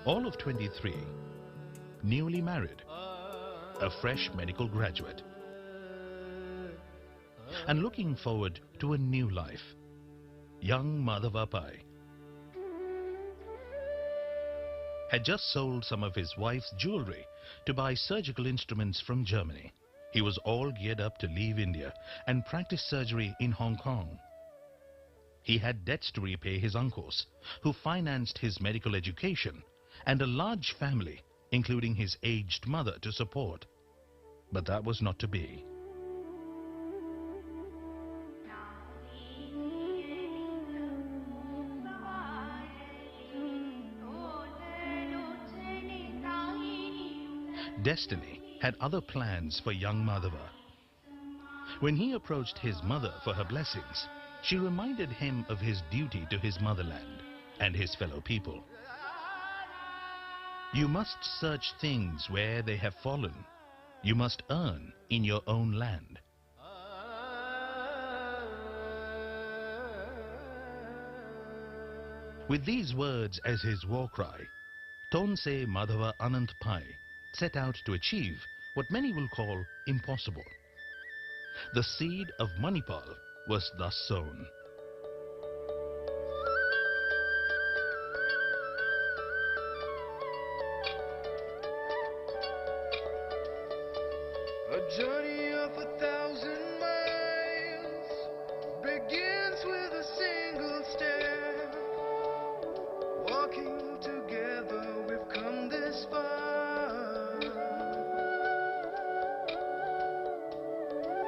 All of 23, newly married, a fresh medical graduate, and looking forward to a new life. Young Madhava Pai had just sold some of his wife's jewelry to buy surgical instruments from Germany. He was all geared up to leave India and practice surgery in Hong Kong. He had debts to repay his uncles, who financed his medical education, and a large family, including his aged mother, to support. But that was not to be. Destiny had other plans for young Madhava. When he approached his mother for her blessings, she reminded him of his duty to his motherland and his fellow people. You must search things where they have fallen. You must earn in your own land. With these words as his war cry, Tonse Madhava Anant Pai set out to achieve what many will call impossible. The seed of Manipal was thus sown. A journey of 1,000 miles begins with a single step. Walking together, we've come this far.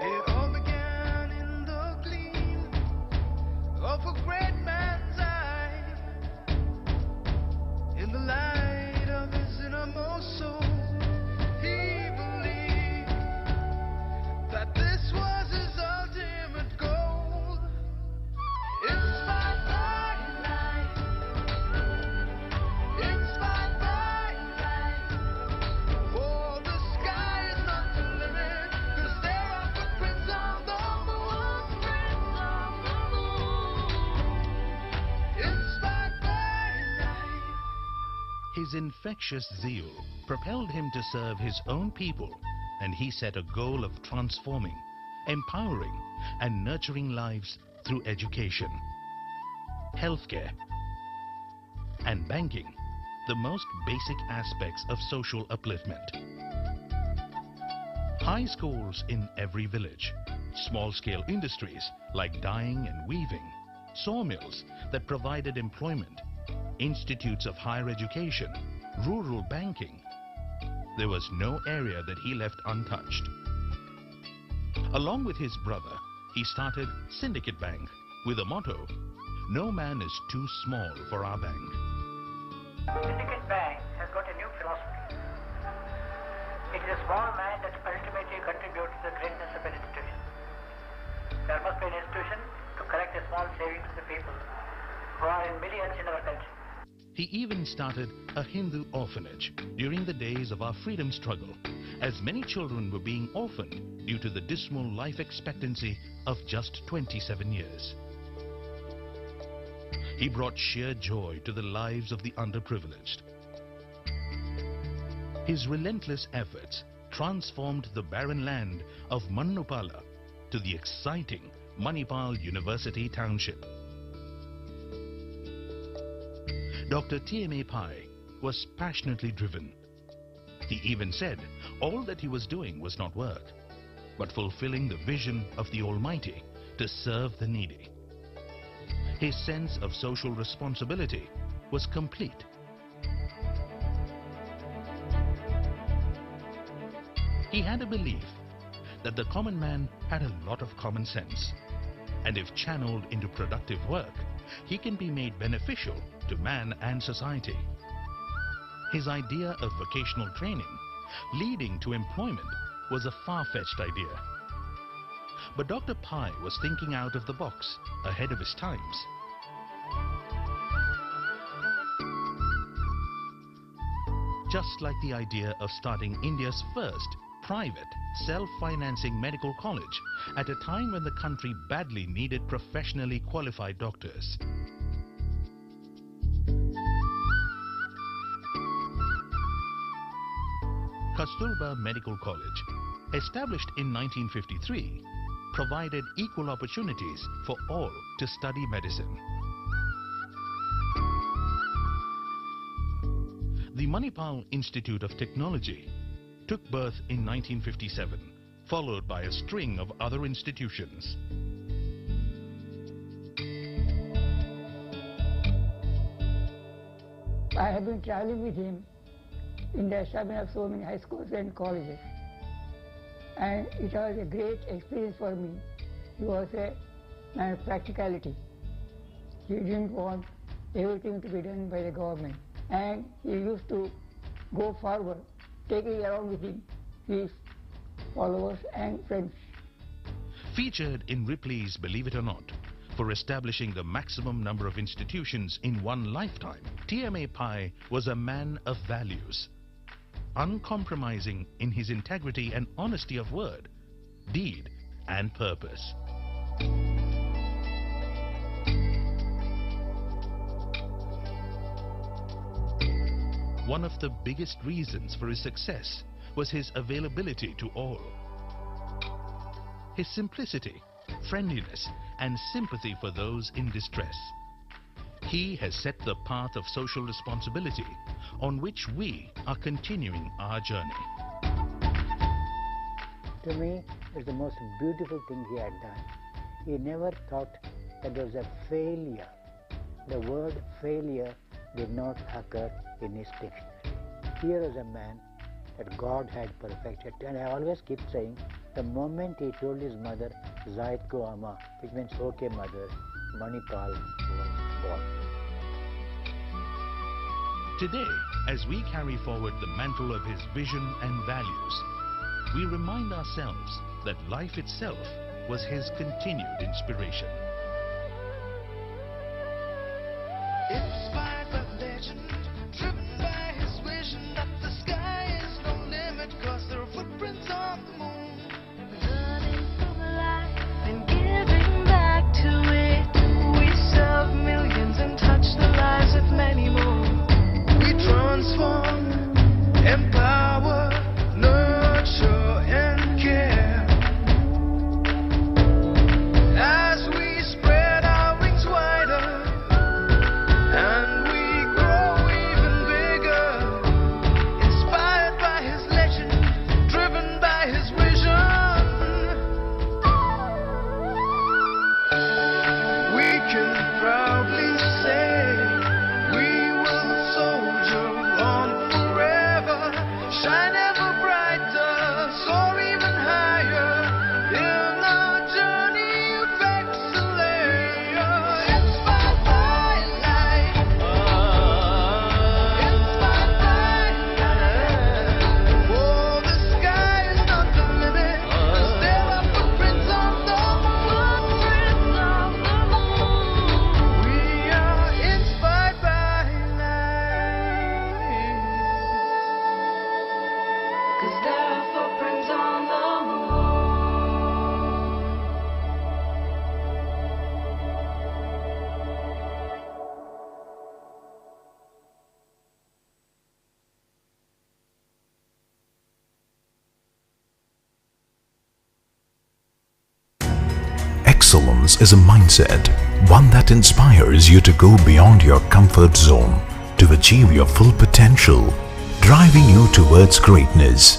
It all began in the gleam of a great man's eye, in the light of his innermost soul. He believed that this was his ultimate goal. Inspired by light, inspired by light. Oh, the sky is not the limit, 'cause there are footprints on the moon. Inspired by light. His infectious zeal propelled him to serve his own people, and he set a goal of transforming, empowering, and nurturing lives through education, healthcare, and banking, the most basic aspects of social upliftment. High schools in every village, small-scale industries like dyeing and weaving, sawmills that provided employment, institutes of higher education, rural banking. There was no area that he left untouched. Along with his brother, he started Syndicate Bank with a motto, "No man is too small for our bank." Syndicate Bank has got a new philosophy. It is a small man that ultimately contributes to the greatness of an institution. There must be an institution to collect a small savings of the people who are in millions in our country. He even started a Hindu orphanage during the days of our freedom struggle, as many children were being orphaned due to the dismal life expectancy of just 27 years. He brought sheer joy to the lives of the underprivileged. His relentless efforts transformed the barren land of Manipal to the exciting Manipal University Township. Dr. TMA Pai was passionately driven. He even said all that he was doing was not work, but fulfilling the vision of the Almighty to serve the needy. His sense of social responsibility was complete. He had a belief that the common man had a lot of common sense, and if channeled into productive work, he can be made beneficial to man and society. His idea of vocational training leading to employment was a far-fetched idea. But Dr. Pai was thinking out of the box, ahead of his times. Just like the idea of starting India's first private, self-financing medical college at a time when the country badly needed professionally qualified doctors. Kasturba Medical College, established in 1953, provided equal opportunities for all to study medicine. The Manipal Institute of Technology took birth in 1957, followed by a string of other institutions. I have been traveling with him in the establishment of so many high schools and colleges. And it was a great experience for me. He was a man of practicality. He didn't want everything to be done by the government. And he used to go forward, taking along with him his followers and friends. Featured in Ripley's Believe It or Not, for establishing the maximum number of institutions in one lifetime, TMA Pai was a man of values, uncompromising in his integrity and honesty of word, deed and purpose. One of the biggest reasons for his success was his availability to all. His simplicity, friendliness, and sympathy for those in distress. He has set the path of social responsibility on which we are continuing our journey. To me, it's the most beautiful thing he had done. He never thought that there was a failure. The word failure did not occur in his dictionary. Here is a man that God had perfected. And I always keep saying, the moment he told his mother, Zaid ko ama, which means okay mother, Manipal was born. Today, as we carry forward the mantle of his vision and values, we remind ourselves that life itself was his continued inspiration. Inspired by legend, driven by his vision that the sky is no limit, 'cause there are footprints on the moon. Learning from life and giving back to it. We serve millions and touch the lives of many more. We transform, empower, nurture and care. As we spread our wings wider and we grow even bigger, inspired by his legend, driven by his vision, we can proudly say we will soldier on forever, shine ever brighter, soar even higher in our journey of excellence. Inspired by life, inspired by life. Oh, the sky is not the limit, 'cause there are footprints on the moon. We are inspired by life, 'Cause there are footprints on the moon. Excellence is a mindset, one that inspires you to go beyond your comfort zone to achieve your full potential, driving you towards greatness.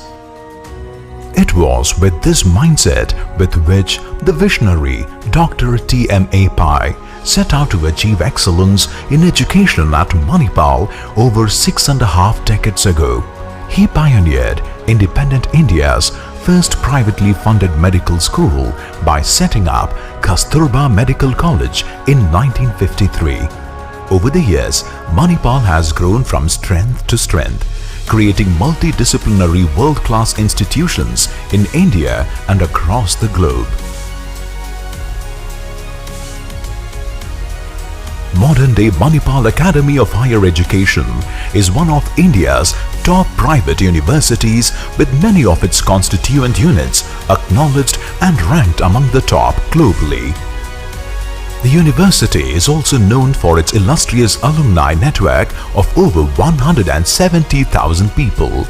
It was with this mindset with which the visionary Dr. TMA Pai set out to achieve excellence in education at Manipal over 6.5 decades ago. He pioneered independent India's first privately funded medical school by setting up Kasturba Medical College in 1953. Over the years, Manipal has grown from strength to strength, creating multidisciplinary world-class institutions in India and across the globe. Modern-day Manipal Academy of Higher Education is one of India's top private universities, with many of its constituent units acknowledged and ranked among the top globally. The university is also known for its illustrious alumni network of over 170,000 people.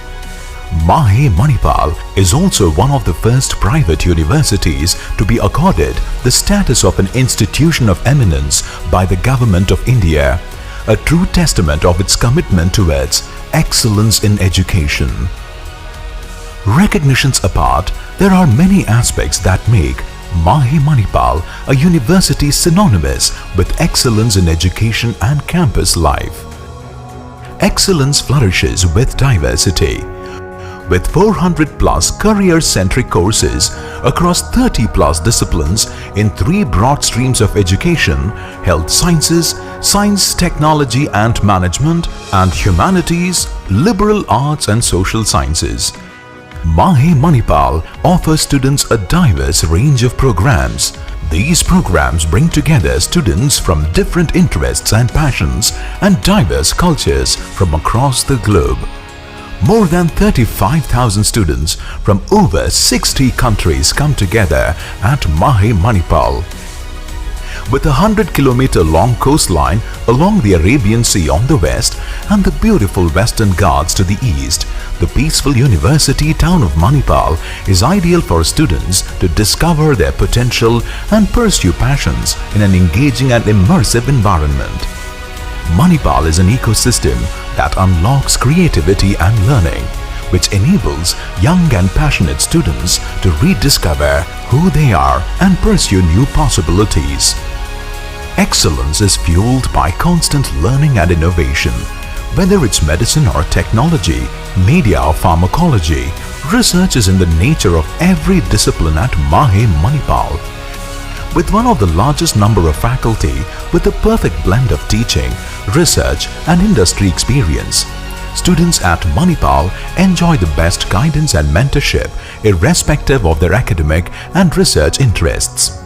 MAHE Manipal is also one of the first private universities to be accorded the status of an institution of eminence by the Government of India, a true testament of its commitment towards excellence in education. Recognitions apart, there are many aspects that make MAHE Manipal a university synonymous with excellence in education and campus life. Excellence flourishes with diversity. With 400 plus career-centric courses across 30 plus disciplines in 3 broad streams of education: health sciences, science, technology and management, and humanities, liberal arts and social sciences. MAHE Manipal offers students a diverse range of programs. These programs bring together students from different interests and passions and diverse cultures from across the globe. More than 35,000 students from over 60 countries come together at MAHE Manipal. With a 100-kilometer long coastline along the Arabian Sea on the west and the beautiful Western Ghats to the east, the peaceful university town of Manipal is ideal for students to discover their potential and pursue passions in an engaging and immersive environment. Manipal is an ecosystem that unlocks creativity and learning, which enables young and passionate students to rediscover who they are and pursue new possibilities. Excellence is fueled by constant learning and innovation. Whether it's medicine or technology, media or pharmacology, research is in the nature of every discipline at MAHE Manipal. With one of the largest number of faculty with a perfect blend of teaching, research and industry experience, students at Manipal enjoy the best guidance and mentorship irrespective of their academic and research interests.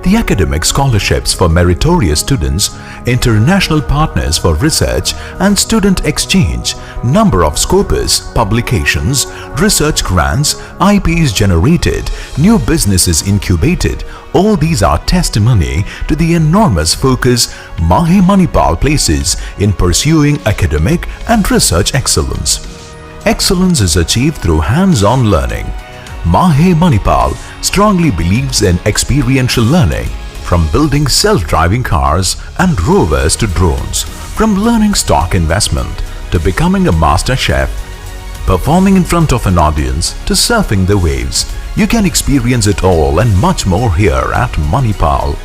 The academic scholarships for meritorious students, international partners for research and student exchange, number of scopus, publications, research grants, IPs generated, new businesses incubated, all these are testimony to the enormous focus MAHE Manipal places in pursuing academic and research excellence. Excellence is achieved through hands-on learning. MAHE Manipal strongly believes in experiential learning, from building self-driving cars and rovers to drones, from learning stock investment to becoming a master chef, performing in front of an audience to surfing the waves. You can experience it all and much more here at Manipal.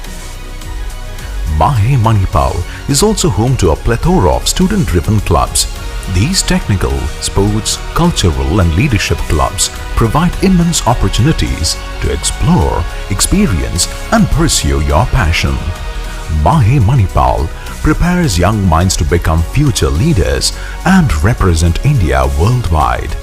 MAHE Manipal is also home to a plethora of student-driven clubs. These technical, sports, cultural and leadership clubs provide immense opportunities to explore, experience and pursue your passion. MAHE Manipal prepares young minds to become future leaders and represent India worldwide.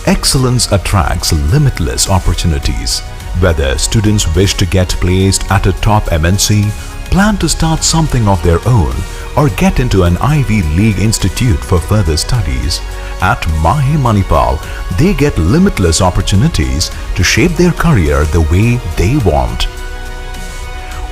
Excellence attracts limitless opportunities. Whether students wish to get placed at a top MNC, plan to start something of their own, or get into an Ivy League institute for further studies, at MAHE Manipal, they get limitless opportunities to shape their career the way they want.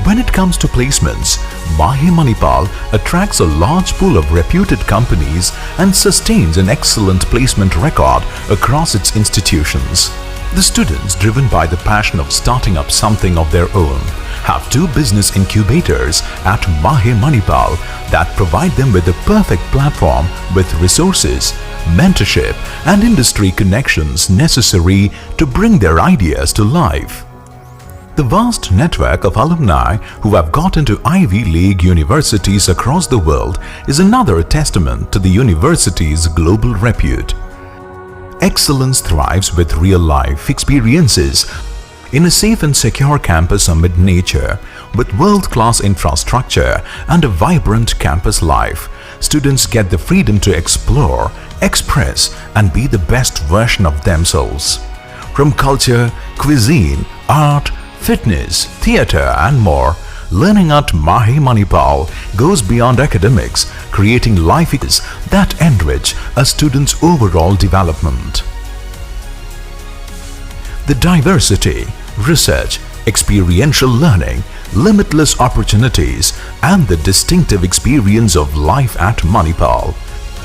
When it comes to placements, MAHE Manipal attracts a large pool of reputed companies and sustains an excellent placement record across its institutions. The students, driven by the passion of starting up something of their own, have 2 business incubators at MAHE Manipal that provide them with the perfect platform with resources, mentorship and industry connections necessary to bring their ideas to life. The vast network of alumni who have got into Ivy League universities across the world is another testament to the university's global repute. Excellence thrives with real-life experiences in a safe and secure campus amid nature. With world-class infrastructure and a vibrant campus life, students get the freedom to explore, express and be the best version of themselves. From culture, cuisine, art, fitness, theatre and more, learning at MAHE Manipal goes beyond academics, creating life experiences that enrich a student's overall development. The diversity, research, experiential learning, limitless opportunities and the distinctive experience of life at Manipal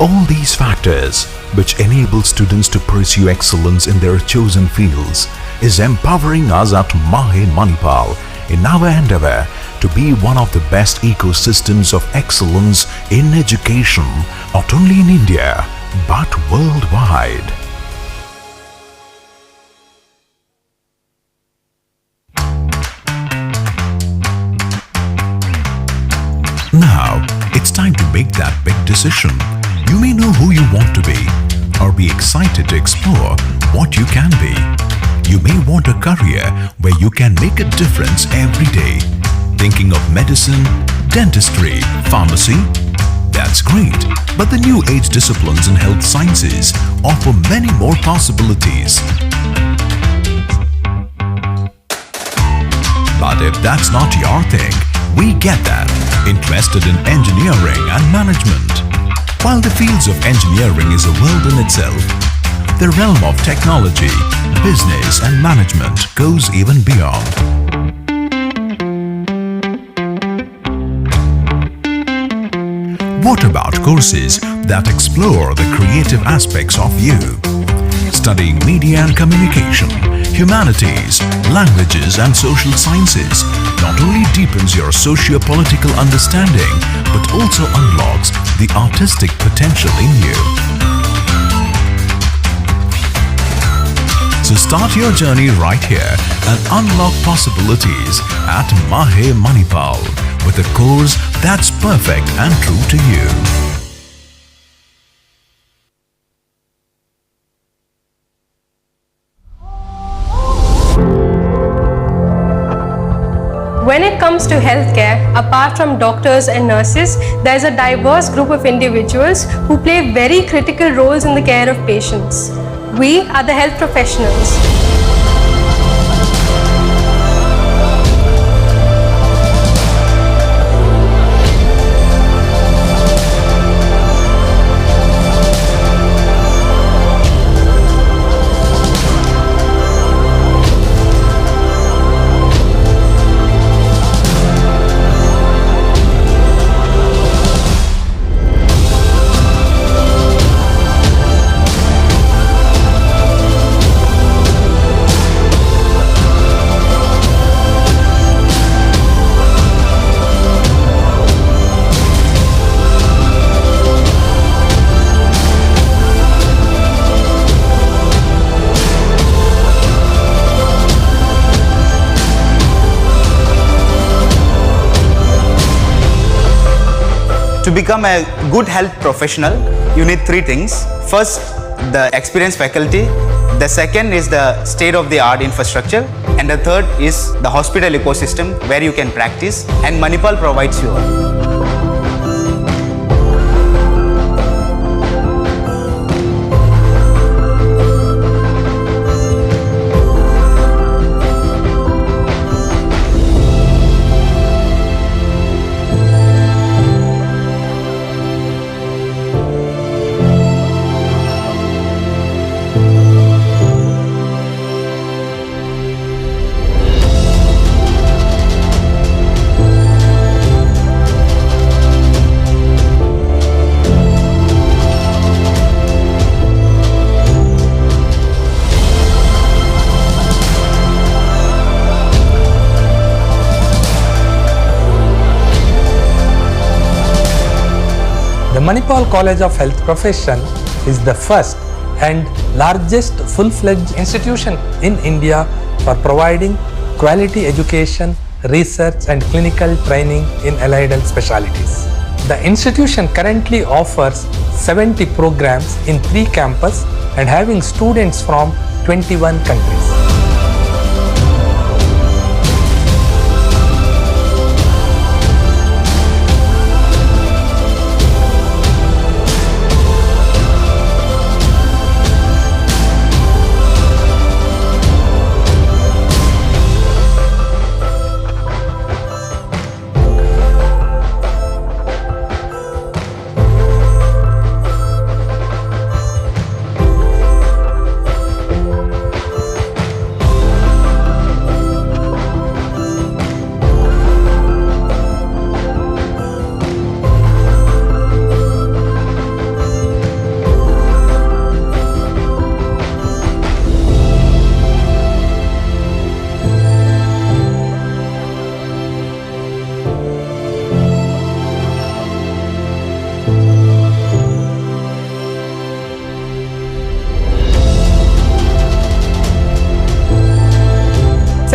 All these factors, which enable students to pursue excellence in their chosen fields, is empowering us at MAHE Manipal in our endeavor to be one of the best ecosystems of excellence in education, not only in India, but worldwide. Now, it's time to make that big decision. You may know who you want to be, or be excited to explore what you can be. You may want a career where you can make a difference every day. Thinking of medicine, dentistry, pharmacy? That's great, but the new age disciplines in health sciences offer many more possibilities. But if that's not your thing, we get that. Interested in engineering and management? While the fields of engineering is a world in itself, the realm of technology, business and management goes even beyond. What about courses that explore the creative aspects of you? Studying media and communication, humanities, languages and social sciences not only deepens your socio-political understanding but also unlocks the artistic potential in you. So start your journey right here and unlock possibilities at MAHE Manipal with a course that's perfect and true to you. When it comes to healthcare, apart from doctors and nurses, there is a diverse group of individuals who play very critical roles in the care of patients. We are the health professionals. To become a good health professional, you need three things. First, the experienced faculty. The second is the state-of-the-art infrastructure. And the third is the hospital ecosystem where you can practice. And Manipal provides you all. The Manipal College of Health Profession is the first and largest full-fledged institution in India for providing quality education, research and clinical training in allied health specialties. The institution currently offers 70 programs in 3 campuses and having students from 21 countries.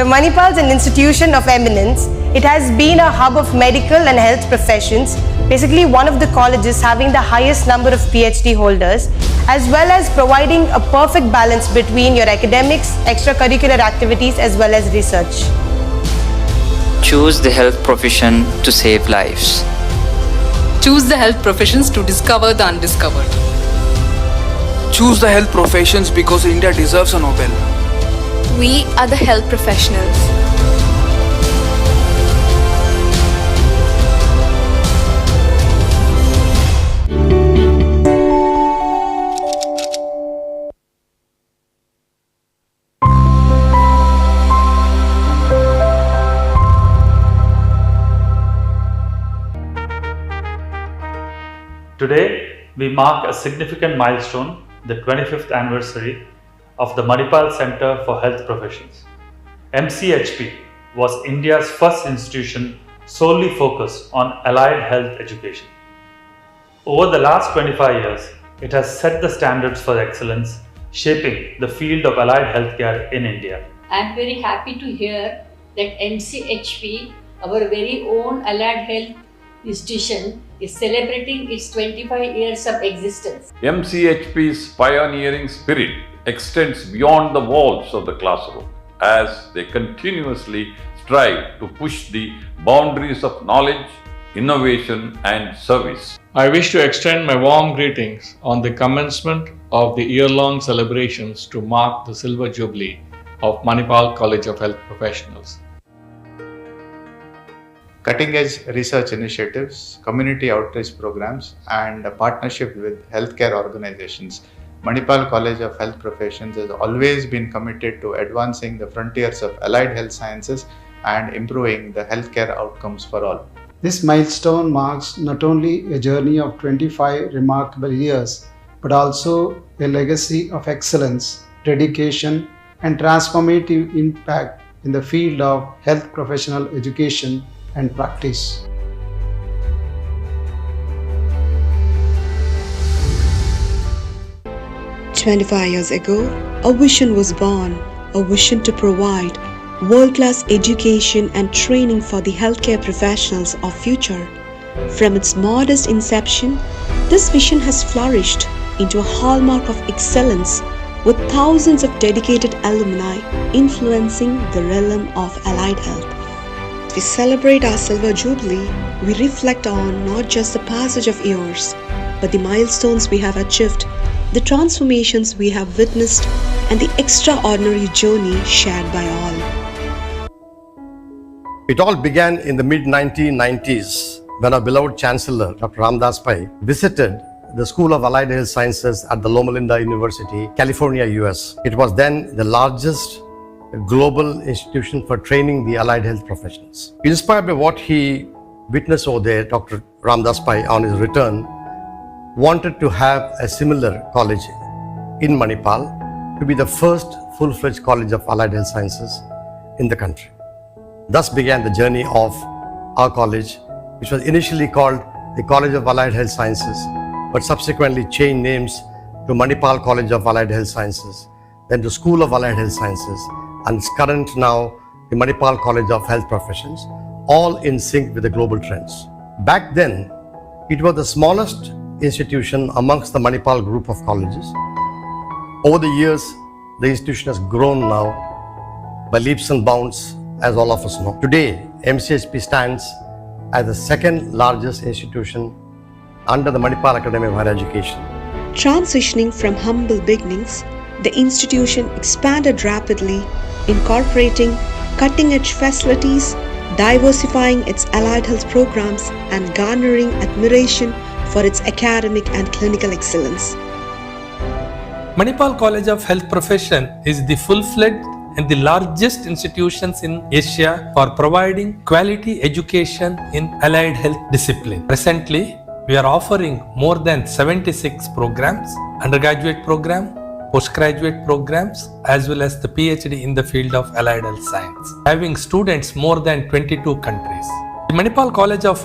Manipal is an institution of eminence. It has been a hub of medical and health professions, basically one of the colleges having the highest number of PhD holders, as well as providing a perfect balance between your academics, extracurricular activities, as well as research. Choose the health profession to save lives. Choose the health professions to discover the undiscovered. Choose the health professions because India deserves a Nobel. We are the health professionals. Today, we mark a significant milestone, the 25th anniversary of the Manipal Center for Health Professions. MCHP was India's first institution solely focused on allied health education. Over the last 25 years, it has set the standards for excellence, shaping the field of allied healthcare in India. I am very happy to hear that MCHP, our very own allied health institution, is celebrating its 25 years of existence. MCHP's pioneering spirit extends beyond the walls of the classroom as they continuously strive to push the boundaries of knowledge, innovation and service. I wish to extend my warm greetings on the commencement of the year-long celebrations to mark the Silver Jubilee of Manipal College of Health Professionals. Cutting-edge research initiatives, community outreach programs, and a partnership with healthcare organizations, Manipal College of Health Professions has always been committed to advancing the frontiers of allied health sciences and improving the healthcare outcomes for all. This milestone marks not only a journey of 25 remarkable years, but also a legacy of excellence, dedication, and transformative impact in the field of health professional education and practice. "25 years ago, a vision was born, a vision to provide world-class education and training for the healthcare professionals of future. From its modest inception, this vision has flourished into a hallmark of excellence with thousands of dedicated alumni influencing the realm of allied health. As we celebrate our Silver Jubilee, we reflect on not just the passage of years, but the milestones we have achieved, the transformations we have witnessed, and the extraordinary journey shared by all. It all began in the mid-1990s when our beloved Chancellor, Dr. Ramdas Pai, visited the School of Allied Health Sciences at the Loma Linda University, California, US. It was then the largest global institution for training the allied health professionals. Inspired by what he witnessed over there, Dr. Ramdas Pai, on his return, wanted to have a similar college in Manipal to be the first full-fledged college of allied health sciences in the country. Thus began the journey of our college, which was initially called the College of Allied Health Sciences, but subsequently changed names to Manipal College of Allied Health Sciences, then to School of Allied Health Sciences, and its current now the Manipal College of Health Professions, all in sync with the global trends. Back then, it was the smallest institution amongst the Manipal group of colleges. Over the years, the institution has grown now by leaps and bounds, as all of us know. Today, MCHP stands as the second largest institution under the Manipal Academy of Higher Education. Transitioning from humble beginnings, the institution expanded rapidly, incorporating cutting-edge facilities, diversifying its allied health programs, and garnering admiration for its academic and clinical excellence. Manipal College of Health Profession is the full-fledged and the largest institutions in Asia for providing quality education in allied health discipline. Presently, we are offering more than 76 programs, undergraduate program, postgraduate programs, as well as the PhD in the field of allied health science, having students more than 22 countries. The Manipal College of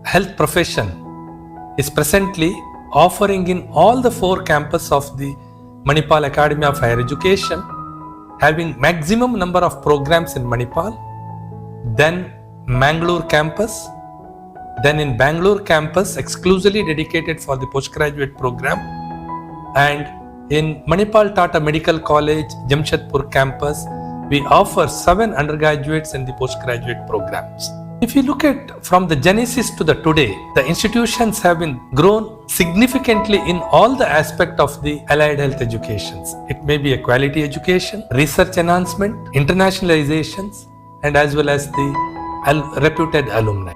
Health Profession is presently offering in all the 4 campuses of the Manipal Academy of Higher Education having maximum number of programs in Manipal, then Mangalore campus, then in Bangalore campus exclusively dedicated for the postgraduate program, and in Manipal Tata Medical College, Jamshedpur campus, we offer 7 undergraduates in the postgraduate programs. If you look at from the genesis to the today, the institutions have been grown significantly in all the aspects of the allied health educations. It may be a quality education, research enhancement, internationalizations, and as well as the reputed alumni.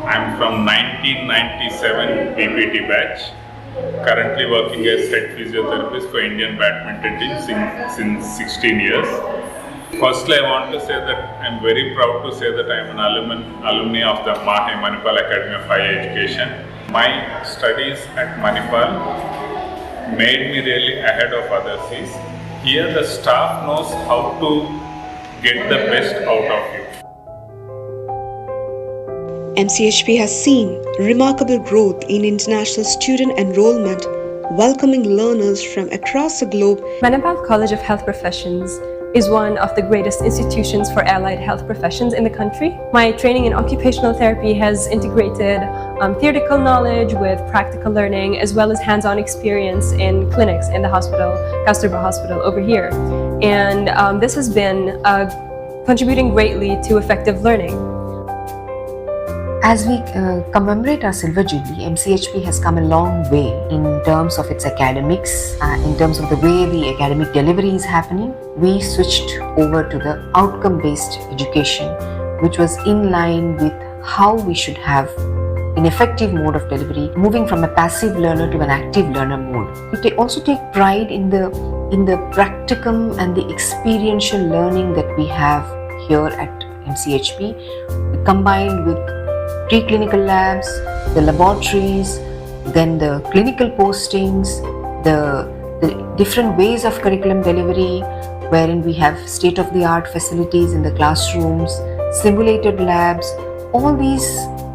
I'm from 1997 PPT batch, currently working as head physiotherapist for Indian badminton team since 16 years. Firstly, I want to say that I'm very proud to say that I'm an alumni of the MAHE Manipal Academy of Higher Education. My studies at Manipal made me really ahead of others. Here the staff knows how to get the best out of you. MCHP has seen remarkable growth in international student enrollment, welcoming learners from across the globe. Manipal College of Health Professions is one of the greatest institutions for allied health professions in the country. My training in occupational therapy has integrated theoretical knowledge with practical learning, as well as hands-on experience in clinics in the hospital, Kasturba Hospital over here. And this has been contributing greatly to effective learning. As we commemorate our Silver Jubilee, MCHP has come a long way in terms of its academics, in terms of the way the academic delivery is happening. We switched over to the outcome-based education, which was in line with how we should have an effective mode of delivery, moving from a passive learner to an active learner mode. We also take pride in the practicum and the experiential learning that we have here at MCHP, combined with preclinical labs, the laboratories, then the clinical postings, the different ways of curriculum delivery, wherein we have state-of-the-art facilities in the classrooms, simulated labs. All these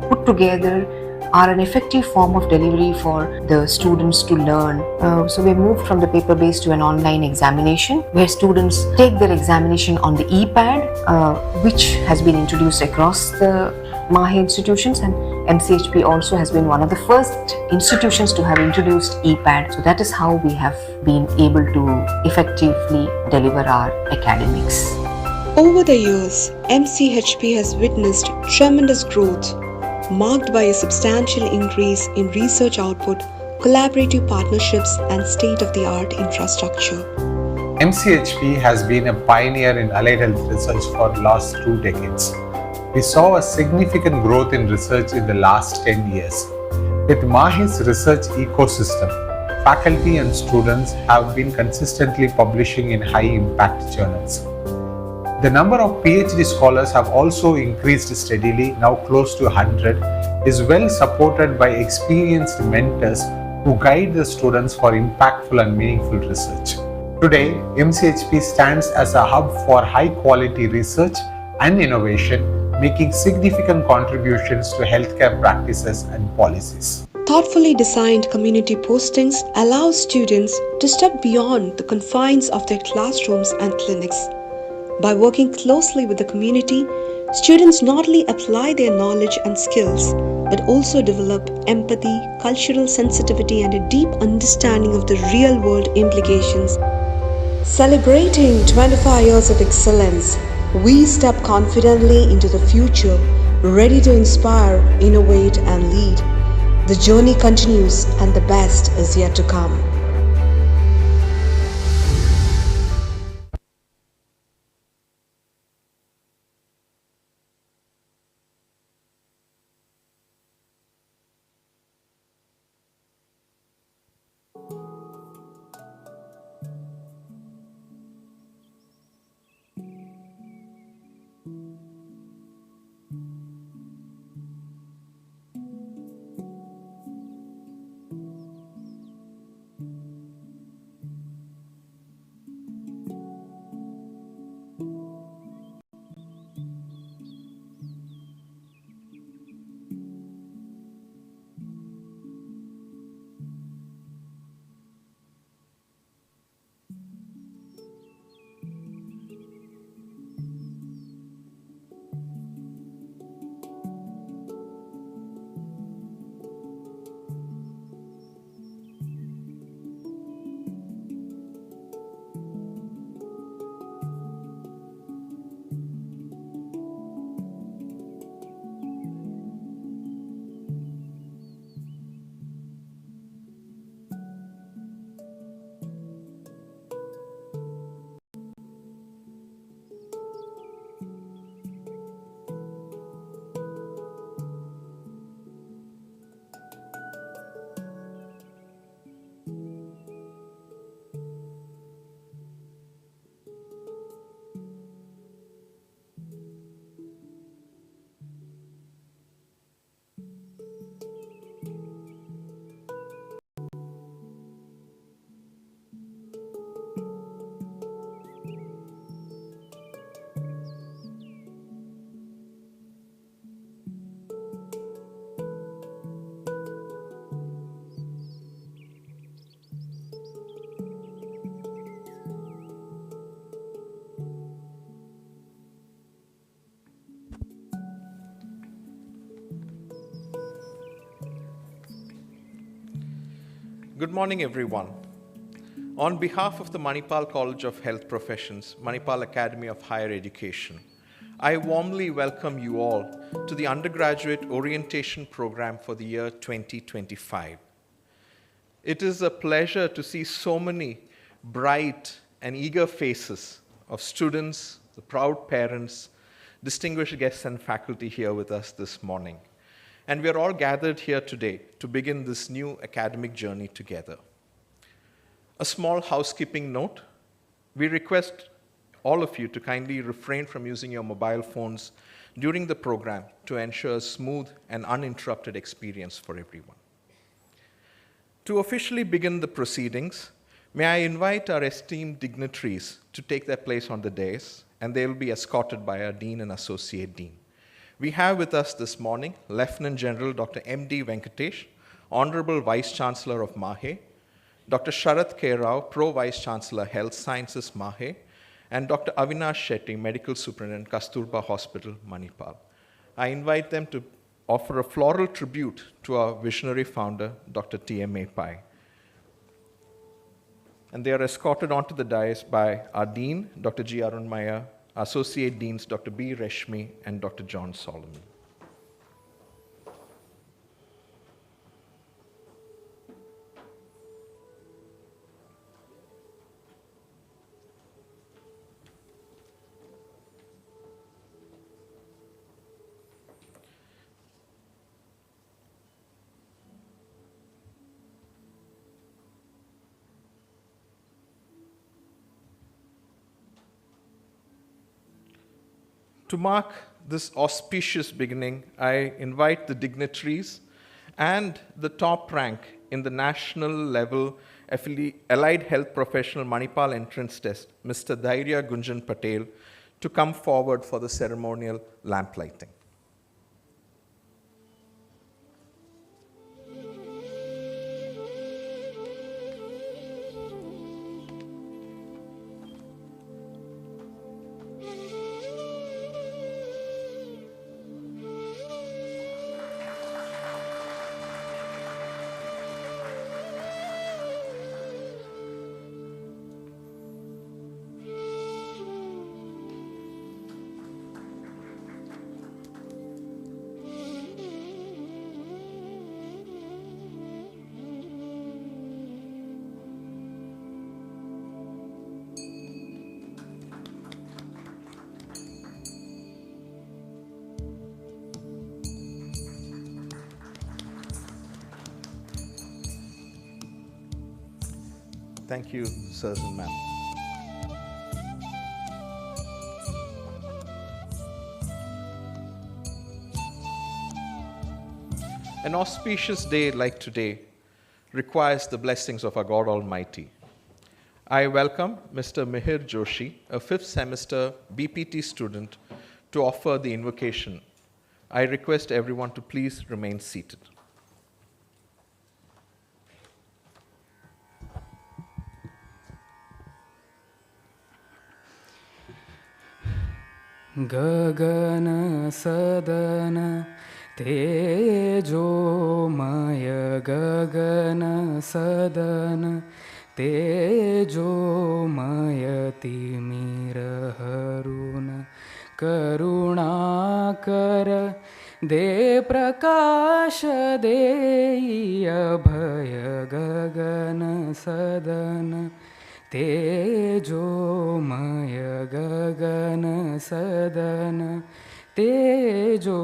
put together are an effective form of delivery for the students to learn. So we moved from the paper-based to an online examination, where students take their examination on the ePad, which has been introduced across the MAHE institutions, and MCHP also has been one of the first institutions to have introduced ePad. So that is how we have been able to effectively deliver our academics. Over the years, MCHP has witnessed tremendous growth, marked by a substantial increase in research output, collaborative partnerships, and state-of-the-art infrastructure. MCHP has been a pioneer in allied health research for the last 2 decades. We saw a significant growth in research in the last 10 years. With MAHE's research ecosystem, faculty and students have been consistently publishing in high-impact journals. The number of PhD scholars have also increased steadily, now close to 100, is well supported by experienced mentors who guide the students for impactful and meaningful research. Today, MCHP stands as a hub for high-quality research and innovation, making significant contributions to healthcare practices and policies. Thoughtfully designed community postings allow students to step beyond the confines of their classrooms and clinics. By working closely with the community, students not only apply their knowledge and skills, but also develop empathy, cultural sensitivity, and a deep understanding of the real-world implications. Celebrating 25 years of excellence, we step confidently into the future, ready to inspire, innovate, and lead. The journey continues, and the best is yet to come. Good morning, everyone. On behalf of the Manipal College of Health Professions, Manipal Academy of Higher Education, I warmly welcome you all to the undergraduate orientation program for the year 2025. It is a pleasure to see so many bright and eager faces of students, the proud parents, distinguished guests and faculty here with us this morning. And we are all gathered here today to begin this new academic journey together. A small housekeeping note: we request all of you to kindly refrain from using your mobile phones during the program to ensure a smooth and uninterrupted experience for everyone. To officially begin the proceedings, may I invite our esteemed dignitaries to take their place on the dais, and they will be escorted by our Dean and Associate Dean. We have with us this morning Lieutenant General Dr. M.D. Venkatesh, Honorable Vice Chancellor of MAHE, Dr. Sharath K. Rao, Pro Vice Chancellor Health Sciences MAHE, and Dr. Avinash Shetty, Medical Superintendent, Kasturba Hospital, Manipal. I invite them to offer a floral tribute to our visionary founder, Dr. T.M.A. Pai. And they are escorted onto the dais by our Dean, Dr. G. Arunmaya, Associate Deans, Dr. B. Reshmi, and Dr. John Solomon. To mark this auspicious beginning, I invite the dignitaries and the top rank in the national level Allied Health Professional Manipal Entrance Test, Mr. Dhairya Gunjan Patel, to come forward for the ceremonial lamp lighting. Thank you, sirs and ma'am. An auspicious day like today requires the blessings of our God Almighty. I welcome Mr. Mihir Joshi, a 5th semester BPT student, to offer the invocation. I request everyone to please remain seated. गगन सदन तेजोमय गगन सदन तेजोमय तिमिर हरुण करुणाकर दे प्रकाश देई अभय गगन सदन तेजोमय गगन सदन तेजोमय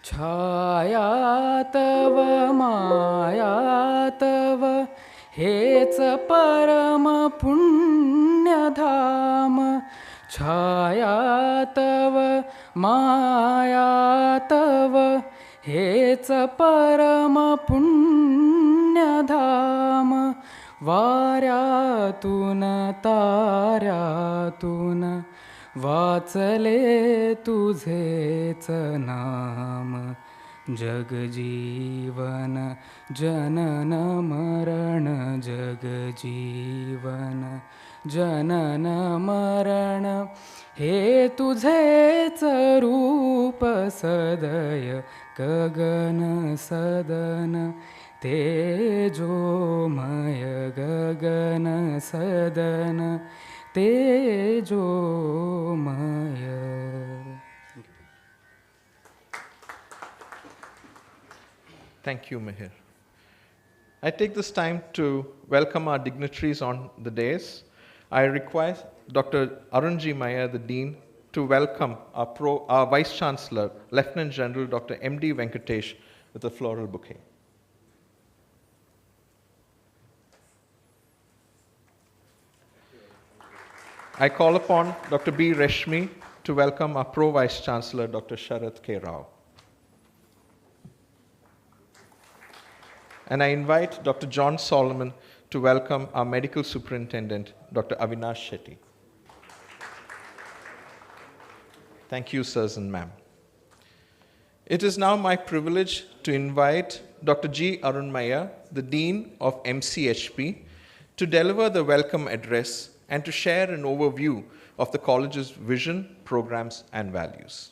छाया तव माया तव हेच परम पुण्यधाम छाया तव माया तव हेच परम पुण्यधाम वाऱ्यातून ताऱ्यातून वाचले तुझेच नाम जगजीवन जनन मरण जगजीवन जनन मरण हे तुझेच रूप सदय गगन सदन तेजोमय गगन सदन तेजोमय. Thank you, Mihir. I take this time to welcome our dignitaries on the dais. I request Dr. Arunji Maya, the Dean, to welcome our Vice Chancellor, Lieutenant General Dr. M.D. Venkatesh, with a floral bouquet. I call upon Dr. B. Reshmi to welcome our Pro Vice Chancellor, Dr. Sharath K. Rao. And I invite Dr. John Solomon to welcome our Medical Superintendent, Dr. Avinash Shetty. Thank you, sirs and ma'am. It is now my privilege to invite Dr. G. Arunmaya, the Dean of MCHP, to deliver the welcome address and to share an overview of the college's vision, programs, and values.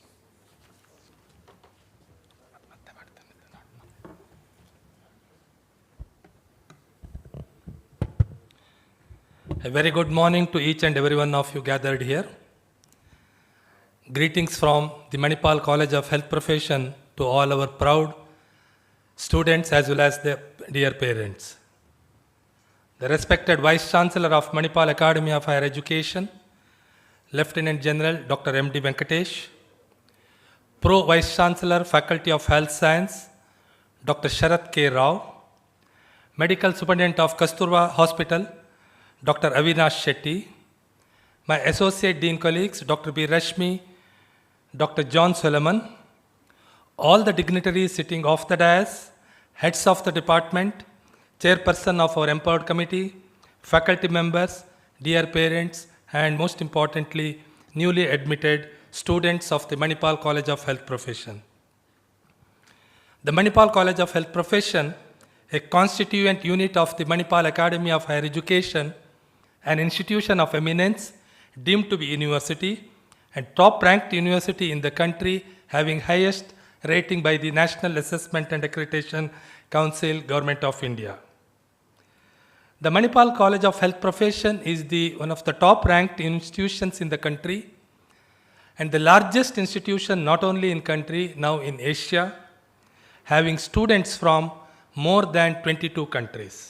A very good morning to each and every one of you gathered here. Greetings from the Manipal College of Health Profession to all our proud students as well as their dear parents. The respected Vice Chancellor of Manipal Academy of Higher Education, Lieutenant General Dr. M.D. Venkatesh, Pro Vice Chancellor, Faculty of Health Science, Dr. Sharath K. Rao, Medical Superintendent of Kasturba Hospital, Dr. Avinash Shetty, my Associate Dean colleagues, Dr. B. Rashmi, Dr. John Solomon, all the dignitaries sitting off the dais, heads of the department, chairperson of our empowered committee, faculty members, dear parents, and most importantly, newly admitted students of the Manipal College of Health Profession. The Manipal College of Health Profession, a constituent unit of the Manipal Academy of Higher Education, an institution of eminence deemed to be university and top-ranked university in the country, having highest rating by the National Assessment and Accreditation Council, Government of India. The Manipal College of Health Profession is one of the top-ranked institutions in the country and the largest institution not only in country, now in Asia, having students from more than 22 countries.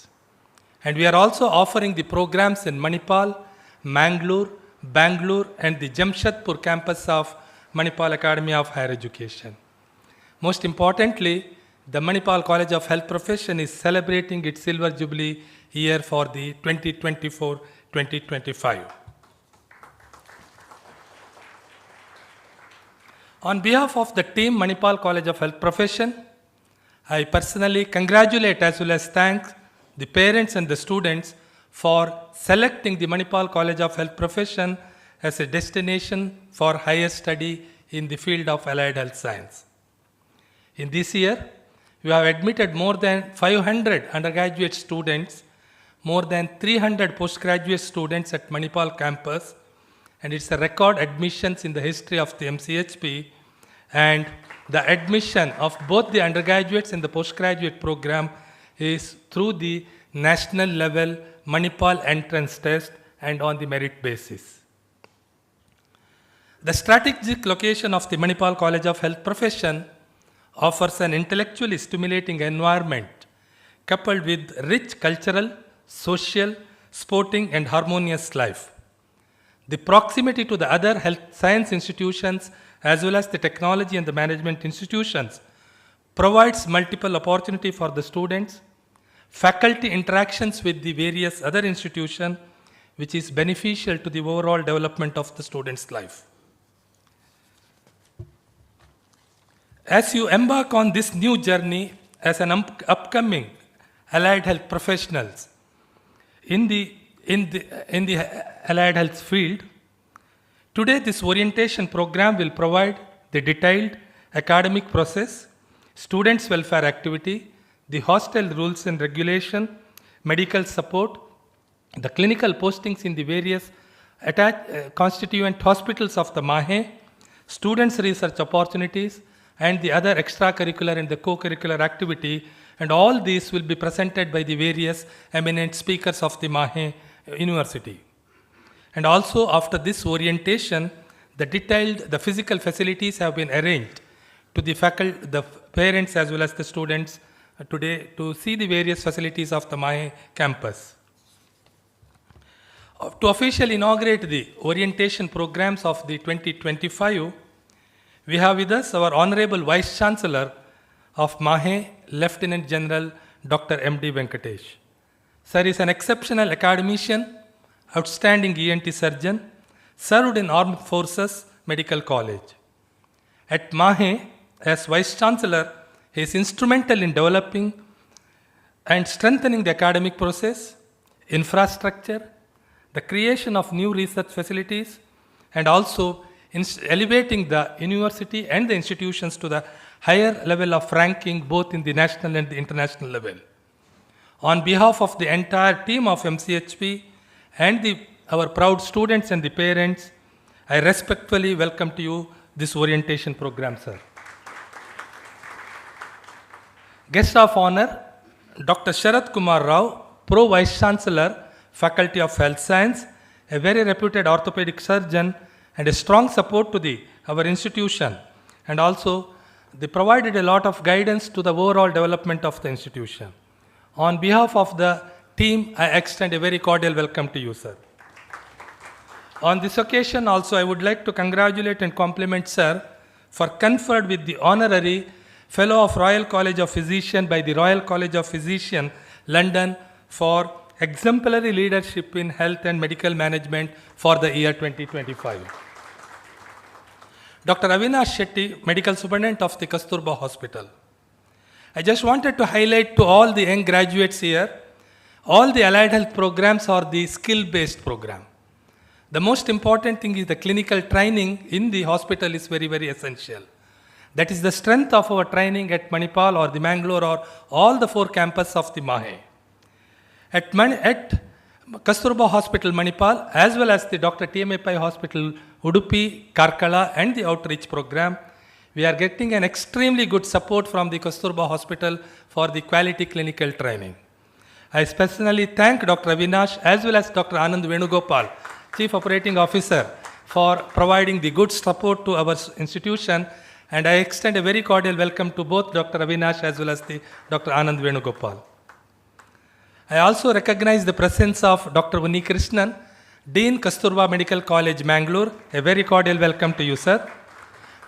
And we are also offering the programs in Manipal, Mangalore, Bangalore, and the Jamshedpur campus of Manipal Academy of Higher Education. Most importantly, the Manipal College of Health Profession is celebrating its Silver Jubilee year for the 2024-2025. On behalf of the team Manipal College of Health Profession, I personally congratulate as well as thank the parents and the students for selecting the Manipal College of Health Profession as a destination for higher study in the field of allied health science. In this year, we have admitted more than 500 undergraduate students, more than 300 postgraduate students at Manipal campus, and it's a record admissions in the history of the MCHP, and the admission of both the undergraduates and the postgraduate program is through the national level Manipal entrance test and on the merit basis. The strategic location of the Manipal College of Health Profession offers an intellectually stimulating environment coupled with rich cultural, social, sporting, and harmonious life. The proximity to the other health science institutions as well as the technology and the management institutions provides multiple opportunity for the students, faculty interactions with the various other institutions, which is beneficial to the overall development of the student's life. As you embark on this new journey as an upcoming allied health professionals in the allied health field, today this orientation program will provide the detailed academic process, students' welfare activity, the hostel rules and regulation, medical support, the clinical postings in the various constituent hospitals of the MAHE, students' research opportunities, and the other extracurricular and the co-curricular activity, and all these will be presented by the various eminent speakers of the MAHE University. And also after this orientation, the physical facilities have been arranged to the faculty, the parents as well as the students today to see the various facilities of the MAHE campus. To officially inaugurate the orientation programs of the 2025, we have with us our Honorable Vice Chancellor of MAHE, Lieutenant General Dr. M.D. Venkatesh. Sir is an exceptional academician, outstanding ENT surgeon, served in Armed Forces Medical College. At MAHE, as Vice Chancellor, he is instrumental in developing and strengthening the academic process, infrastructure, the creation of new research facilities, and also in elevating the university and the institutions to the higher level of ranking both in the national and the international level. On behalf of the entire team of MCHP and our proud students and the parents, I respectfully welcome to you this orientation program, sir. Guest of honor, Dr. Sharat Kumar Rao, Pro Vice Chancellor, Faculty of Health Science, a very reputed orthopedic surgeon, and a strong support to our institution, and also they provided a lot of guidance to the overall development of the institution. On behalf of the team, I extend a very cordial welcome to you, sir. On this occasion also, I would like to congratulate and compliment sir for conferred with the honorary Fellow of Royal College of Physicians by the Royal College of Physicians, London, for exemplary leadership in health and medical management for the year 2025. Dr. Avinash Shetty, Medical Superintendent of the Kasturba Hospital. I just wanted to highlight to all the young graduates here, all the allied health programs are the skill-based program. The most important thing is the clinical training in the hospital is very, very essential. That is the strength of our training at Manipal or the Mangalore or all the 4 campuses of the MAHE. At Kasturba Hospital Manipal as well as the Dr. T.M.A. Pai Hospital Udupi, Karkala and the outreach program, we are getting an extremely good support from the Kasturba Hospital for the quality clinical training. I personally thank Dr. Avinash as well as Dr. Anand Venugopal, Chief Operating Officer, for providing the good support to our institution, and I extend a very cordial welcome to both Dr. Avinash as well as the Dr. Anand Venugopal. I also recognize the presence of Dr. Vani Krishnan, Dean Kasturba Medical College, Mangalore. A very cordial welcome to you, sir.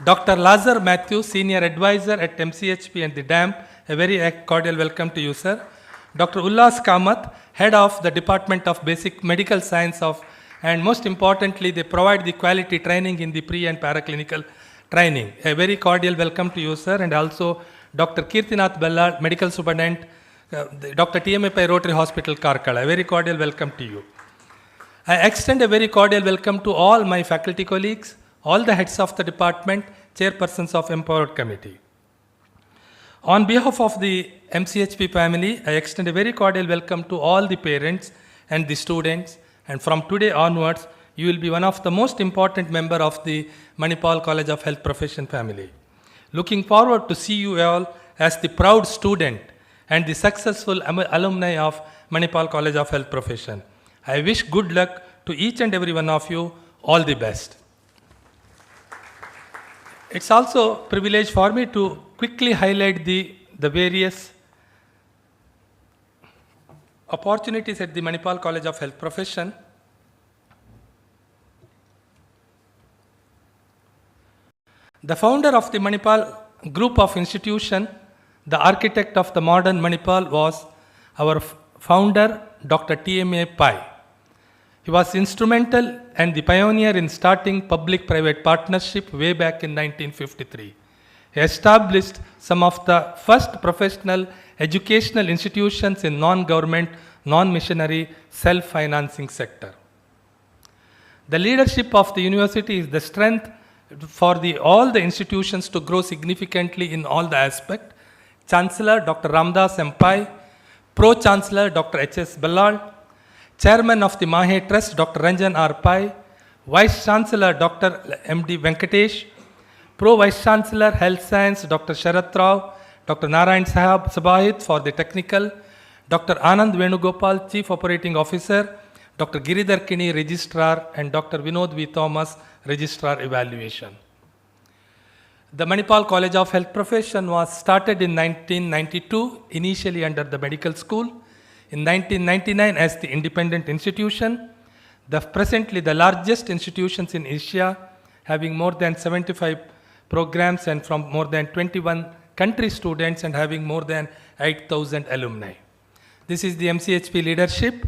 Dr. Lazar Matthew, Senior Advisor at MCHP and the DAM. A very cordial welcome to you, sir. Dr. Ullas Kamath, Head of the Department of Basic Medical Science and most importantly, they provide the quality training in the pre and paraclinical training. A very cordial welcome to you, sir. And also Dr. Kirtinath Bellad, Medical Superintendent, Dr. T.M.A. Pai Rotary Hospital, Karkala. A very cordial welcome to you. I extend a very cordial welcome to all my faculty colleagues, all the heads of the department, chairpersons of Empowered Committee. On behalf of the MCHP family, I extend a very cordial welcome to all the parents and the students. And from today onwards, you will be one of the most important members of the Manipal College of Health Profession family. Looking forward to see you all as the proud student and the successful alumni of Manipal College of Health Profession. I wish good luck to each and every one of you. All the best. It's also a privilege for me to quickly highlight the various opportunities at the Manipal College of Health Profession. The founder of the Manipal group of institution, the architect of the modern Manipal was our founder, Dr. T.M.A. Pai. He was instrumental and the pioneer in starting public-private partnership way back in 1953. He established some of the first professional educational institutions in non-government, non-missionary, self-financing sector. The leadership of the university is the strength for all the institutions to grow significantly in all the aspects. Chancellor Dr. Ramdas M. Pai, Pro-Chancellor Dr. H.S. Ballal, Chairman of the MAHE Trust Dr. Ranjan R. Pai, Vice Chancellor Dr. M.D. Venkatesh, Pro Vice Chancellor Health Science Dr. Sharath Rao, Dr. Narayan Sabahit for the technical, Dr. Anand Venugopal, Chief Operating Officer, Dr. Giridhar Kini, Registrar, and Dr. Vinod V. Thomas, Registrar Evaluation. The Manipal College of Health Profession was started in 1992, initially under the medical school. In 1999 as the independent institution, presently the largest institutions in Asia, having more than 75 programs and from more than 21 country students and having more than 8,000 alumni. This is the MCHP leadership,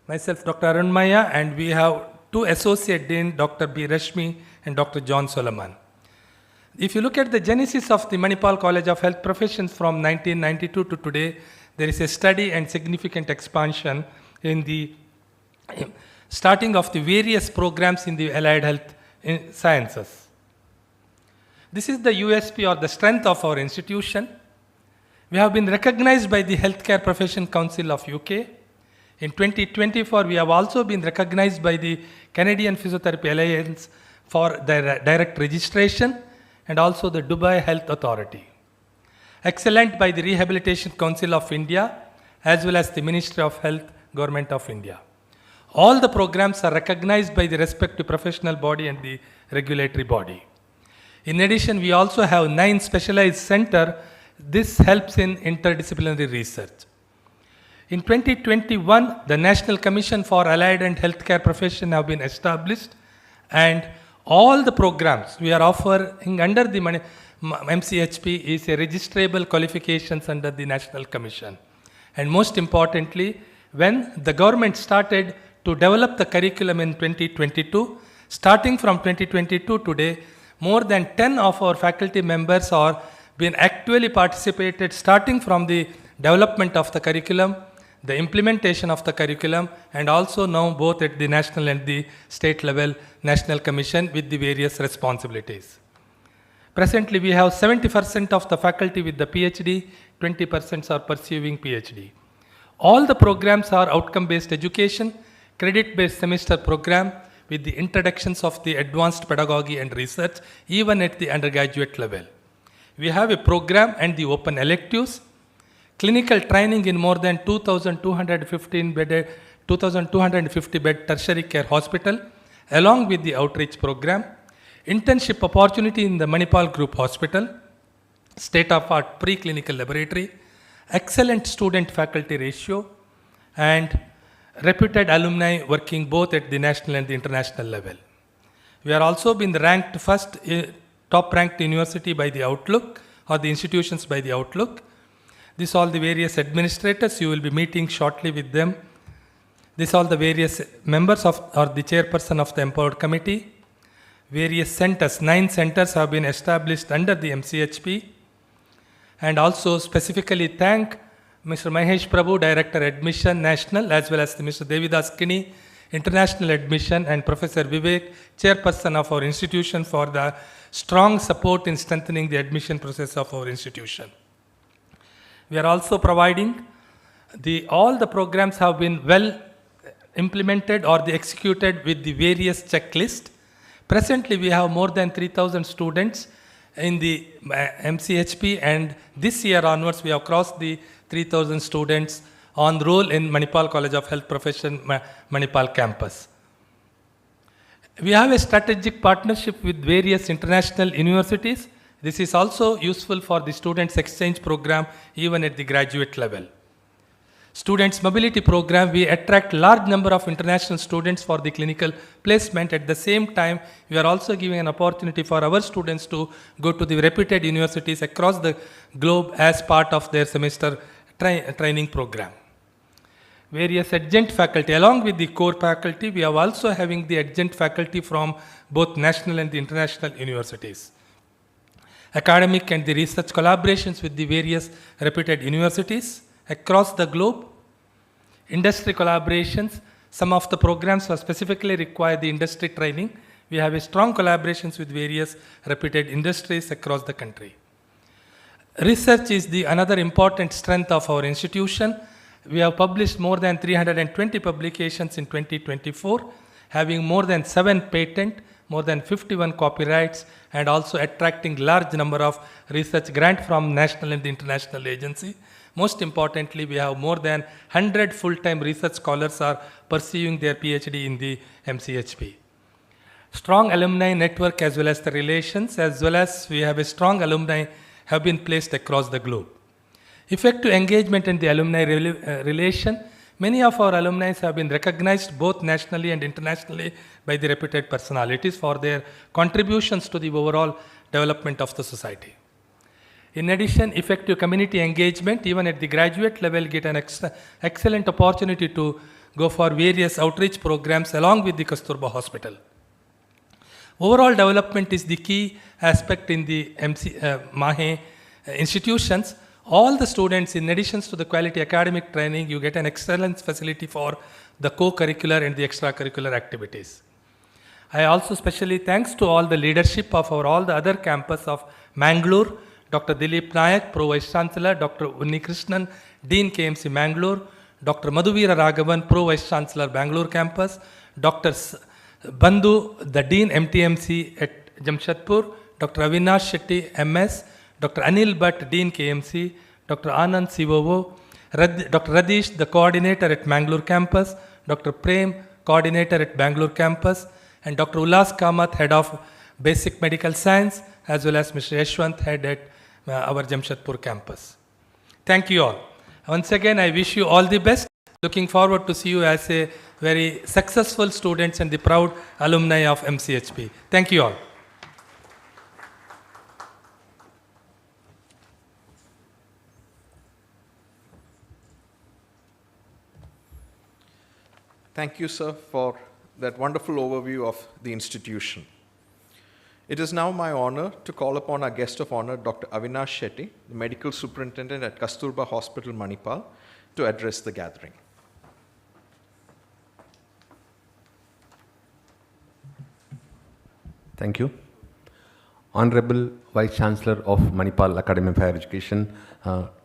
myself Dr. Arunmaya, and we have two associate deans, Dr. B. Rashmi and Dr. John Solomon. If you look at the genesis of the Manipal College of Health Professions from 1992 to today, there is a steady and significant expansion in the starting of the various programs in the allied health sciences. This is the USP or the strength of our institution. We have been recognized by the Healthcare Profession Council of UK. In 2024, we have also been recognized by the Canadian Physiotherapy Alliance for their direct registration and also the Dubai Health Authority. Excellent by the Rehabilitation Council of India as well as the Ministry of Health, Government of India. All the programs are recognized by the respective professional body and the regulatory body. In addition, we also have 9 specialized centers. This helps in interdisciplinary research. In 2021, the National Commission for Allied and Healthcare Profession have been established, and all the programs we are offering under the MCHP is a registrable qualifications under the National Commission. And most importantly, when the government started to develop the curriculum in 2022, starting from 2022 today, more than 10 of our faculty members are been actually participated starting from the development of the curriculum, the implementation of the curriculum, and also now both at the national and the state level National Commission with the various responsibilities. Presently, we have 70% of the faculty with the PhD, 20% are pursuing PhD. All the programs are outcome-based education, credit-based semester program with the introductions of the advanced pedagogy and research, even at the undergraduate level. We have a program and the open electives, clinical training in more than 2,250 bed tertiary care hospital, along with the outreach program, internship opportunity in the Manipal Group Hospital, state-of-art preclinical laboratory, excellent student-faculty ratio, and reputed alumni working both at the national and the international level. We are also been ranked first, top-ranked university by the Outlook, or the institutions by the Outlook. These all the various administrators, you will be meeting shortly with them. These all the various members of, or the chairperson of the Empowered Committee. Various centers, 9 centers have been established under the MCHP. And also specifically thank Mr. Mahesh Prabhu, Director Admission National, as well as Mr. Devidas Kini, International Admission, and Professor Vivek, Chairperson of our institution, for the strong support in strengthening the admission process of our institution. We are also providing all the programs have been well implemented or executed with the various checklists. Presently, we have more than 3,000 students in the MCHP, and this year onwards, we have crossed the 3,000 students on roll in Manipal College of Health Profession, Manipal campus. We have a strategic partnership with various international universities. This is also useful for the students' exchange program, even at the graduate level. Students' mobility program, we attract large number of international students for the clinical placement. At the same time, we are also giving an opportunity for our students to go to the reputed universities across the globe as part of their semester training program. Various adjunct faculty, along with the core faculty, we are also having the adjunct faculty from both national and the international universities. Academic and the research collaborations with the various reputed universities across the globe. Industry collaborations, some of the programs are specifically require the industry training. We have a strong collaborations with various reputed industries across the country. Research is the another important strength of our institution. We have published more than 320 publications in 2024, having more than 7 patents, more than 51 copyrights, and also attracting large number of research grants from national and international agency. Most importantly, we have more than 100 full-time research scholars are pursuing their PhD in the MCHP. Strong alumni network as well as the relations, as well as we have a strong alumni have been placed across the globe. Effective engagement in the alumni relation, many of our alumni have been recognized both nationally and internationally by the reputed personalities for their contributions to the overall development of the society. In addition, effective community engagement, even at the graduate level, get an excellent opportunity to go for various outreach programs along with the Kasturba Hospital. Overall development is the key aspect in the MAHE institutions. All the students, in addition to the quality academic training, you get an excellence facility for the co-curricular and the extracurricular activities. I also specially thanks to all the leadership of all the other campus of Mangalore, Dr. Dilip Nayak, Pro Vice Chancellor, Dr. Unnikrishnan, Dean KMC Mangalore, Dr. Madhuvira Raghavan, Pro Vice Chancellor Bangalore campus, Dr. Bandhu, the Dean MTMC at Jamshedpur, Dr. Avinash Shetty, MS, Dr. Anil Bhatt, Dean KMC, Dr. Anand COO, Dr. Radish, the coordinator at Mangalore campus, Dr. Prem, coordinator at Bangalore campus, and Dr. Ullas Kamath, head of Basic Medical Science, as well as Mr. Yashwant, head at our Jamshedpur campus. Thank you all. Once again, I wish you all the best. Looking forward to see you as a very successful students and the proud alumni of MCHP. Thank you all. Thank you, sir, for that wonderful overview of the institution. It is now my honor to call upon our guest of honor, Dr. Avinash Shetty, the Medical Superintendent at Kasturba Hospital, Manipal, to address the gathering. Thank you. Honorable Vice Chancellor of Manipal Academy of Higher Education,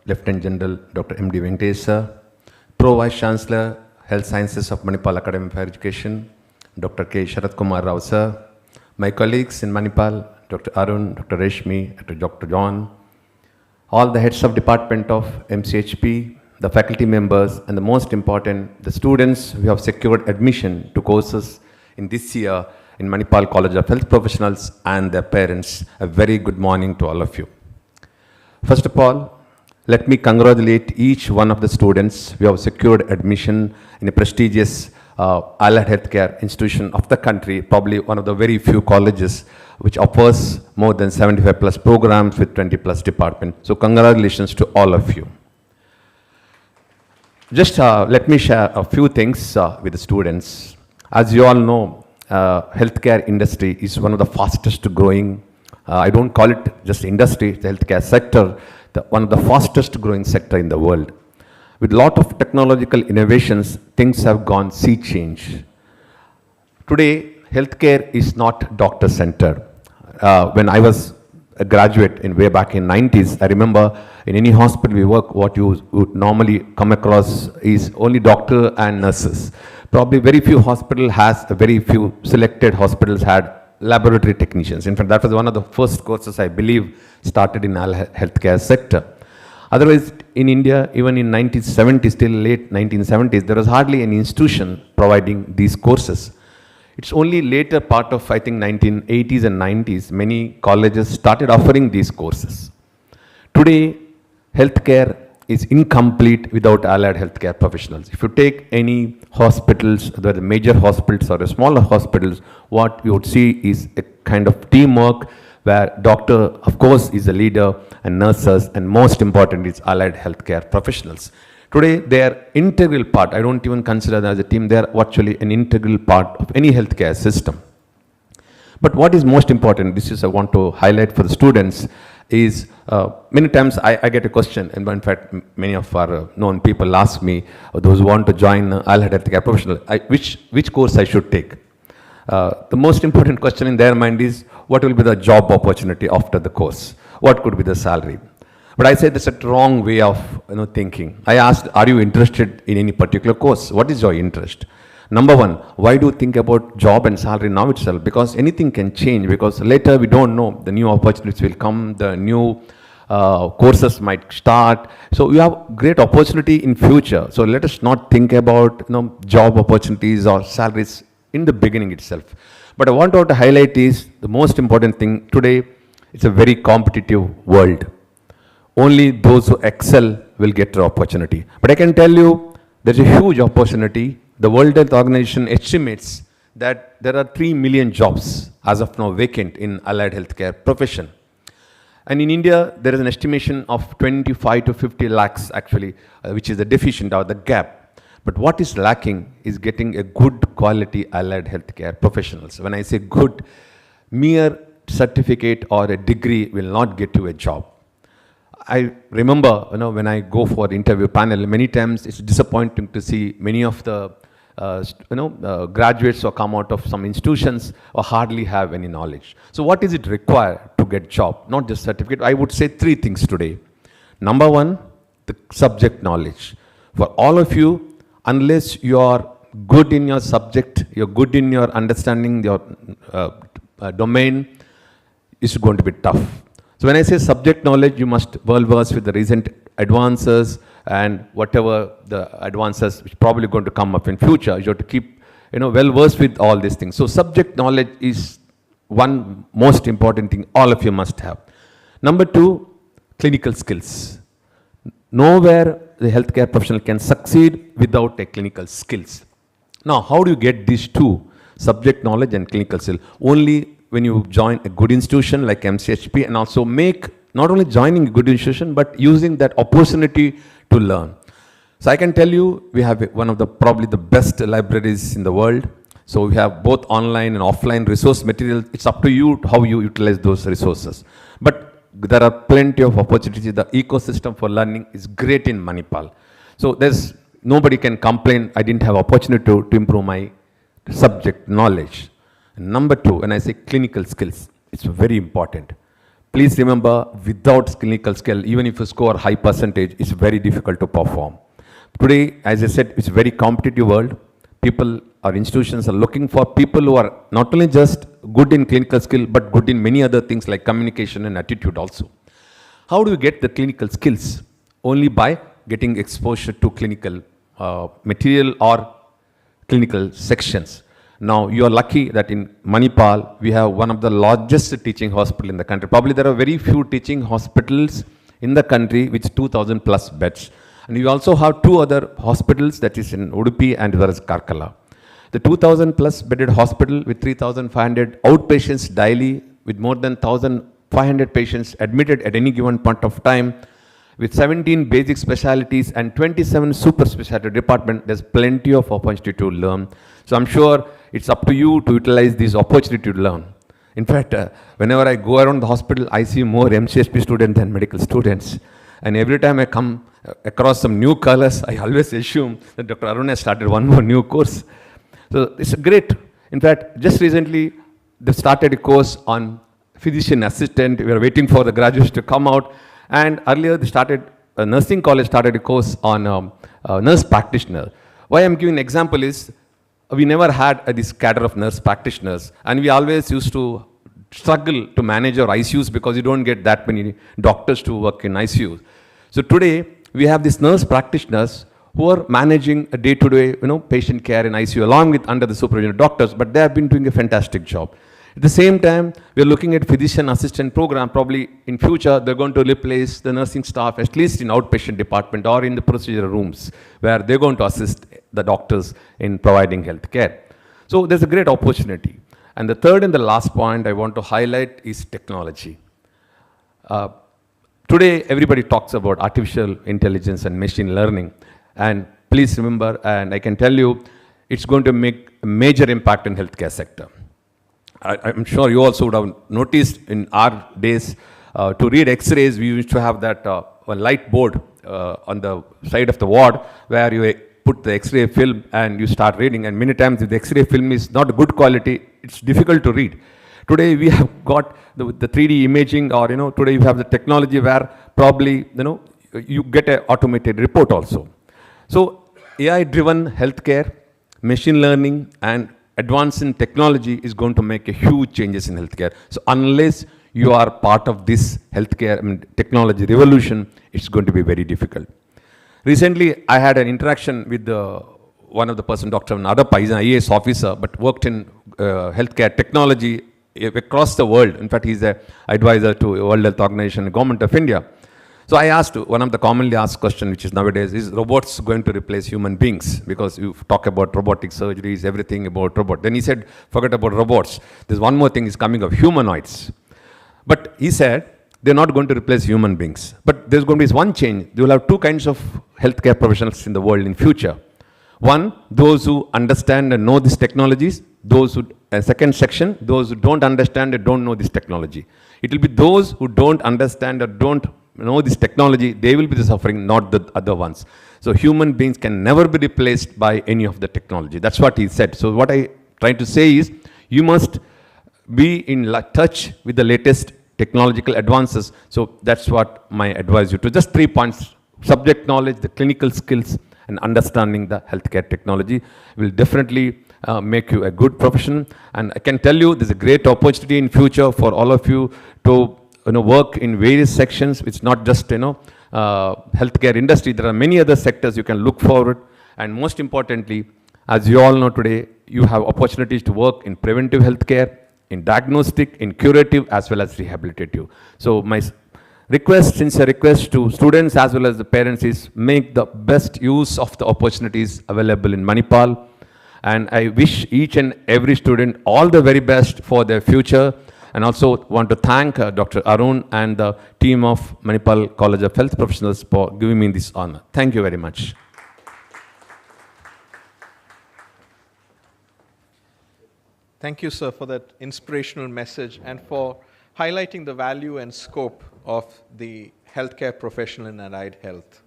Lieutenant General Dr. M.D. Venkatesh, sir, Pro Vice Chancellor, Health Sciences of Manipal Academy of Higher Education, Dr. K. Sharat Kumar Rao, sir, my colleagues in Manipal, Dr. Arun, Dr. Reshmi, Dr. John, all the heads of department of MCHP, the faculty members, and the most important, the students who have secured admission to courses in this year in Manipal College of Health Professionals and their parents. A very good morning to all of you. First of all, let me congratulate each one of the students who have secured admission in a prestigious allied healthcare institution of the country, probably one of the very few colleges which offers more than 75 plus programs with 20 plus departments. So congratulations to all of you. Just let me share a few things with the students. As you all know, healthcare industry is one of the fastest growing, I don't call it just industry, the healthcare sector, one of the fastest growing sector in the world. With a lot of technological innovations, things have gone sea change. Today, healthcare is not doctor-centered. When I was a graduate way back in 90s, I remember in any hospital we work, what you would normally come across is only doctor and nurses. Probably very few hospitals very few selected hospitals had laboratory technicians. In fact, that was one of the first courses I believe started in our healthcare sector. Otherwise, in India, even in 1970s till late 1970s, there was hardly any institution providing these courses. It's only later part of, I think, 1980s and 90s, many colleges started offering these courses. Today, healthcare is incomplete without allied healthcare professionals. If you take any hospitals, whether the major hospitals or the smaller hospitals, what you would see is a kind of teamwork where doctor, of course, is a leader, and nurses, and most important is allied healthcare professionals. Today, they are integral part. I don't even consider them as a team. They are actually an integral part of any healthcare system. But what is most important, this is I want to highlight for the students, is many times I get a question, and in fact, many of our known people ask me, those who want to join allied healthcare professional, which course I should take. The most important question in their mind is, what will be the job opportunity after the course? What could be the salary? But I said that's a wrong way of thinking. I asked, are you interested in any particular course? What is your interest? Number one, why do you think about job and salary now itself? Because anything can change, because later we don't know, the new opportunities will come, the new courses might start. So you have great opportunity in future. So let us not think about job opportunities or salaries in the beginning itself. But what I want to highlight is the most important thing today. It's a very competitive world. Only those who excel will get the opportunity. But I can tell you, there's a huge opportunity. The World Health Organization estimates that there are 3 million jobs as of now vacant in allied healthcare profession. And in India, there is an estimation of 25 to 50 lakhs actually, which is the deficient or the gap. But what is lacking is getting a good quality allied healthcare professionals. When I say good, mere certificate or a degree will not get you a job. I remember, when I go for the interview panel, many times it's disappointing to see many of the graduates who come out of some institutions or hardly have any knowledge. So what is it required to get job? Not just certificate. I would say 3 things today. Number one, the subject knowledge. For all of you, unless you are good in your subject, you're good in your understanding your domain, it's going to be tough. So when I say subject knowledge, you must well versed with the recent advances and whatever the advances which probably going to come up in future. You have to keep well versed with all these things. So subject knowledge is one most important thing all of you must have. Number 2, clinical skills. Nowhere the healthcare professional can succeed without a clinical skills. Now, how do you get these 2, subject knowledge and clinical skill? Only when you join a good institution like MCHP, and also make not only joining a good institution but using that opportunity to learn. So I can tell you, we have one of the probably the best libraries in the world. So we have both online and offline resource material. It's up to you how you utilize those resources. But there are plenty of opportunities. The ecosystem for learning is great in Manipal. So nobody can complain, I didn't have opportunity to improve my subject knowledge. Number 2, when I say clinical skills, it's very important. Please remember, without clinical skill, even if you score high percentage, it's very difficult to perform. Today, as I said, it's a very competitive world. People or institutions are looking for people who are not only just good in clinical skill, but good in many other things like communication and attitude also. How do you get the clinical skills? Only by getting exposure to clinical material or clinical sections. Now, you are lucky that in Manipal, we have one of the largest teaching hospitals in the country. Probably there are very few teaching hospitals in the country with 2,000 plus beds. And we also have 2 other hospitals, that is in Udupi and as well as Karkala. The 2,000 plus bedded hospital with 3,500 outpatients daily, with more than 1,500 patients admitted at any given point of time, with 17 basic specialties and 27 super specialty departments, there's plenty of opportunity to learn. So I'm sure it's up to you to utilize this opportunity to learn. In fact, whenever I go around the hospital, I see more MCHP students than medical students. And every time I come across some new colors, I always assume that Dr. Arun has started one more new course. So it's great. In fact, just recently, they started a course on physician assistant. We are waiting for the graduates to come out. And earlier, nursing college started a course on nurse practitioner. Why I'm giving an example is, we never had this cadre of nurse practitioners, and we always used to struggle to manage our ICUs because you don't get that many doctors to work in ICUs. So today, we have these nurse practitioners who are managing a day-to-day patient care in ICU along with under the supervision of doctors, but they have been doing a fantastic job. At the same time, we are looking at physician assistant program. Probably in future, they're going to replace the nursing staff, at least in outpatient department or in the procedure rooms, where they're going to assist the doctors in providing health care. So there's a great opportunity. And the third and the last point I want to highlight is technology. Today, everybody talks about artificial intelligence and machine learning. And please remember, and I can tell you, it's going to make a major impact in healthcare sector. I'm sure you also would have noticed in our days, to read X-rays, we used to have that light board on the side of the ward where you put the X-ray film and you start reading. And many times if the X-ray film is not good quality, it's difficult to read. Today we have got the 3D imaging, or today you have the technology where probably you get an automated report also. So AI-driven healthcare, machine learning and advance in technology is going to make a huge changes in healthcare. So unless you are part of this healthcare technology revolution, it's going to be very difficult. Recently, I had an interaction with one of the person, Dr. Nadappa. He's an IAS officer, but worked in healthcare technology across the world. In fact, he's an advisor to World Health Organization, Government of India. So I asked one of the commonly asked questions, which is nowadays, is robots going to replace human beings? Because you talk about robotic surgeries, everything about robot. Then he said, forget about robots. There's one more thing is coming of humanoids. But he said, they're not going to replace human beings. But there's going to be one change. You will have two kinds of healthcare professionals in the world in future. One, those who understand and know these technologies. Those who, second section, those who don't understand and don't know this technology. It will be those who don't understand or don't know this technology, they will be the suffering, not the other ones. So human beings can never be replaced by any of the technology. That's what he said. So what I try to say is, you must be in touch with the latest technological advances. So that's what I advise you to. Just 3 points: subject knowledge, the clinical skills, and understanding the healthcare technology will definitely make you a good professional. And I can tell you, there's a great opportunity in future for all of you to work in various sections. It's not just healthcare industry. There are many other sectors you can look forward. And most importantly, as you all know today, you have opportunities to work in preventive healthcare, in diagnostic, in curative, as well as rehabilitative. So my sincere request to students as well as the parents is, make the best use of the opportunities available in Manipal. And I wish each and every student all the very best for their future. And also want to thank Dr. Arun and the team of Manipal College of Health Professionals for giving me this honor. Thank you very much. Thank you, sir, for that inspirational message and for highlighting the value and scope of the healthcare professional in allied health.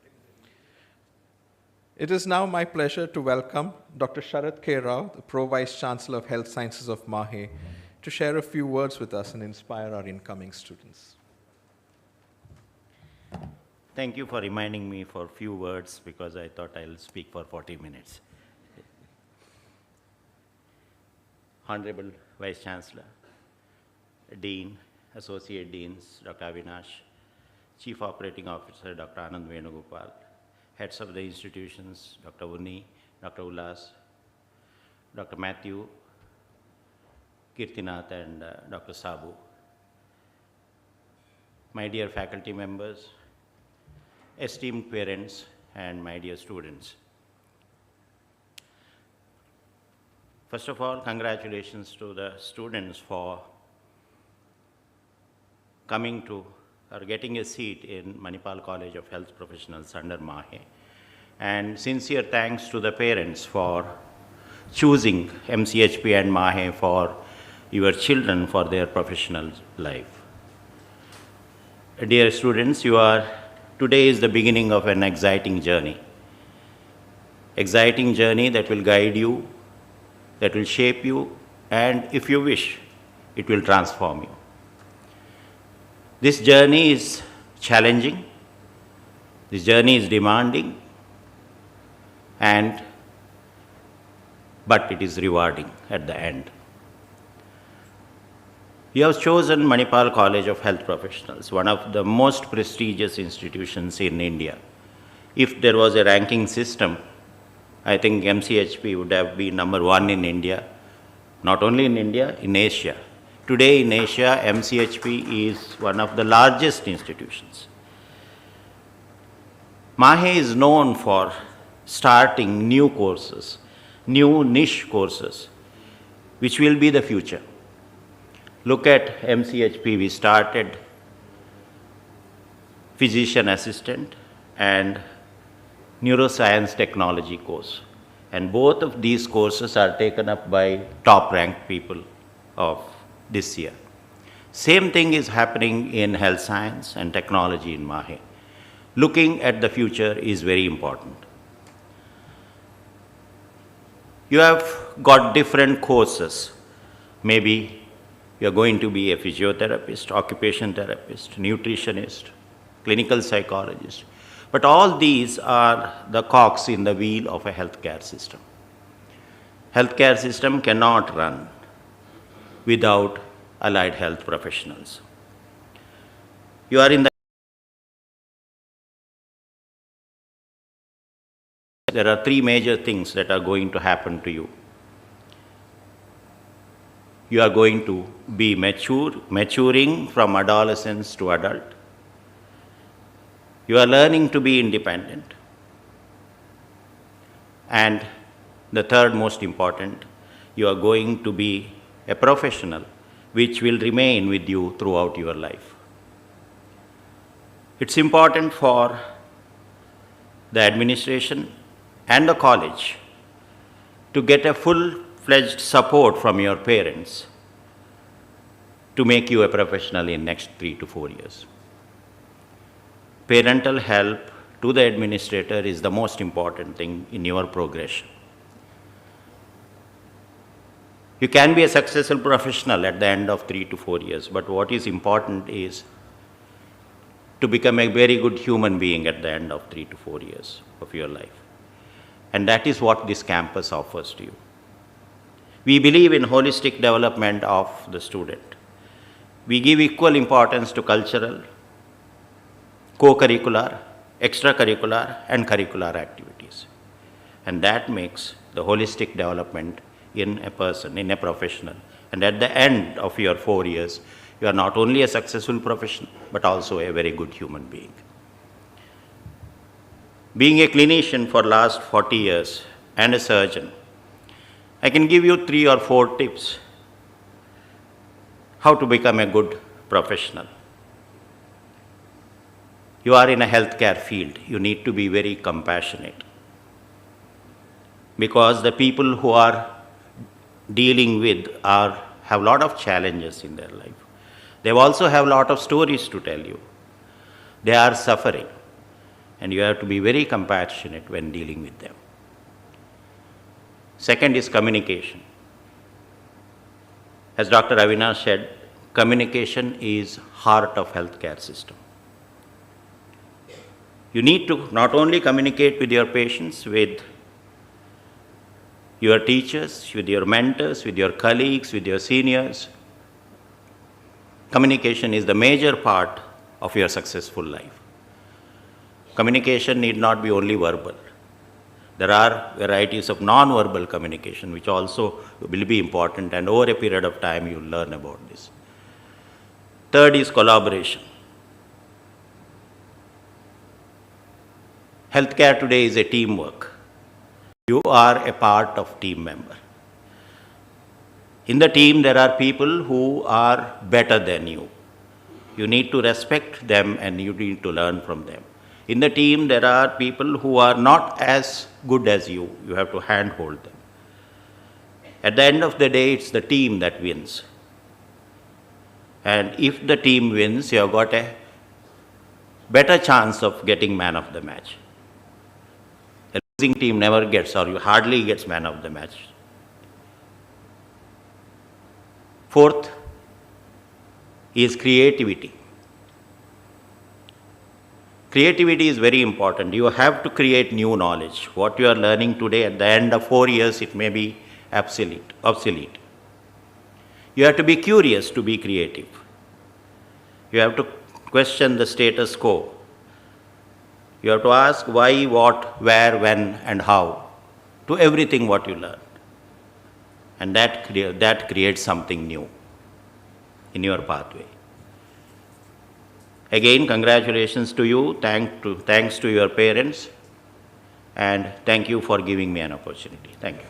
It is now my pleasure to welcome Dr. Sharat K. Rao, the Pro Vice Chancellor of Health Sciences of MAHE, to share a few words with us and inspire our incoming students. Thank you for reminding me for a few words, because I thought I'll speak for 40 minutes. Honorable Vice Chancellor, Dean, Associate Deans, Dr. Avinash, Chief Operating Officer, Dr. Anand Venugopal, Heads of the institutions, Dr. Unni, Dr. Ullas, Dr. Matthew, Kirtinath, and Dr. Sabu. My dear faculty members, esteemed parents, and my dear students. First of all, congratulations to the students for coming to or getting a seat in Manipal College of Health Professionals under MAHE. And sincere thanks to the parents for choosing MCHP and MAHE for your children for their professional life. Dear students, today is the beginning of an exciting journey. Exciting journey that will guide you, that will shape you, and if you wish, it will transform you. This journey is challenging, this journey is demanding, but it is rewarding at the end. You have chosen Manipal College of Health Professionals, one of the most prestigious institutions in India. If there was a ranking system, I think MCHP would have been #1 in India, not only in India, in Asia. Today in Asia, MCHP is one of the largest institutions. MAHE is known for starting new courses, new niche courses, which will be the future. Look at MCHP, we started physician assistant and neuroscience technology course. And both of these courses are taken up by top ranked people of this year. Same thing is happening in health science and technology in MAHE. Looking at the future is very important. You have got different courses. Maybe you're going to be a physiotherapist, occupation therapist, nutritionist, clinical psychologist. But all these are the cogs in the wheel of a healthcare system. Healthcare system cannot run without allied health professionals. You are in the There are three major things that are going to happen to you. You are going to be maturing from adolescence to adult. You are learning to be independent. And the third most important, you are going to be a professional which will remain with you throughout your life. It's important for the administration and the college to get a full-fledged support from your parents to make you a professional in next 3 to 4 years. Parental help to the administrator is the most important thing in your progression. You can be a successful professional at the end of 3 to 4 years, but what is important is to become a very good human being at the end of 3 to 4 years of your life. And that is what this campus offers to you. We believe in holistic development of the student. We give equal importance to cultural, co-curricular, extracurricular, and curricular activities. And that makes the holistic development in a person, in a professional. And at the end of your 4 years, you are not only a successful professional, but also a very good human being. Being a clinician for last 40 years and a surgeon, I can give you 3 or 4 tips how to become a good professional. You are in a healthcare field, you need to be very compassionate, because the people who are dealing with have a lot of challenges in their life. They also have a lot of stories to tell you. They are suffering, and you have to be very compassionate when dealing with them. Second is communication. As Dr. Avinash said, communication is heart of healthcare system. You need to not only communicate with your patients, with your teachers, with your mentors, with your colleagues, with your seniors. Communication is the major part of your successful life. Communication need not be only verbal. There are varieties of non-verbal communication which also will be important, and over a period of time you will learn about this. Third is collaboration. Healthcare today is a teamwork. You are a part of team member. In the team there are people who are better than you. You need to respect them and you need to learn from them. In the team, there are people who are not as good as you. You have to handhold them. At the end of the day, it's the team that wins. And if the team wins, you have got a better chance of getting man of the match. A losing team never gets, or you hardly gets man of the match. Fourth is creativity. Creativity is very important. You have to create new knowledge. What you are learning today, at the end of 4 years, it may be obsolete. You have to be curious to be creative. You have to question the status quo. You have to ask why, what, where, when, and how to everything what you learn. And that creates something new in your pathway. Again, congratulations to you, thanks to your parents, and thank you for giving me an opportunity. Thank you.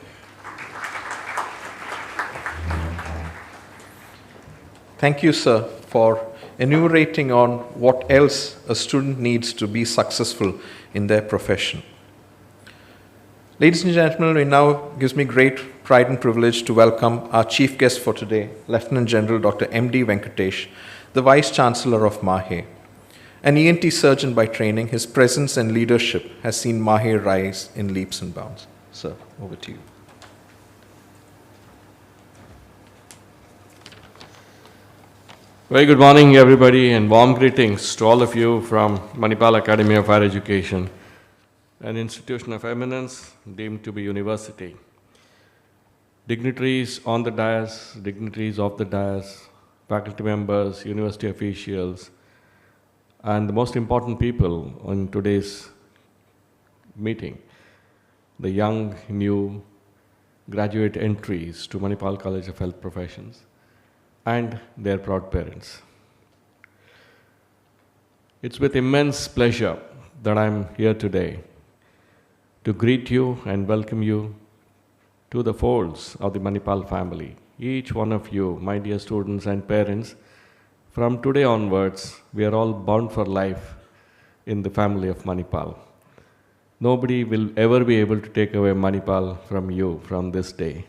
Thank you, sir, for enumerating on what else a student needs to be successful in their profession. Ladies and gentlemen, it now gives me great pride and privilege to welcome our chief guest for today, Lieutenant General Dr. M.D. Venkatesh, the Vice Chancellor of MAHE. An ENT surgeon by training, his presence and leadership has seen MAHE rise in leaps and bounds. Sir, over to you. Very good morning, everybody, and warm greetings to all of you from Manipal Academy of Higher Education, an institution of eminence deemed to be university. dignitaries on the dais, dignitaries off the dais, faculty members, university officials, and the most important people on today's meeting, the young, new graduate entries to Manipal College of Health Professions, and their proud parents. It's with immense pleasure that I'm here today to greet you and welcome you to the folds of the Manipal family. Each one of you, my dear students and parents, from today onwards, we are all bound for life in the family of Manipal. Nobody will ever be able to take away Manipal from you from this day.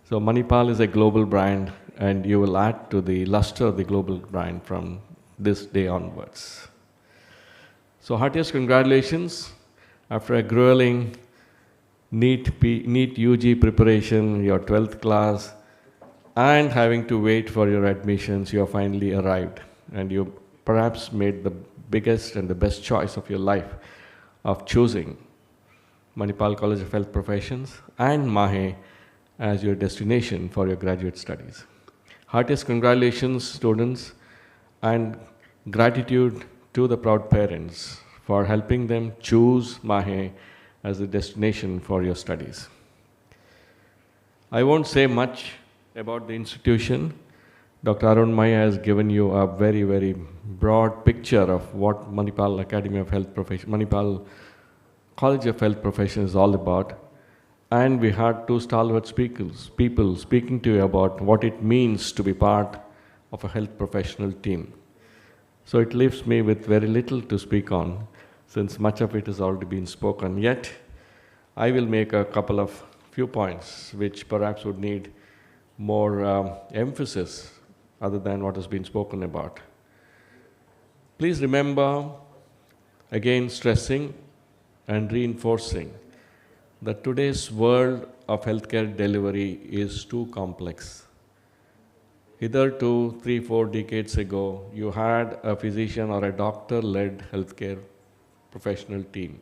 So Manipal is a global brand, and you will add to the luster of the global brand from this day onwards. So heartiest congratulations. After a grueling NEET UG preparation, your 12th class, and having to wait for your admissions, you have finally arrived, and you perhaps made the biggest and the best choice of your life of choosing Manipal College of Health Professions and MAHE as your destination for your graduate studies. Heartiest congratulations, students, and gratitude to the proud parents for helping them choose MAHE as a destination for your studies. I won't say much about the institution. Dr. Arun Maya has given you a very, very broad picture of what Manipal Academy of Health Professions, Manipal College of Health Professions is all about. And we had two stalwart people speaking to you about what it means to be part of a health professional team. So it leaves me with very little to speak on, since much of it has already been spoken. Yet, I will make a couple of few points which perhaps would need more emphasis other than what has been spoken about. Please remember, again stressing and reinforcing, that today's world of healthcare delivery is too complex. Hitherto, 3-4 decades ago, you had a physician or a doctor-led healthcare professional team.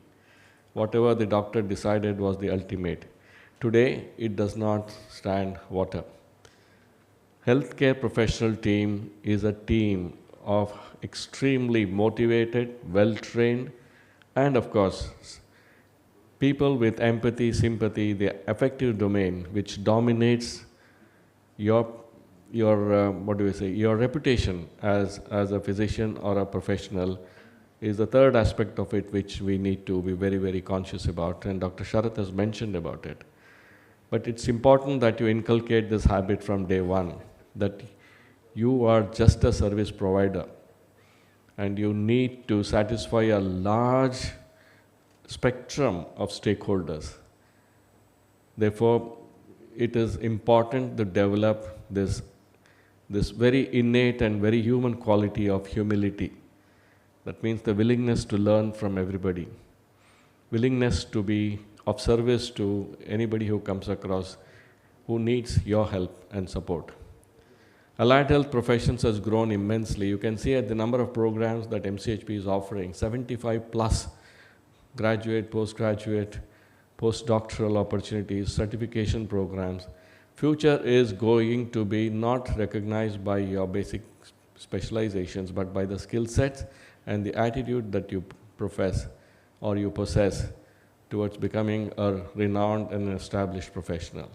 Whatever the doctor decided was the ultimate. Today, it does not stand water. Healthcare professional team is a team of extremely motivated, well-trained, and of course, people with empathy, sympathy, the affective domain, which dominates your reputation as a physician or a professional, is the third aspect of it which we need to be very, very conscious about, and Dr. Sharath has mentioned about it. But it's important that you inculcate this habit from day one, that you are just a service provider, and you need to satisfy a large spectrum of stakeholders. Therefore, it is important to develop this very innate and very human quality of humility. That means the willingness to learn from everybody, willingness to be of service to anybody who comes across who needs your help and support. Allied health professions has grown immensely. You can see at the number of programs that MCHP is offering, 75 plus graduate, postgraduate, postdoctoral opportunities, certification programs. Future is going to be not recognized by your basic specializations, but by the skill sets and the attitude that you profess or you possess towards becoming a renowned and established professional.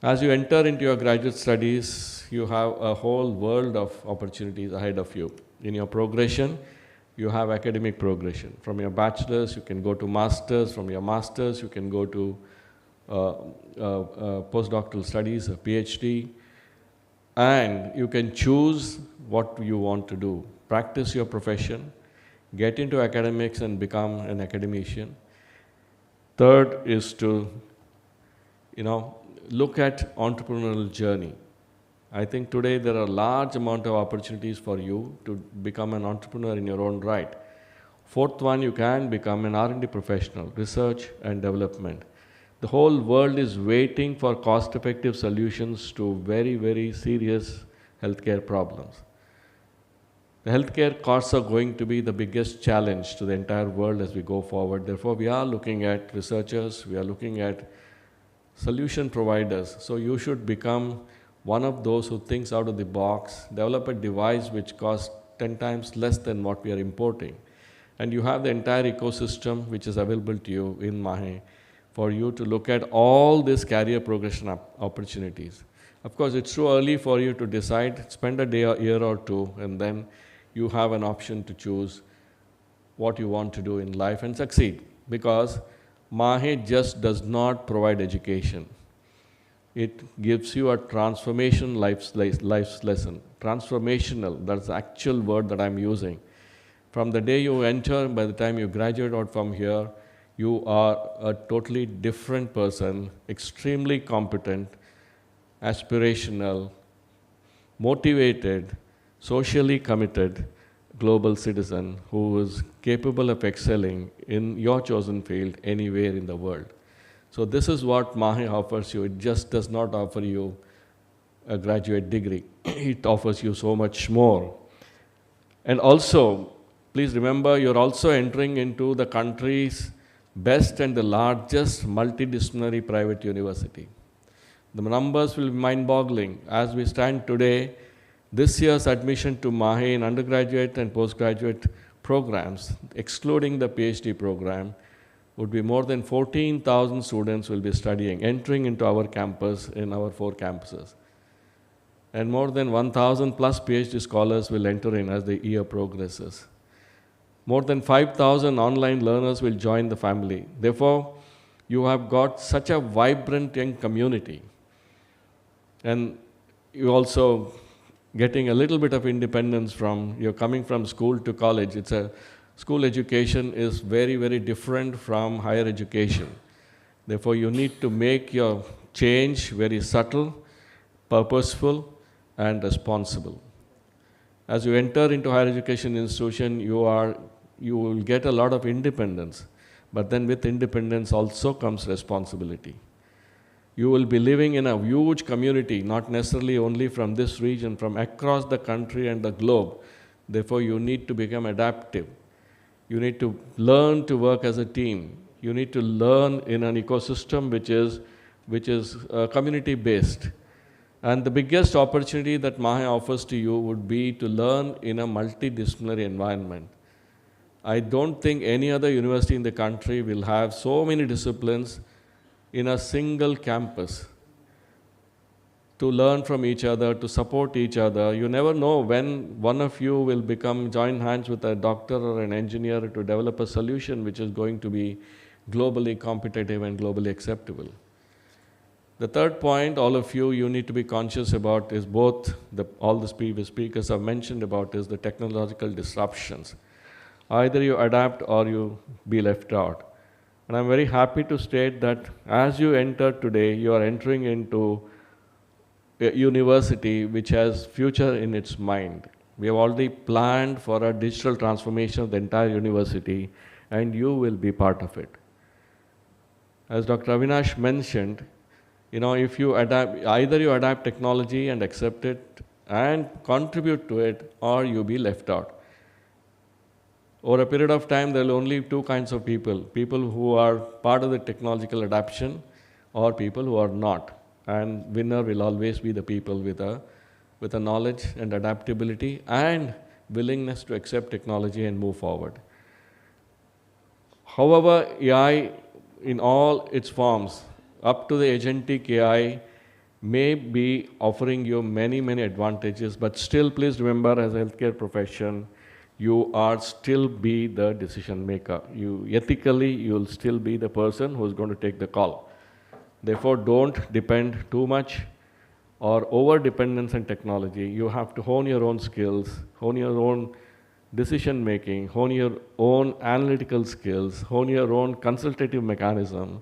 As you enter into your graduate studies, you have a whole world of opportunities ahead of you. In your progression, you have academic progression. From your bachelor's, you can go to master's. From your master's, you can go to postdoctoral studies, a PhD. And you can choose what you want to do. Practice your profession, get into academics and become an academician. Third is to, look at entrepreneurial journey. I think today there are a large amount of opportunities for you to become an entrepreneur in your own right. Fourth one, you can become an R&D professional, research and development. The whole world is waiting for cost-effective solutions to very, very serious healthcare problems. The healthcare costs are going to be the biggest challenge to the entire world as we go forward. Therefore, we are looking at researchers, we are looking at solution providers. So you should become one of those who thinks out of the box, develop a device which costs 10 times less than what we are importing. And you have the entire ecosystem which is available to you in MAHE for you to look at all these career progression opportunities. Of course, it's too early for you to decide. Spend a day, a year or two, and then you have an option to choose what you want to do in life and succeed. Because MAHE just does not provide education. It gives you a transformation life's lesson. Transformational, that's the actual word that I'm using. From the day you enter, by the time you graduate out from here, you are a totally different person, extremely competent, aspirational, motivated, socially committed global citizen who is capable of excelling in your chosen field anywhere in the world. So this is what MAHE offers you. It just does not offer you a graduate degree. It offers you so much more. And also, please remember, you're also entering into the country's best and the largest multidisciplinary private university. The numbers will be mind-boggling. As we stand today, this year's admission to MAHE in undergraduate and postgraduate programs, excluding the PhD program, would be more than 14,000 students will be studying, entering into our campus in our 4 campuses. And more than 1,000 plus PhD scholars will enter in as the year progresses. More than 5,000 online learners will join the family. Therefore, you have got such a vibrant young community. And you also getting a little bit of independence from, you're coming from school to college. School education is very, very different from higher education. Therefore, you need to make your change very subtle, purposeful, and responsible. As you enter into higher education institution, you will get a lot of independence, but then with independence also comes responsibility. You will be living in a huge community, not necessarily only from this region, from across the country and the globe. Therefore, you need to become adaptive. You need to learn to work as a team. You need to learn in an ecosystem which is community-based. And the biggest opportunity that MAHE offers to you would be to learn in a multidisciplinary environment. I don't think any other university in the country will have so many disciplines in a single campus to learn from each other, to support each other. You never know when one of you will join hands with a doctor or an engineer to develop a solution which is going to be globally competitive and globally acceptable. The third point, all of you need to be conscious about is both, all the previous speakers have mentioned about is the technological disruptions. Either you adapt or you be left out. And I'm very happy to state that as you enter today, you are entering into a university which has future in its mind. We have already planned for a digital transformation of the entire university, and you will be part of it. As Dr. Avinash mentioned, if you adapt, either you adapt technology and accept it and contribute to it, or you be left out. Over a period of time, there will only 2 kinds of people who are part of the technological adaptation or people who are not. And winner will always be the people with a knowledge and adaptability and willingness to accept technology and move forward. However, AI in all its forms, up to the agentic AI, may be offering you many, many advantages, but still please remember as a healthcare profession, you are still be the decision maker. Ethically, you'll still be the person who's going to take the call. Therefore, don't depend too much or over-dependence on technology. You have to hone your own skills, hone your own decision making, hone your own analytical skills, hone your own consultative mechanism,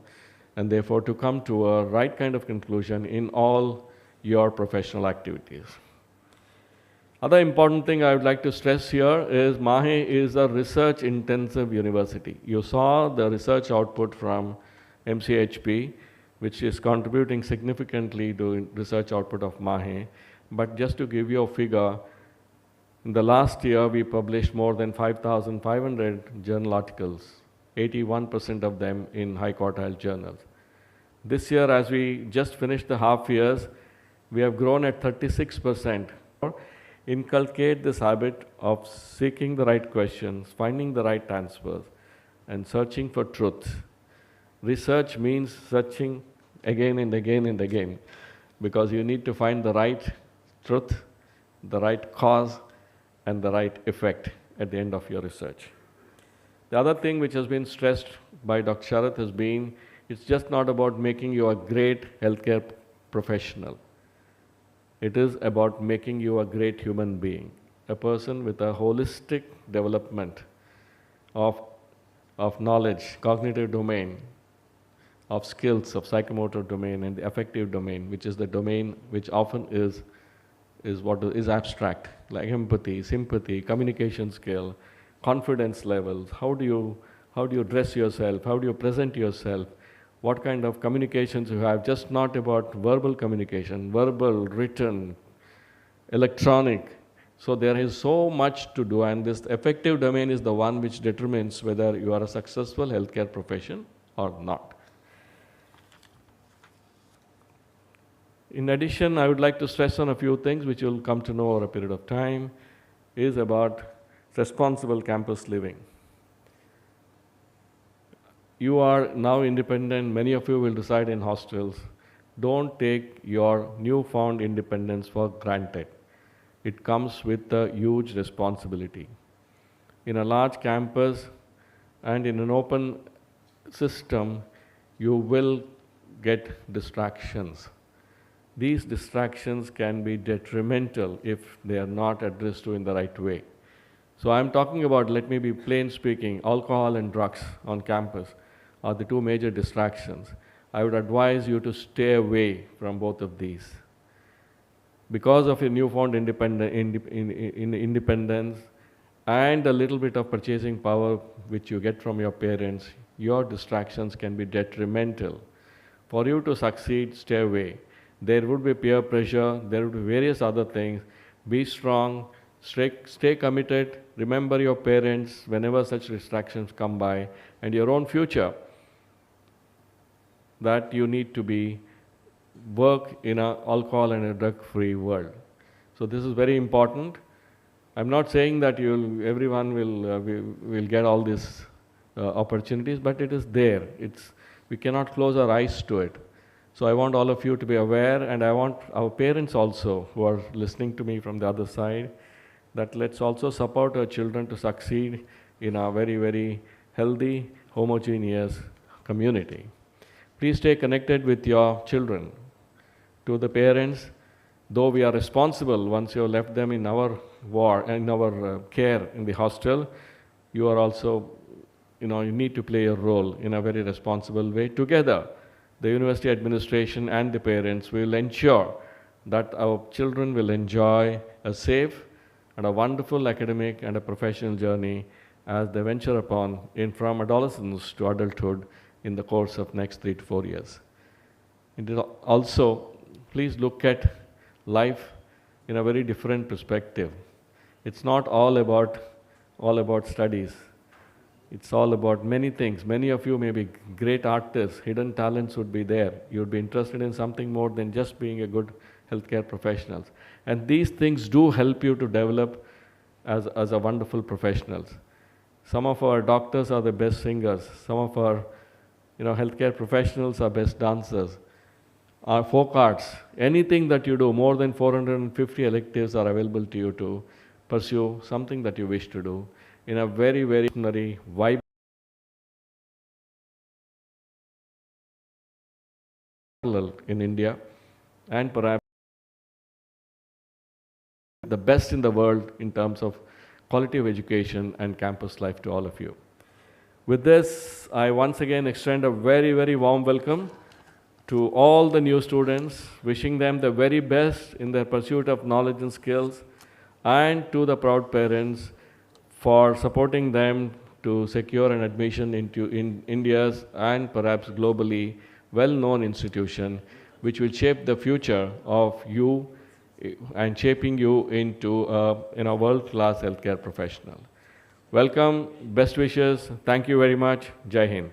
and therefore to come to a right kind of conclusion in all your professional activities. Other important thing I would like to stress here is MAHE is a research-intensive university. You saw the research output from MCHP, which is contributing significantly to research output of MAHE. But just to give you a figure, in the last year we published more than 5,500 journal articles, 81% of them in high quartile journals. This year, as we just finished the half years, we have grown at 36%. Inculcate this habit of seeking the right questions, finding the right answers, and searching for truth. Research means searching again and again and again, because you need to find the right truth, the right cause, and the right effect at the end of your research. The other thing which has been stressed by Dr. Sharath has been, it's just not about making you a great healthcare professional. It is about making you a great human being, a person with a holistic development of knowledge, cognitive domain, of skills, of psychomotor domain, and the affective domain, which is the domain which often is abstract, like empathy, sympathy, communication skill, confidence levels. How do you dress yourself? How do you present yourself? What kind of communications you have? Just not about verbal communication, verbal, written, electronic. So there is so much to do, and this affective domain is the one which determines whether you are a successful healthcare profession or not. In addition, I would like to stress on a few things which you'll come to know over a period of time, is about responsible campus living. You are now independent, many of you will reside in hostels. Don't take your newfound independence for granted. It comes with a huge responsibility. In a large campus and in an open system, you will get distractions. These distractions can be detrimental if they are not addressed to in the right way. So I'm talking about, let me be plain speaking, alcohol and drugs on campus are the two major distractions. I would advise you to stay away from both of these. Because of your newfound independence and a little bit of purchasing power which you get from your parents, your distractions can be detrimental. For you to succeed, stay away. There would be peer pressure, there would be various other things. Be strong, stay committed, remember your parents whenever such distractions come by, and your own future, that you need to work in an alcohol and a drug-free world. So this is very important. I'm not saying that everyone will get all these opportunities, but it is there. We cannot close our eyes to it. So I want all of you to be aware, and I want our parents also, who are listening to me from the other side, that let's also support our children to succeed in a very, very healthy, homogeneous community. Please stay connected with your children. To the parents, though we are responsible once you have left them in our care in the hostel, you are also, you need to play a role in a very responsible way. Together, the university administration and the parents will ensure that our children will enjoy a safe and a wonderful academic and a professional journey as they venture upon from adolescence to adulthood in the course of next 3 to 4 years. It is also, please look at life in a very different perspective. It's not all about studies. It's all about many things. Many of you may be great artists, hidden talents would be there. You'd be interested in something more than just being a good healthcare professional. And these things do help you to develop as a wonderful professionals. Some of our doctors are the best singers. Some of our healthcare professionals are best dancers. Our folk arts, anything that you do, more than 450 electives are available to you to pursue something that you wish to do in a very, very vibrant in India, and perhaps the best in the world in terms of quality of education and campus life to all of you. With this, I once again extend a very, very warm welcome to all the new students, wishing them the very best in their pursuit of knowledge and skills, and to the proud parents for supporting them to secure an admission into India's and perhaps globally well-known institution, which will shape the future of you and shaping you into a world-class healthcare professional. Welcome, best wishes, thank you very much, Jai Hind.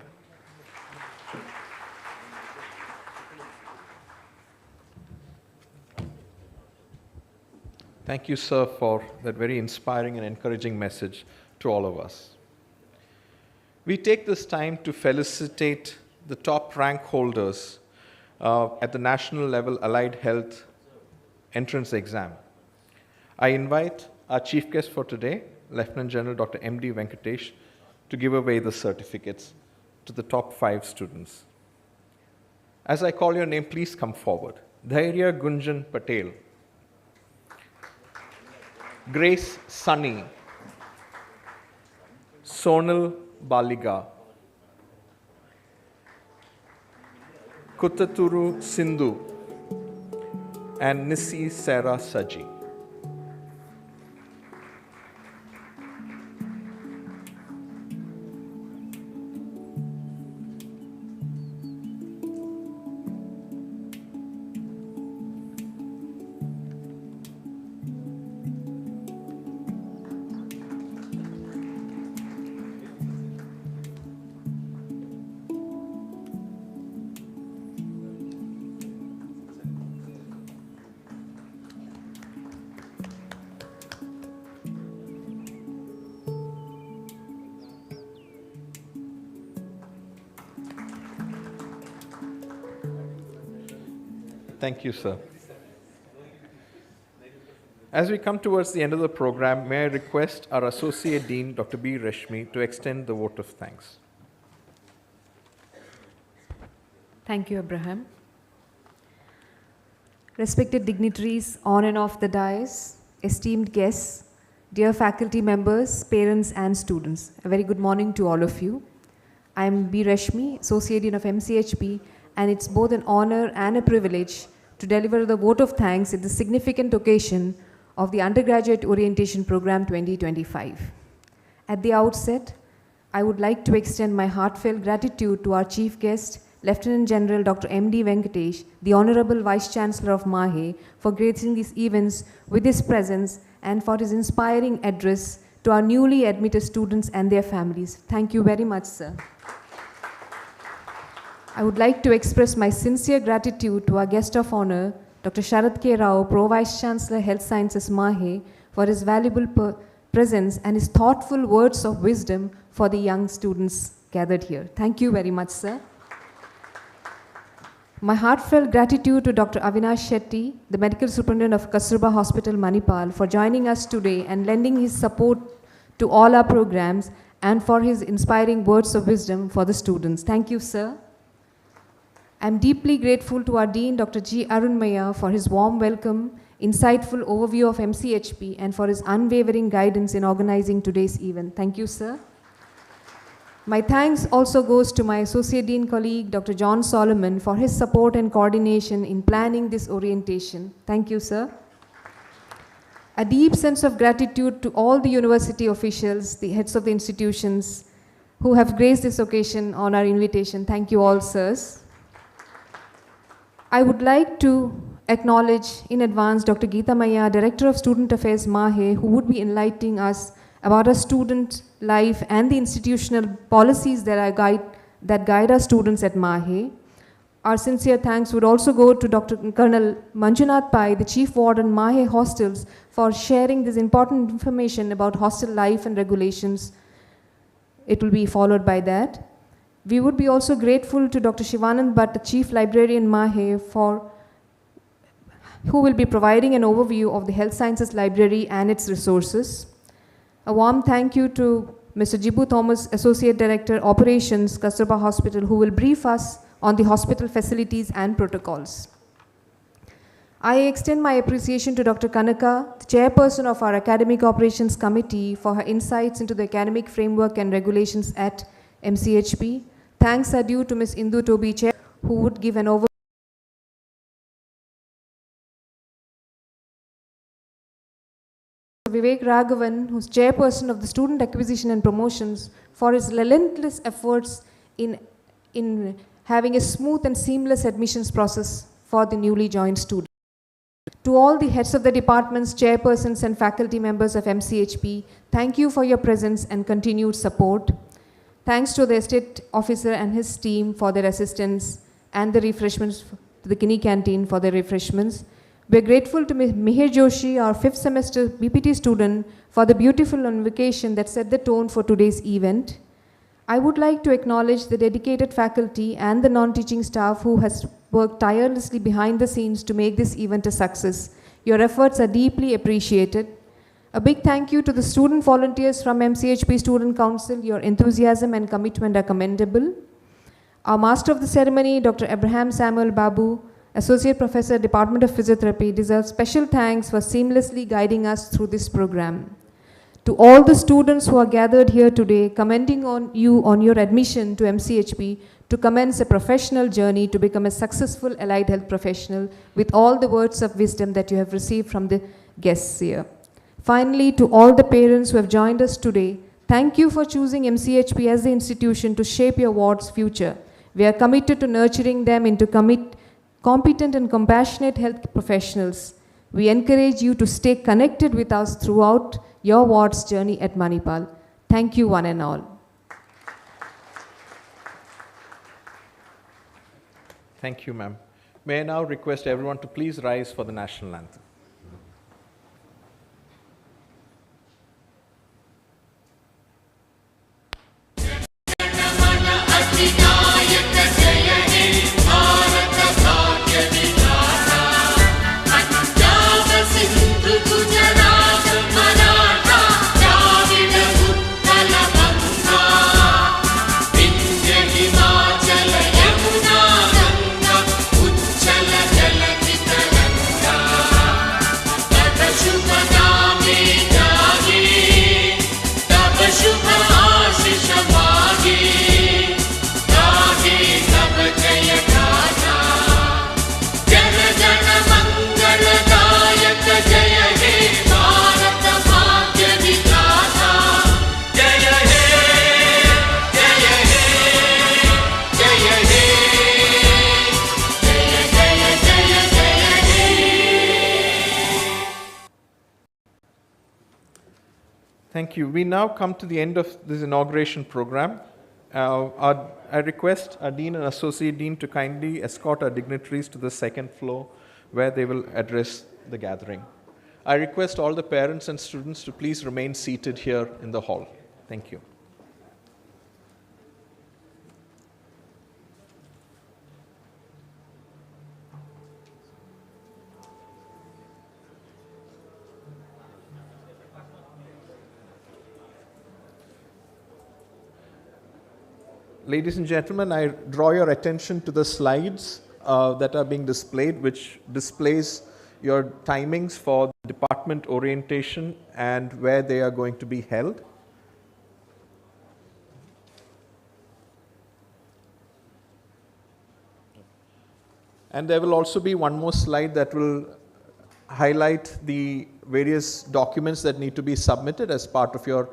Thank you, sir, for that very inspiring and encouraging message to all of us. We take this time to felicitate the top rank holders at the national level Allied Health entrance exam. I invite our chief guest for today, Lieutenant General Dr. M.D. Venkatesh, to give away the certificates to the top 5 students. As I call your name, please come forward. Dhairya Gunjan Patel, Grace Sunny, Sonal Baliga, Kuttaturu Sindhu, and Nissi Sarah Saji. Thank you, sir. As we come towards the end of the program, may I request our Associate Dean, Dr. B. Rashmi, to extend the vote of thanks. Thank you, Abraham. Respected dignitaries on and off the dais, esteemed guests, dear faculty members, parents and students, a very good morning to all of you. I am B. Rashmi, Associate Dean of MCHP, and it's both an honor and a privilege to deliver the vote of thanks at the significant occasion of the Undergraduate Orientation Program 2025. At the outset, I would like to extend my heartfelt gratitude to our chief guest, Lieutenant General Dr. M.D. Venkatesh, the Honorable Vice Chancellor of MAHE, for gracing these events with his presence and for his inspiring address to our newly admitted students and their families. Thank you very much, sir. I would like to express my sincere gratitude to our guest of honor, Dr. Sharad K. Rao, Pro Vice Chancellor Health Sciences MAHE, for his valuable presence and his thoughtful words of wisdom for the young students gathered here. Thank you very much, sir. My heartfelt gratitude to Dr. Avinash Shetty, the Medical Superintendent of Kasturba Hospital, Manipal, for joining us today and lending his support to all our programs and for his inspiring words of wisdom for the students. Thank you, sir. I'm deeply grateful to our Dean, Dr. G. Arunmaya, for his warm welcome, insightful overview of MCHP, and for his unwavering guidance in organizing today's event. Thank you, sir. My thanks also goes to my Associate Dean colleague, Dr. John Solomon, for his support and coordination in planning this orientation. Thank you, sir. A deep sense of gratitude to all the university officials, the heads of the institutions, who have graced this occasion on our invitation. Thank you all, sirs. I would like to acknowledge in advance Dr. Geeta Maya, Director of Student Affairs, MAHE, who would be enlightening us about our student life and the institutional policies that guide our students at MAHE. Our sincere thanks would also go to Dr. Colonel Manjunath Pai, the Chief Warden, MAHE Hostels, for sharing this important information about hostel life and regulations. It will be followed by that. We would be also grateful to Dr. Shivanand Bhatt, the Chief Librarian, MAHE, who will be providing an overview of the Health Sciences Library and its resources. A warm thank you to Mr. Jibu Thomas, Associate Director, Operations, Kasturba Hospital, who will brief us on the hospital facilities and protocols. I extend my appreciation to Dr. Kanaka, the Chairperson of our Academic Operations Committee, for her insights into the academic framework and regulations at MCHP. Thanks are due to Ms. Indu Tobi, Chair, who would give an overview. Vivek Raghavan, who's Chairperson of the Student Acquisition and Promotions, for his relentless efforts in having a smooth and seamless admissions process for the newly joined students. To all the heads of the departments, chairpersons and faculty members of MCHP, thank you for your presence and continued support. Thanks to the estate officer and his team for their assistance and the refreshments, to the Kinney Canteen for their refreshments. We're grateful to Mihir Joshi, our 5th semester BPT student, for the beautiful invocation that set the tone for today's event. I would like to acknowledge the dedicated faculty and the non-teaching staff who has worked tirelessly behind the scenes to make this event a success. Your efforts are deeply appreciated. A big thank you to the student volunteers from MCHP Student Council. Your enthusiasm and commitment are commendable. Our Master of the Ceremony, Dr. Abraham Samuel Babu, Associate Professor, Department of Physiotherapy, deserves special thanks for seamlessly guiding us through this program. To all the students who are gathered here today, commending on you on your admission to MCHP to commence a professional journey to become a successful allied health professional with all the words of wisdom that you have received from the guests here. Finally, to all the parents who have joined us today, thank you for choosing MCHP as the institution to shape your ward's future. We are committed to nurturing them into competent and compassionate health professionals. We encourage you to stay connected with us throughout your ward's journey at Manipal. Thank you one and all. Thank you, ma'am. May I now request everyone to please rise for the national anthem. Thank you. We now come to the end of this inauguration program. I request our Dean and Associate Dean to kindly escort our dignitaries to the second floor where they will address the gathering. I request all the parents and students to please remain seated here in the hall. Thank you. Ladies and gentlemen, I draw your attention to the slides that are being displayed, which displays your timings for department orientation and where they are going to be held. And there will also be one more slide that will highlight the various documents that need to be submitted as part of your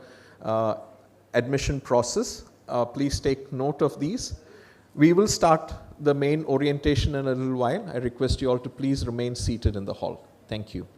admission process. Please take note of these. We will start the main orientation in a little while. I request you all to please remain seated in the hall. Thank you.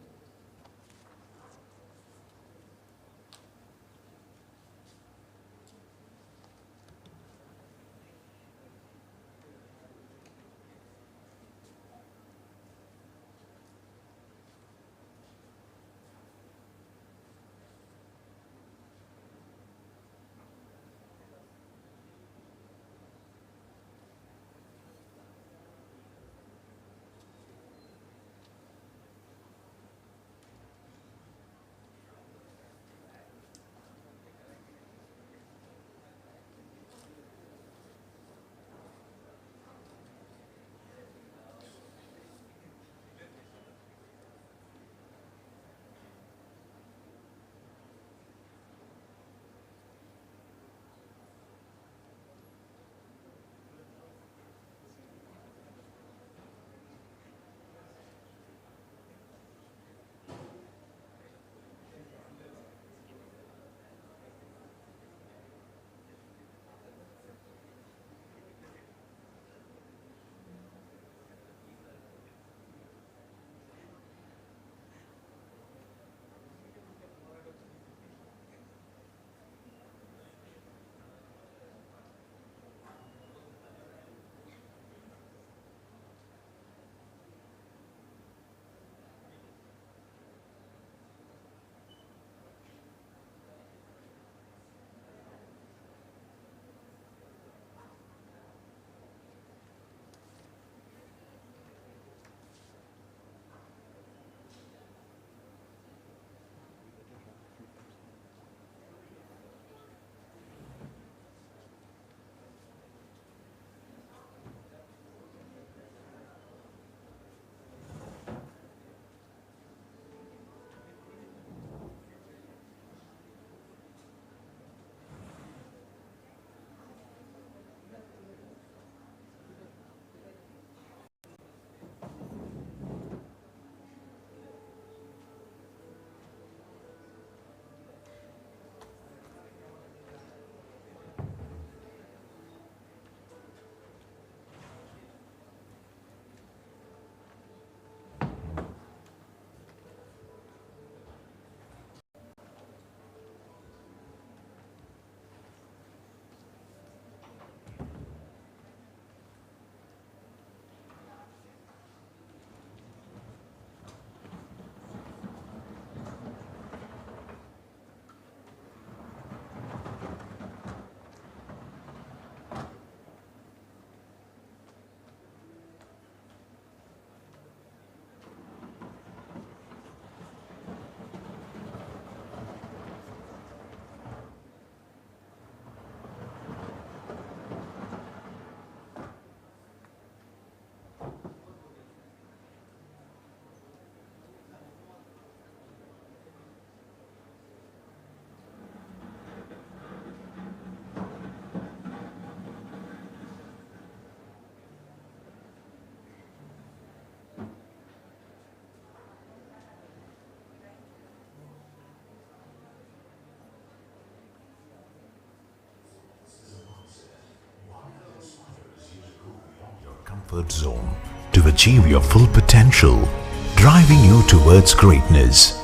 comfort zone to achieve your full potential, driving you towards greatness.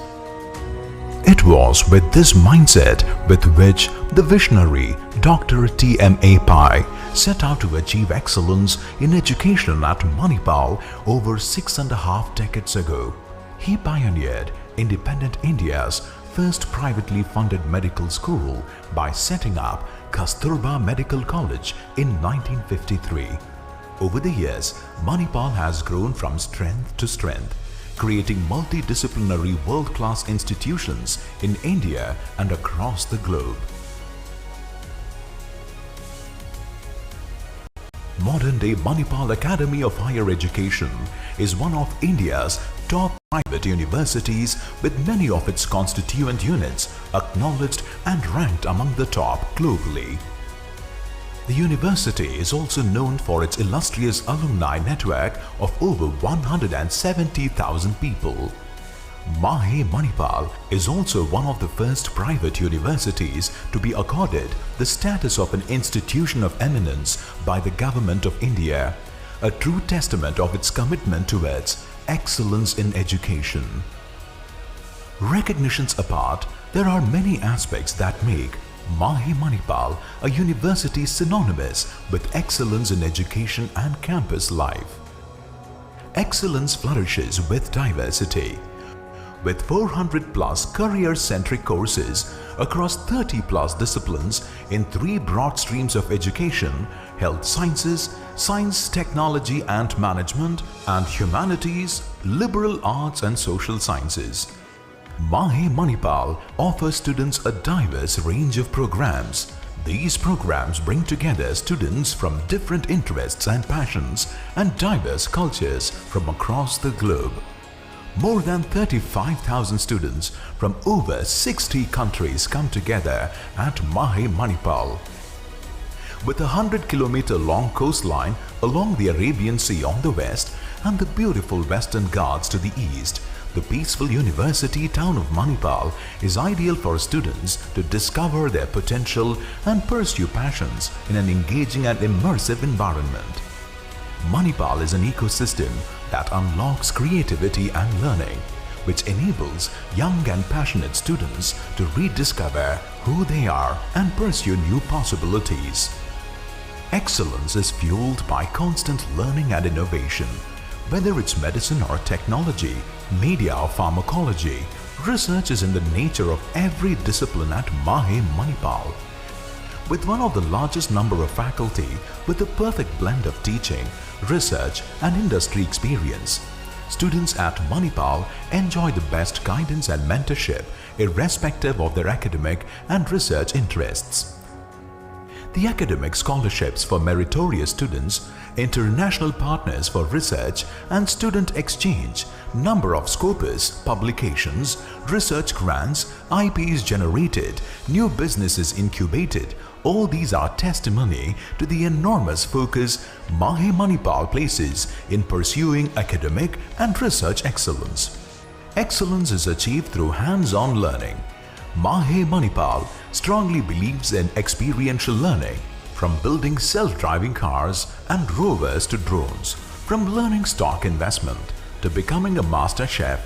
It was with this mindset with which the visionary Dr. T.M.A. Pai set out to achieve excellence in education at Manipal over 6.5 decades ago. He pioneered independent India's first privately funded medical school by setting up Kasturba Medical College in 1953. Over the years, Manipal has grown from strength to strength, creating multidisciplinary world-class institutions in India and across the globe. Modern-day Manipal Academy of Higher Education is one of India's top private universities, with many of its constituent units acknowledged and ranked among the top globally. The university is also known for its illustrious alumni network of over 170,000 people. Mahe Manipal is also one of the first private universities to be accorded the status of an institution of eminence by the Government of India, a true testament of its commitment towards excellence in education. Recognitions apart, there are many aspects that make Mahe Manipal a university synonymous with excellence in education and campus life. Excellence flourishes with diversity. With 400 plus career-centric courses across 30 plus disciplines in 3 broad streams of education: health sciences, science, technology and management, and humanities, liberal arts and social sciences. Mahe Manipal offers students a diverse range of programs. These programs bring together students from different interests and passions and diverse cultures from across the globe. More than 35,000 students from over 60 countries come together at Mahe Manipal. With a 100-kilometer long coastline along the Arabian Sea on the west and the beautiful Western Ghats to the east, the peaceful university town of Manipal is ideal for students to discover their potential and pursue passions in an engaging and immersive environment. Manipal is an ecosystem that unlocks creativity and learning, which enables young and passionate students to rediscover who they are and pursue new possibilities. Excellence is fueled by constant learning and innovation. Whether it's medicine or technology, media or pharmacology, research is in the nature of every discipline at Mahe Manipal. With one of the largest number of faculty with a perfect blend of teaching, research and industry experience, students at Manipal enjoy the best guidance and mentorship irrespective of their academic and research interests. The academic scholarships for meritorious students, international partners for research and student exchange, number of scopus, publications, research grants, IPs generated, new businesses incubated, all these are testimony to the enormous focus Mahe Manipal places in pursuing academic and research excellence. Excellence is achieved through hands-on learning. Mahe Manipal strongly believes in experiential learning, from building self-driving cars and rovers to drones, from learning stock investment to becoming a master chef,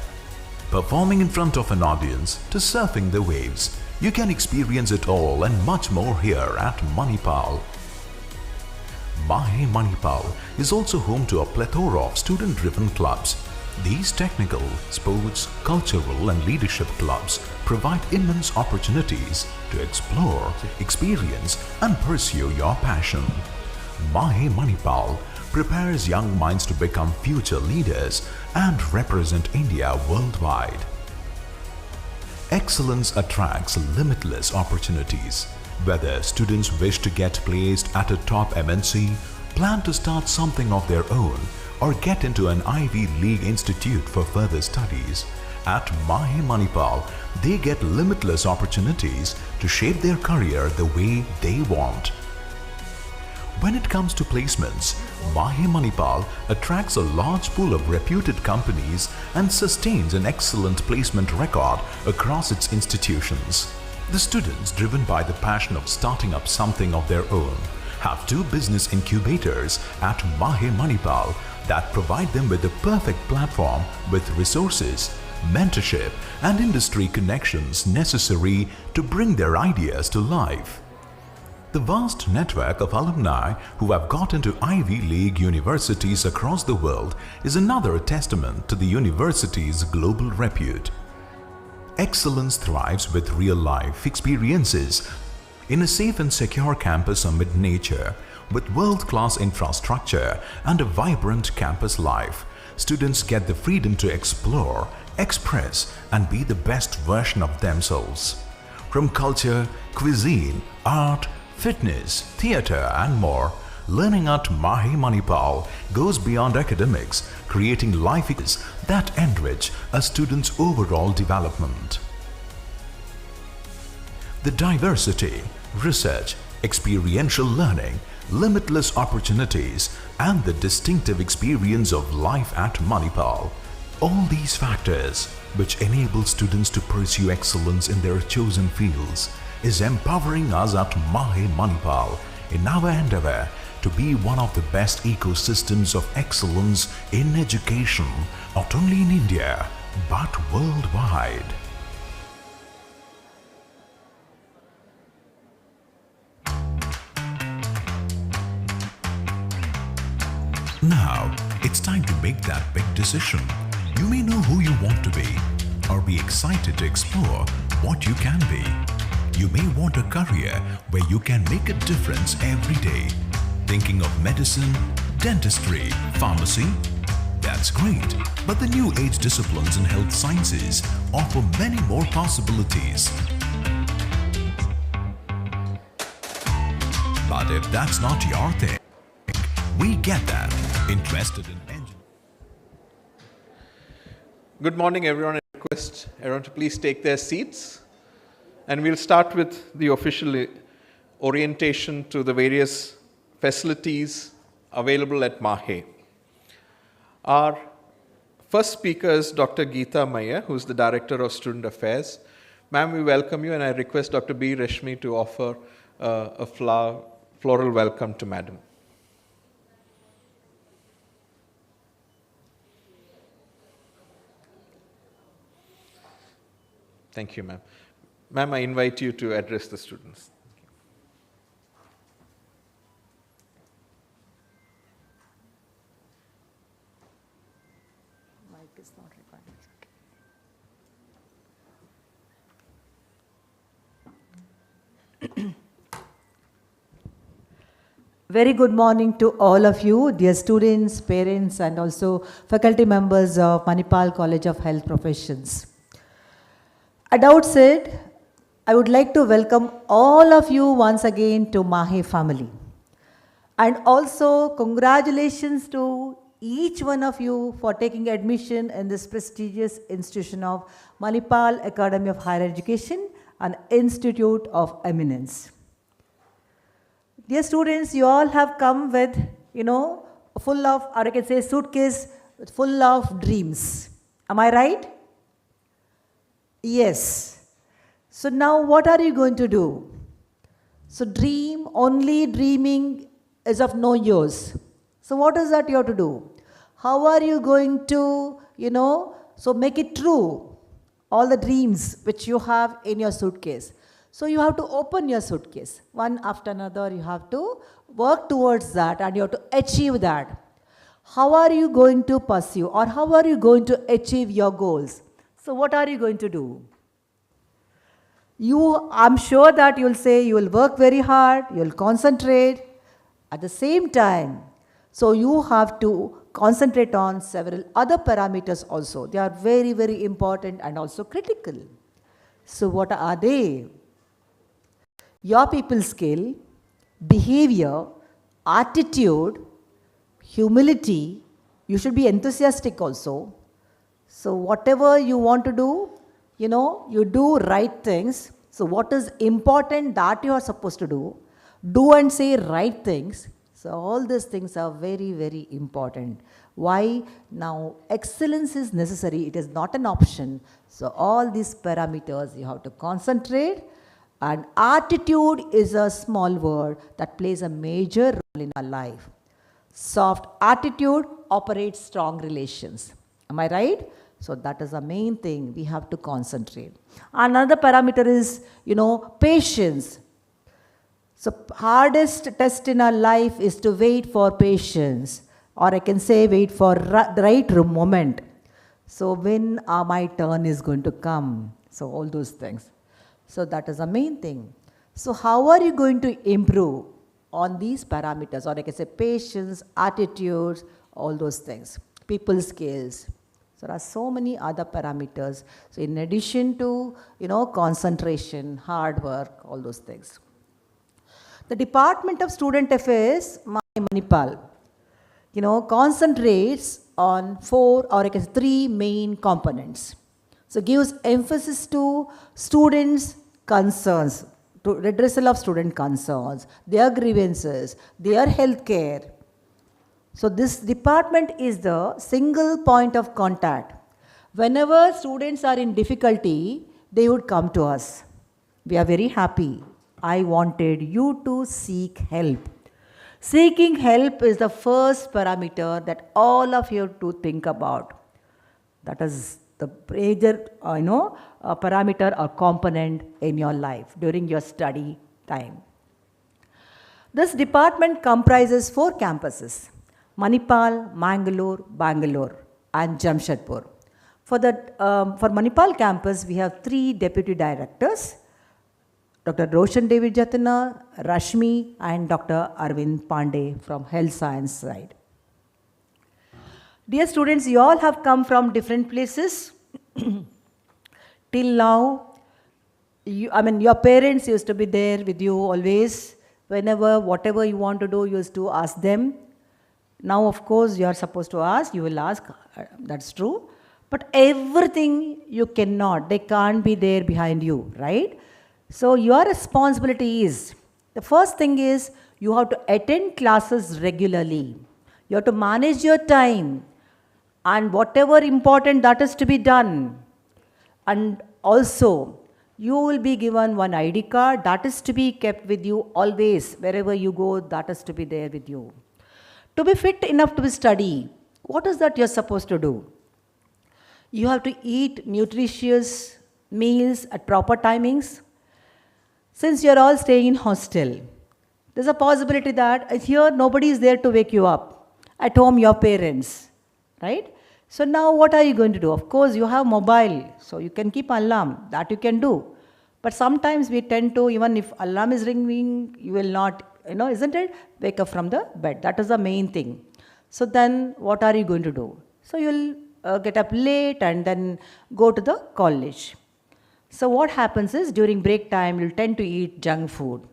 performing in front of an audience to surfing the waves. You can experience it all and much more here at Manipal. Mahe Manipal is also home to a plethora of student-driven clubs. These technical, sports, cultural and leadership clubs provide immense opportunities to explore, experience and pursue your passion. Mahe Manipal prepares young minds to become future leaders and represent India worldwide. Excellence attracts limitless opportunities. Whether students wish to get placed at a top MNC, plan to start something of their own, or get into an Ivy League institute for further studies, at Mahe Manipal, they get limitless opportunities to shape their career the way they want. When it comes to placements, Mahe Manipal attracts a large pool of reputed companies and sustains an excellent placement record across its institutions. The students, driven by the passion of starting up something of their own, have 2 business incubators at Mahe Manipal that provide them with the perfect platform with resources, mentorship and industry connections necessary to bring their ideas to life. The vast network of alumni who have got into Ivy League universities across the world is another testament to the university's global repute. Excellence thrives with real-life experiences in a safe and secure campus amid nature. With world-class infrastructure and a vibrant campus life, students get the freedom to explore, express and be the best version of themselves. From culture, cuisine, art, fitness, theatre and more, learning at Mahe Manipal goes beyond academics, creating life experiences that enrich a student's overall development. The diversity, research, experiential learning, limitless opportunities and the distinctive experience of life at Manipal. All these factors, which enable students to pursue excellence in their chosen fields, is empowering us at Mahe Manipal in our endeavor to be one of the best ecosystems of excellence in education, not only in India, but worldwide. Now, it's time to make that big decision. You may know who you want to be, or be excited to explore what you can be. You may want a career where you can make a difference every day. Thinking of medicine, dentistry, pharmacy? That's great, but the new age disciplines in health sciences offer many more possibilities. But if that's not your thing, we get that. Interested in engineering. Good morning, everyone. I request everyone to please take their seats. And we'll start with the official orientation to the various facilities available at Mahe. Our first speaker is Dr. Geeta Maya, who is the Director of Student Affairs. Ma'am, we welcome you, and I request Dr. B. Rashmi to offer a floral welcome to Madam. Thank you, ma'am. Ma'am, I invite you to address the students. Mic is not required. Very good morning to all of you, dear students, parents, and also faculty members of Manipal College of Health Professions. At outset, I would like to welcome all of you once again to Mahe family. And also congratulations to each one of you for taking admission in this prestigious institution of Manipal Academy of Higher Education, an institute of eminence. Dear students, you all have come with, full of, or I can say suitcase full of dreams. Am I right? Yes. So now what are you going to do? So only dreaming is of no use. So what is that you have to do? How are you going to, so make it true, all the dreams which you have in your suitcase. So you have to open your suitcase. One after another, you have to work towards that and you have to achieve that. How are you going to pursue or how are you going to achieve your goals? So what are you going to do? I'm sure that you'll say you will work very hard, you'll concentrate. At the same time, so you have to concentrate on several other parameters also. They are very, very important and also critical. So what are they? Your people skill, behavior, attitude, humility. You should be enthusiastic also. So whatever you want to do, you do right things. So what is important that you are supposed to do? Do and say right things. So all these things are very, very important. Why? Now excellence is necessary. It is not an option. So all these parameters you have to concentrate And attitude is a small word that plays a major role in our life. Soft attitude operates strong relations. Am I right? So that is the main thing we have to concentrate. Another parameter is, patience. So hardest test in our life is to wait for patience, or I can say wait for the right moment. So when my turn is going to come? So all those things. So that is the main thing. So how are you going to improve on these parameters, or I can say patience, attitudes, all those things, people skills. So there are so many other parameters. So in addition to, concentration, hard work, all those things. The Department of Student Affairs, Manipal, concentrates on 4 or I can say 3 main components. So gives emphasis to students' concerns, to redressal of student concerns, their grievances, their health care. So this department is the single point of contact. Whenever students are in difficulty, they would come to us. We are very happy. I wanted you to seek help. Seeking help is the first parameter that all of you have to think about. That is the major, parameter or component in your life during your study time. This department comprises 4 campuses: Manipal, Mangalore, Bangalore, and Jamshedpur. For Manipal campus, we have 3 deputy directors: Dr. Roshan David Jatana, Rashmi, and Dr. Arvind Pandey from Health Science side. Dear students, you all have come from different places. Till now, your parents used to be there with you always. Whenever, whatever you want to do, you used to ask them. Now, of course, you are supposed to ask, you will ask, that's true. But everything you cannot, they can't be there behind you, right? So your responsibility is, the first thing is, you have to attend classes regularly. You have to manage your time. And whatever important that is to be done. And also, you will be given one ID card that is to be kept with you always. Wherever you go, that is to be there with you. To be fit enough to study, what is that you're supposed to do? You have to eat nutritious meals at proper timings. Since you're all staying in hostel, there's a possibility that here nobody is there to wake you up. At home, your parents, right? So now what are you going to do? Of course, you have mobile, so you can keep alarm. That you can do. But sometimes we tend to, even if alarm is ringing, you will not, isn't it? Wake up from the bed. That is the main thing. So then what are you going to do? So you'll get up late and then go to the college. So what happens is during break time, you'll tend to eat junk food.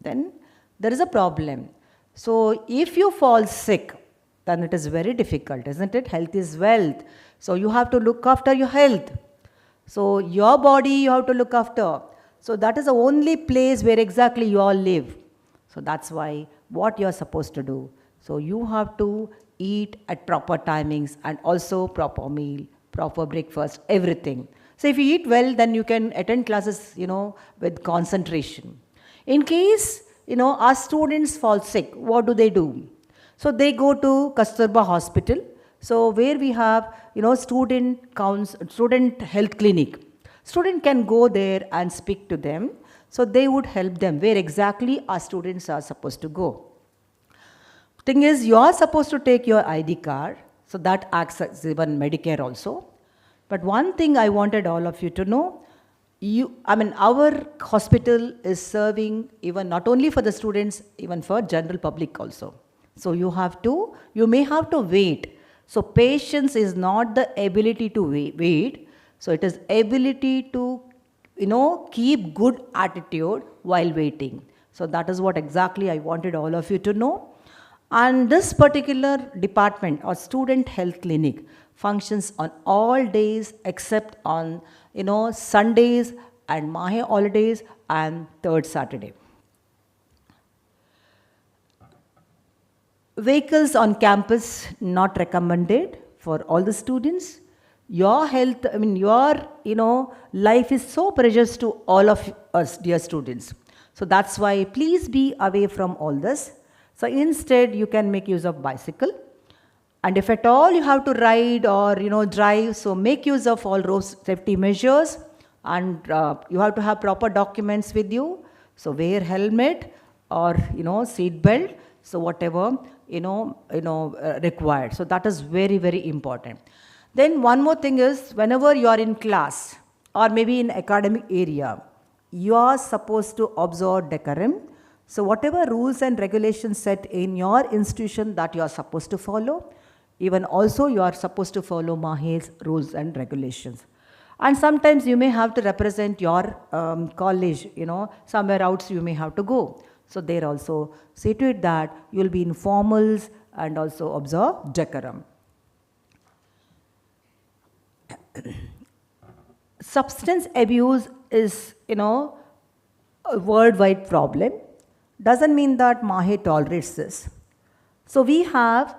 Then there is a problem. So if you fall sick, then it is very difficult, isn't it? Health is wealth. So you have to look after your health. So your body you have to look after. So that is the only place where exactly you all live. So that's why what you are supposed to do. So you have to eat at proper timings and also proper meal, proper breakfast, everything. So if you eat well, then you can attend classes, with concentration. In case, our students fall sick, what do? So they go to Kasturba Hospital. So where we have, student health clinic. Student can go there and speak to them. So they would help them where exactly our students are supposed to go. Thing is, you are supposed to take your ID card. So that acts as even Medicare also. But one thing I wanted all of you to know, our hospital is serving even not only for the students, even for general public also. So you may have to wait. So patience is not the ability to wait. So it is ability to, keep good attitude while waiting. So that is what exactly I wanted all of you to know. And this particular department or student health clinic functions on all days except on, Sundays and Mahe holidays and 3rd Saturday. Vehicles on campus not recommended for all the students. Your health, your, life is so precious to all of us, dear students. So that's why please be away from all this. So instead, you can make use of bicycle. And if at all you have to ride or, drive, so make use of all road safety measures. And you have to have proper documents with you. So wear helmet or, seat belt. So whatever, required. So that is very, very important. Then one more thing is, whenever you are in class or maybe in academic area, you are supposed to observe decorum. So whatever rules and regulations set in your institution that you are supposed to follow, even also you are supposed to follow MAHE's rules and regulations. And sometimes you may have to represent your college, somewhere else you may have to go. So there also see to it that you will be in formals and also observe decorum. Substance abuse is, a worldwide problem. Doesn't mean that MAHE tolerates this. So we have,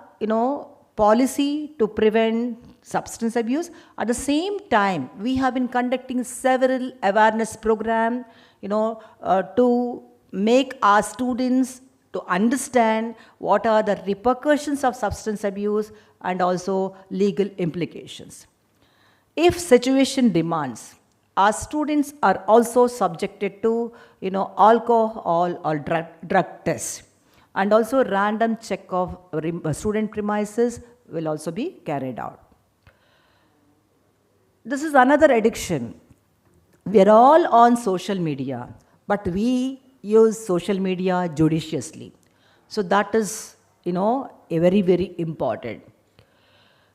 policy to prevent substance abuse. At the same time, we have been conducting several awareness programs, to make our students to understand what are the repercussions of substance abuse and also legal implications. If situation demands, our students are also subjected to, alcohol or drug tests. And also random check of student premises will also be carried out. This is another addiction. We are all on social media, but we use social media judiciously. So that is, a very, very important.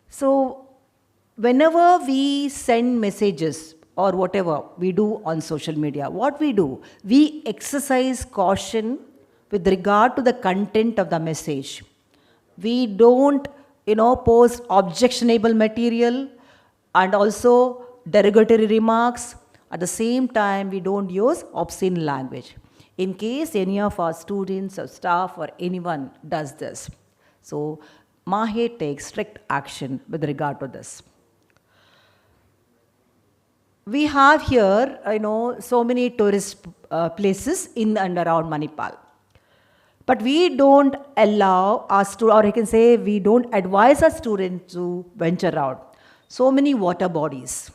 So whenever we send messages or whatever we do on social media, what we do, we exercise caution with regard to the content of the message. We don't, post objectionable material and also derogatory remarks. At the same time, we don't use obscene language. In case any of our students or staff or anyone does this, so MAHE takes strict action with regard to this. We have here, so many tourist places in and around Manipal. But we don't allow our students, or I can say we don't advise our students to venture out. So many water bodies.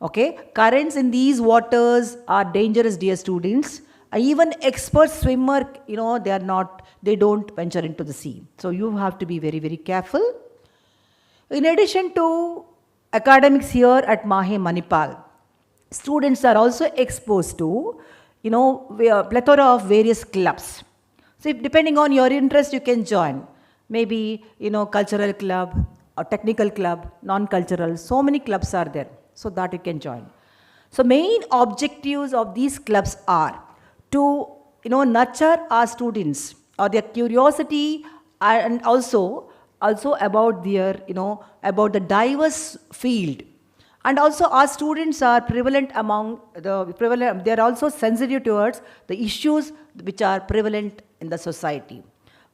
Okay, currents in these waters are dangerous, dear students. Even expert swimmer, they don't venture into the sea. So you have to be very, very careful. In addition to academics here at MAHE Manipal, students are also exposed to, a plethora of various clubs. So if, depending on your interest, you can join. Maybe, cultural club or technical club, non-cultural, so many clubs are there. So that you can join. So main objectives of these clubs are to, nurture our students or their curiosity and also about their, about the diverse field. And also our students are prevalent they are also sensitive towards the issues which are prevalent in the society.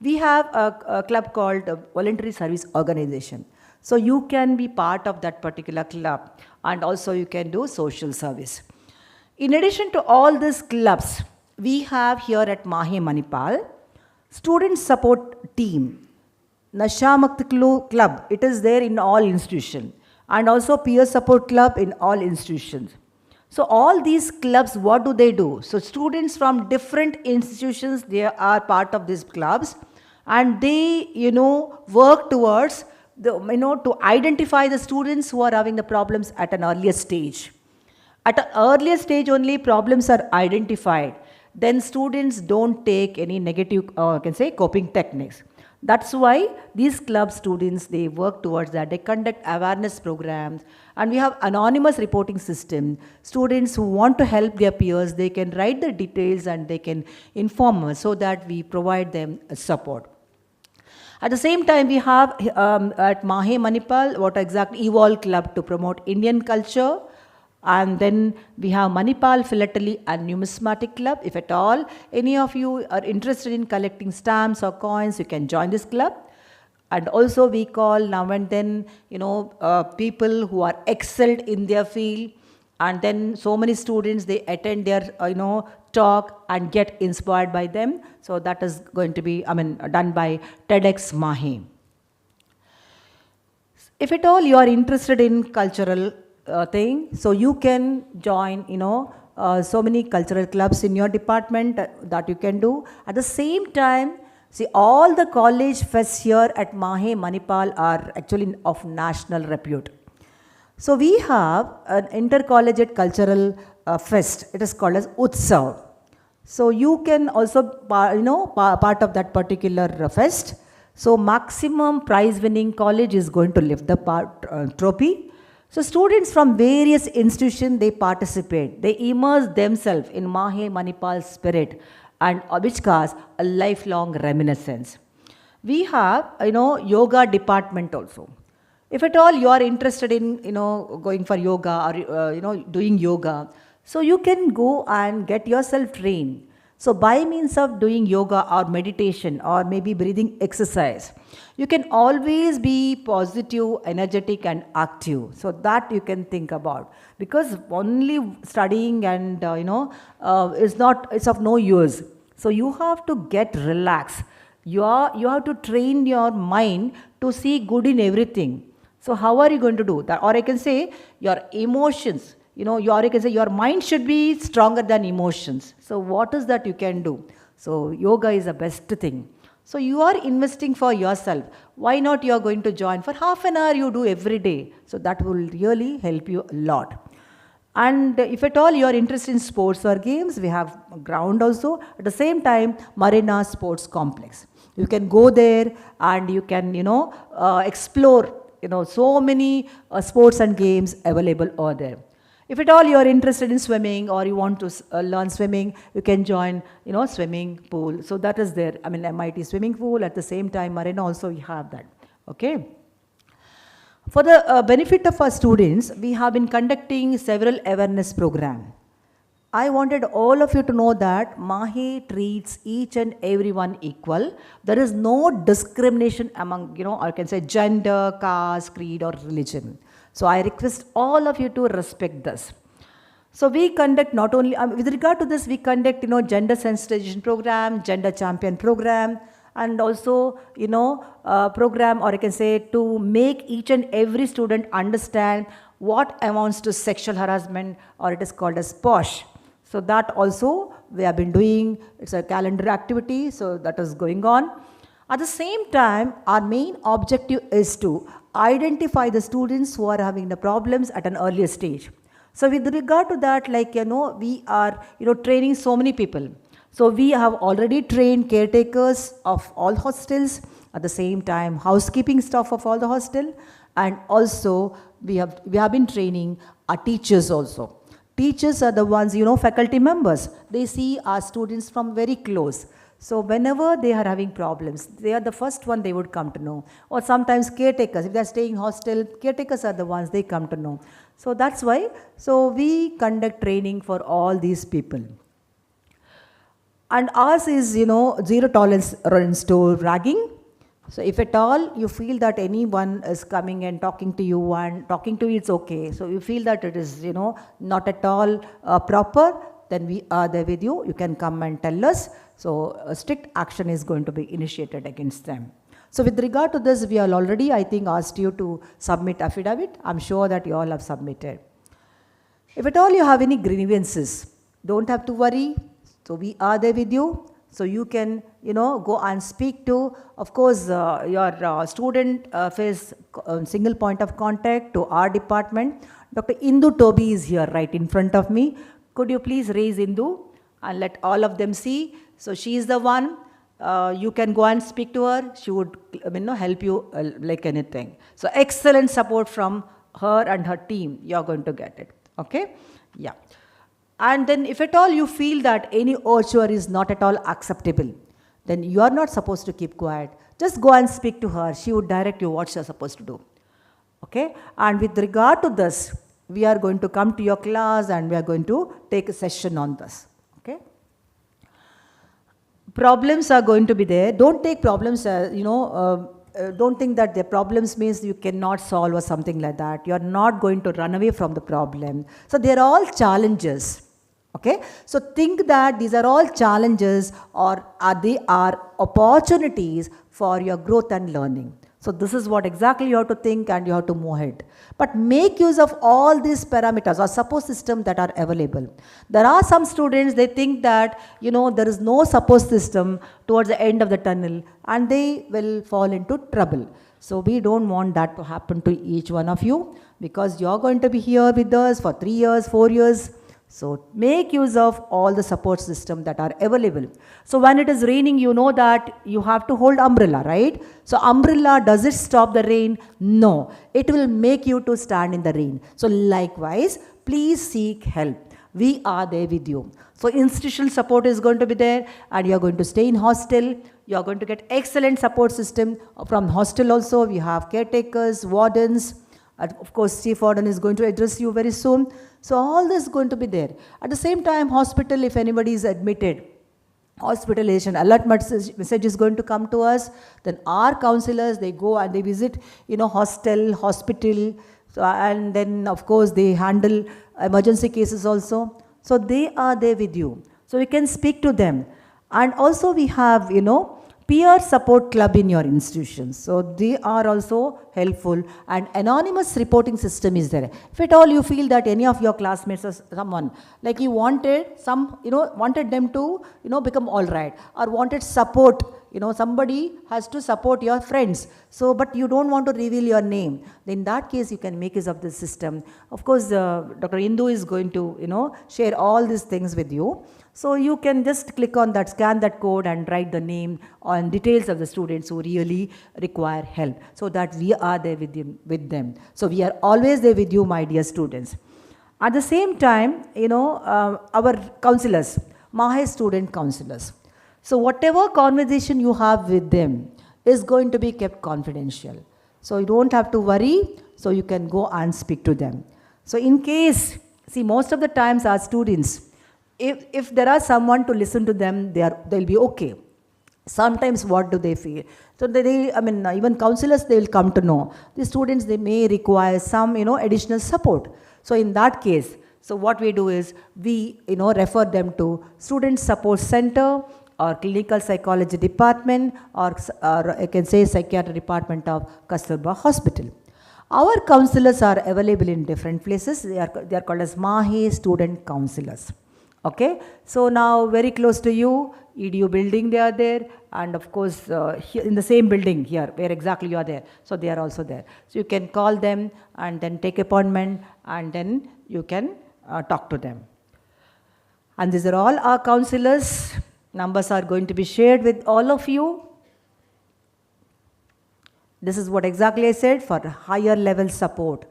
We have a club called Voluntary Service Organization. So you can be part of that particular club and also you can do social service. In addition to all these clubs, we have here at MAHE Manipal, student support team, Nasha Mukti Club, it is there in all institutions. And also peer support club in all institutions. So all these clubs, what do? So students from different institutions, they are part of these clubs and they, work towards, to identify the students who are having the problems at an earlier stage. At an earlier stage only problems are identified. Then students don't take any negative, coping techniques. That's why these club students, they work towards that. They conduct awareness programs and we have anonymous reporting system. Students who want to help their peers, they can write the details and they can inform us so that we provide them support. At the same time, we have at MAHE Manipal, what exactly Evolve Club to promote Indian culture. And then we have Manipal Philately and Numismatic Club. If at all any of you are interested in collecting stamps or coins, you can join this club. And also we call now and then, people who are excelled in their field, and then so many students, they attend their, talk and get inspired by them. So that is going to be, done by TEDx Mahi. If at all you are interested in cultural thing, so you can join, so many cultural clubs in your department that you can do. At the same time, see, all the college fests here at Mahe, Manipal are actually of national repute. So we have an intercollegiate cultural fest. It is called as Utsav. So you can also, part of that particular fest. So maximum prize winning college is going to lift the trophy. So students from various institutions, they participate. They immerse themselves in Mahe Manipal spirit, and which casts a lifelong reminiscence. We have, yoga department also. If at all you are interested in, going for yoga or, doing yoga, so you can go and get yourself trained. So by means of doing yoga or meditation or maybe breathing exercise, you can always be positive, energetic and active. So that you can think about, because only studying and, it's of no use. So you have to get relaxed. You have to train your mind to see good in everything. So how are you going to do that? Or I can say your emotions, your mind should be stronger than emotions. So what is that you can do? So yoga is the best thing. So you are investing for yourself. Why not you are going to join for half an hour you do every day? So that will really help you a lot. And if at all you are interested in sports or games, we have a ground also. At the same time, Marina Sports Complex. You can go there and you can, explore, so many sports and games available over there. If at all you are interested in swimming or you want to learn swimming, you can join, swimming pool. So that is there. MIT swimming pool. At the same time, Marina also we have that. Okay. For the benefit of our students, we have been conducting several awareness programs. I wanted all of you to know that Mahe treats each and everyone equal. There is no discrimination among, I can say gender, caste, creed or religion. So I request all of you to respect this. So we conduct not only, with regard to this, we conduct, gender sensitization program, gender champion program, and also, program, or I can say to make each and every student understand what amounts to sexual harassment, or it is called as POSH. So that also we have been doing. It's a calendar activity, so that is going on. At the same time, our main objective is to identify the students who are having the problems at an earlier stage. So with regard to that, we are, training so many people. So we have already trained caretakers of all hostels, at the same time housekeeping staff of all the hostel, and also we have been training our teachers also. Teachers are the ones, faculty members. They see our students from very close. So whenever they are having problems, they are the first one they would come to know. Or sometimes caretakers, if they are staying hostel, caretakers are the ones they come to know. So that's why, so we conduct training for all these people. And ours is, zero tolerance to ragging. So if at all you feel that anyone is coming and talking to you and talking to you, it's okay. So you feel that it is, not at all proper, then we are there with you. You can come and tell us. So strict action is going to be initiated against them. So with regard to this, we have already, I think, asked you to submit affidavit. I'm sure that you all have submitted. If at all you have any grievances, don't have to worry. So we are there with you. So you can, go and speak to, of course, your student face single point of contact to our department. Dr. Indu Toby is here right in front of me. Could you please raise Indu and let all of them see? So she is the one. You can go and speak to her. She would, help you like anything. So excellent support from her and her team. You're going to get it. Okay? Yeah. And then if at all you feel that any overture is not at all acceptable, then you are not supposed to keep quiet. Just go and speak to her. She would direct you what you're supposed to do. Okay? And with regard to this, we are going to come to your class and we are going to take a session on this. Okay? Problems are going to be there. Don't take problems, don't think that the problems means you cannot solve or something like that. You're not going to run away from the problem. So they're all challenges. Okay, so think that these are all challenges or they are opportunities for your growth and learning. So this is what exactly you have to think and you have to move ahead. But make use of all these parameters or support systems that are available. There are some students, they think that, there is no support system towards the end of the tunnel and they will fall into trouble. So we don't want that to happen to each one of you because you're going to be here with us for 3 years, 4 years. So make use of all the support systems that are available. So when it is raining, you know that you have to hold umbrella, right? So umbrella, does it stop the rain? No, it will make you to stand in the rain. So likewise, please seek help. We are there with you. So institutional support is going to be there and you are going to stay in hostel. You are going to get excellent support system from hostel also. We have caretakers, wardens. Of course, Chief Warden is going to address you very soon. So all this is going to be there. At the same time, hospital, if anybody is admitted, hospitalization alert message is going to come to us. Then our counselors, they go and they visit, hostel, hospital. So, and then, of course, they handle emergency cases also. So they are there with you. So we can speak to them. And also we have, peer support club in your institutions. So they are also helpful and anonymous reporting system is there. If at all you feel that any of your classmates or someone, like you wanted wanted them to, become all right or wanted support, somebody has to support your friends. So, but you don't want to reveal your name. Then in that case, you can make use of this system. Of course, Dr. Indu is going to, share all these things with you. So you can just click on that, scan that code and write the name and details of the students who really require help so that we are there with them. So we are always there with you, my dear students. At the same time, our counselors, Mahe student counselors. So whatever conversation you have with them is going to be kept confidential. So you don't have to worry, so you can go and speak to them. So in case, see, most of the times our students, if there are someone to listen to them, they'll be okay. Sometimes what do they feel? So even counselors, they will come to know. The students, they may require some, additional support. So in that case, so what we do is we, refer them to Student Support Center or Clinical Psychology Department or I can say Psychiatry Department of Kasturba Hospital. Our counselors are available in different places. They are called as Mahe student counselors. Okay, so now very close to you, EDU building, they are there, and of course here in the same building here where exactly you are there, so they are also there. So you can call them and then take appointment and then you can talk to them. And these are all our counselors. Numbers are going to be shared with all of you. This is what exactly I said for higher level support.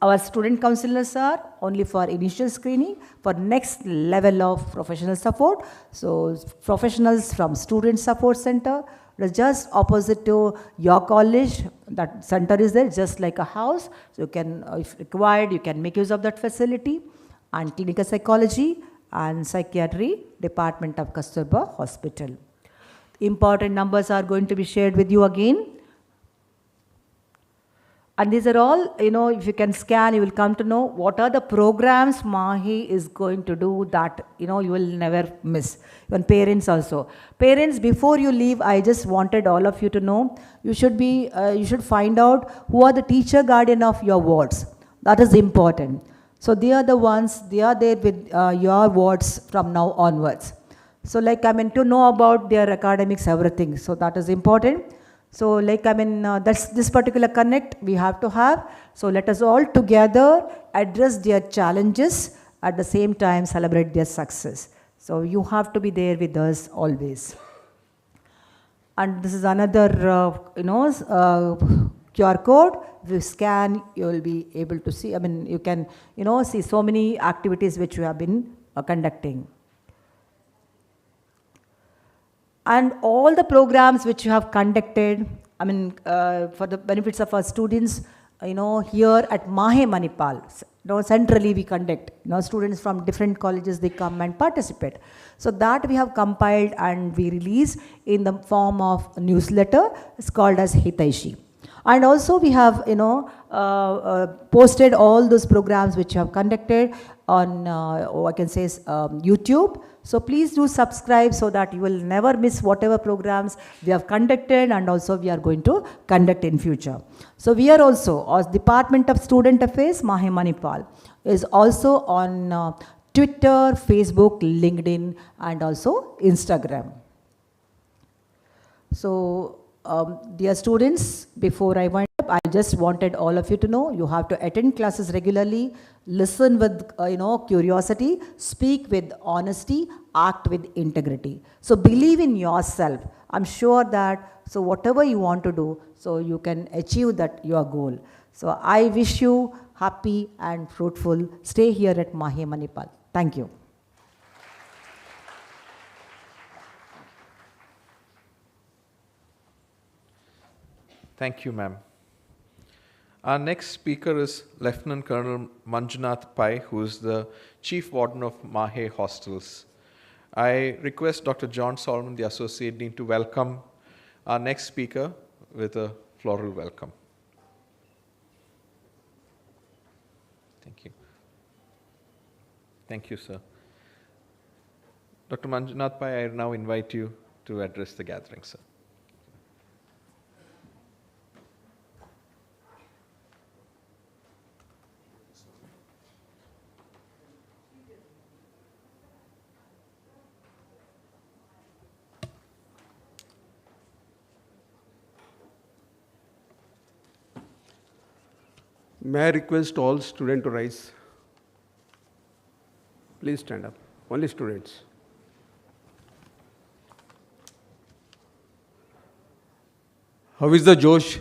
Our student counselors are only for initial screening, for next level of professional support. So professionals from Student Support Center, just opposite to your college, that center is there just like a house. So you can, if required, you can make use of that facility. And clinical psychology and psychiatry department of Kasturba Hospital. Important numbers are going to be shared with you again. And these are all, if you can scan, you will come to know what are the programs Mahe is going to do that, you will never miss. Even parents also. Parents, before you leave, I just wanted all of you to know, you should find out who are the teacher guardian of your wards. That is important. So they are the ones, they are there with your wards from now onwards. So to know about their academics, everything. So that is important. So that's this particular connect we have to have. So let us all together address their challenges, at the same time celebrate their success. So you have to be there with us always. And this is another, QR code. If you scan, you will be able to see, you can, see so many activities which you have been conducting. And all the programs which you have conducted, for the benefits of our students, here at Mahe Manipal, centrally we conduct. Students from different colleges, they come and participate. So that we have compiled and we release in the form of a newsletter. It's called as Hitaishi. And also we have, posted all those programs which have conducted on, I can say, YouTube. So please do subscribe so that you will never miss whatever programs we have conducted and also we are going to conduct in future. So we are also, as Department of Student Affairs, MAHE Manipal, is also on Twitter, Facebook, LinkedIn, and also Instagram. So, dear students, before I wind up, I just wanted all of you to know you have to attend classes regularly, listen with curiosity, speak with honesty, act with integrity. So believe in yourself. I'm sure that, so whatever you want to do, so you can achieve that your goal. So I wish you happy and fruitful stay here at MAHE Manipal. Thank you. Thank you, ma'am. Our next speaker is Lieutenant Colonel Manjunath Pai, who is the Chief Warden of MAHE Hostels. I request Dr. John Solomon, the Associate Dean, to welcome our next speaker with a floral welcome. Thank you. Thank you, sir. Dr. Manjunath Pai, I now invite you to address the gathering, sir. May I request all students to rise? Please stand up. Only students. How is the Josh?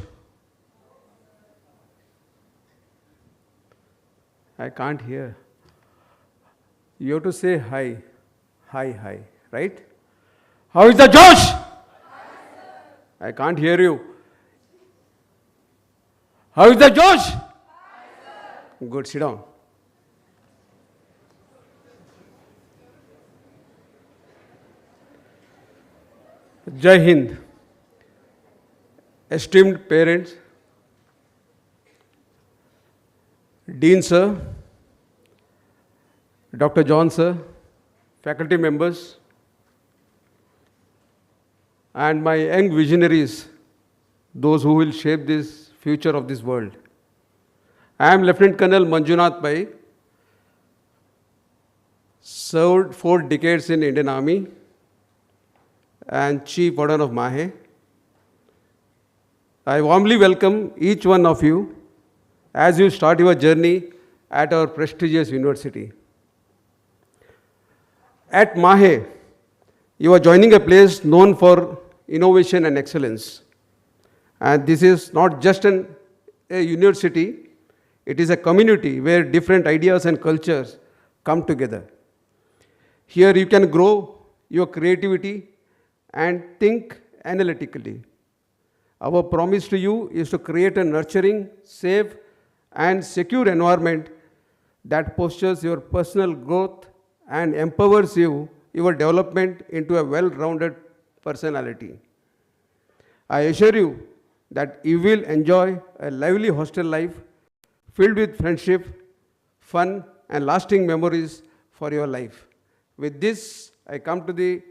I can't hear. You have to say hi. Hi, hi. Right? How is the Josh? I can't hear you. How is the Josh? Good, sit down. Jai Hind. Esteemed parents, Dean sir, Dr. John sir, faculty members, and my young visionaries, those who will shape this future of this world. I am Lieutenant Colonel Manjunath Pai, served 4 decades in Indian Army and Chief Warden of MAHE. I warmly welcome each one of you as you start your journey at our prestigious university. At MAHE, you are joining a place known for innovation and excellence. And this is not just a university, it is a community where different ideas and cultures come together. Here you can grow your creativity and think analytically. Our promise to you is to create a nurturing, safe, and secure environment that postures your personal growth and empowers you, your development into a well-rounded personality. I assure you that you will enjoy a lively hostel life filled with friendship, fun, and lasting memories for your life. With this, I come to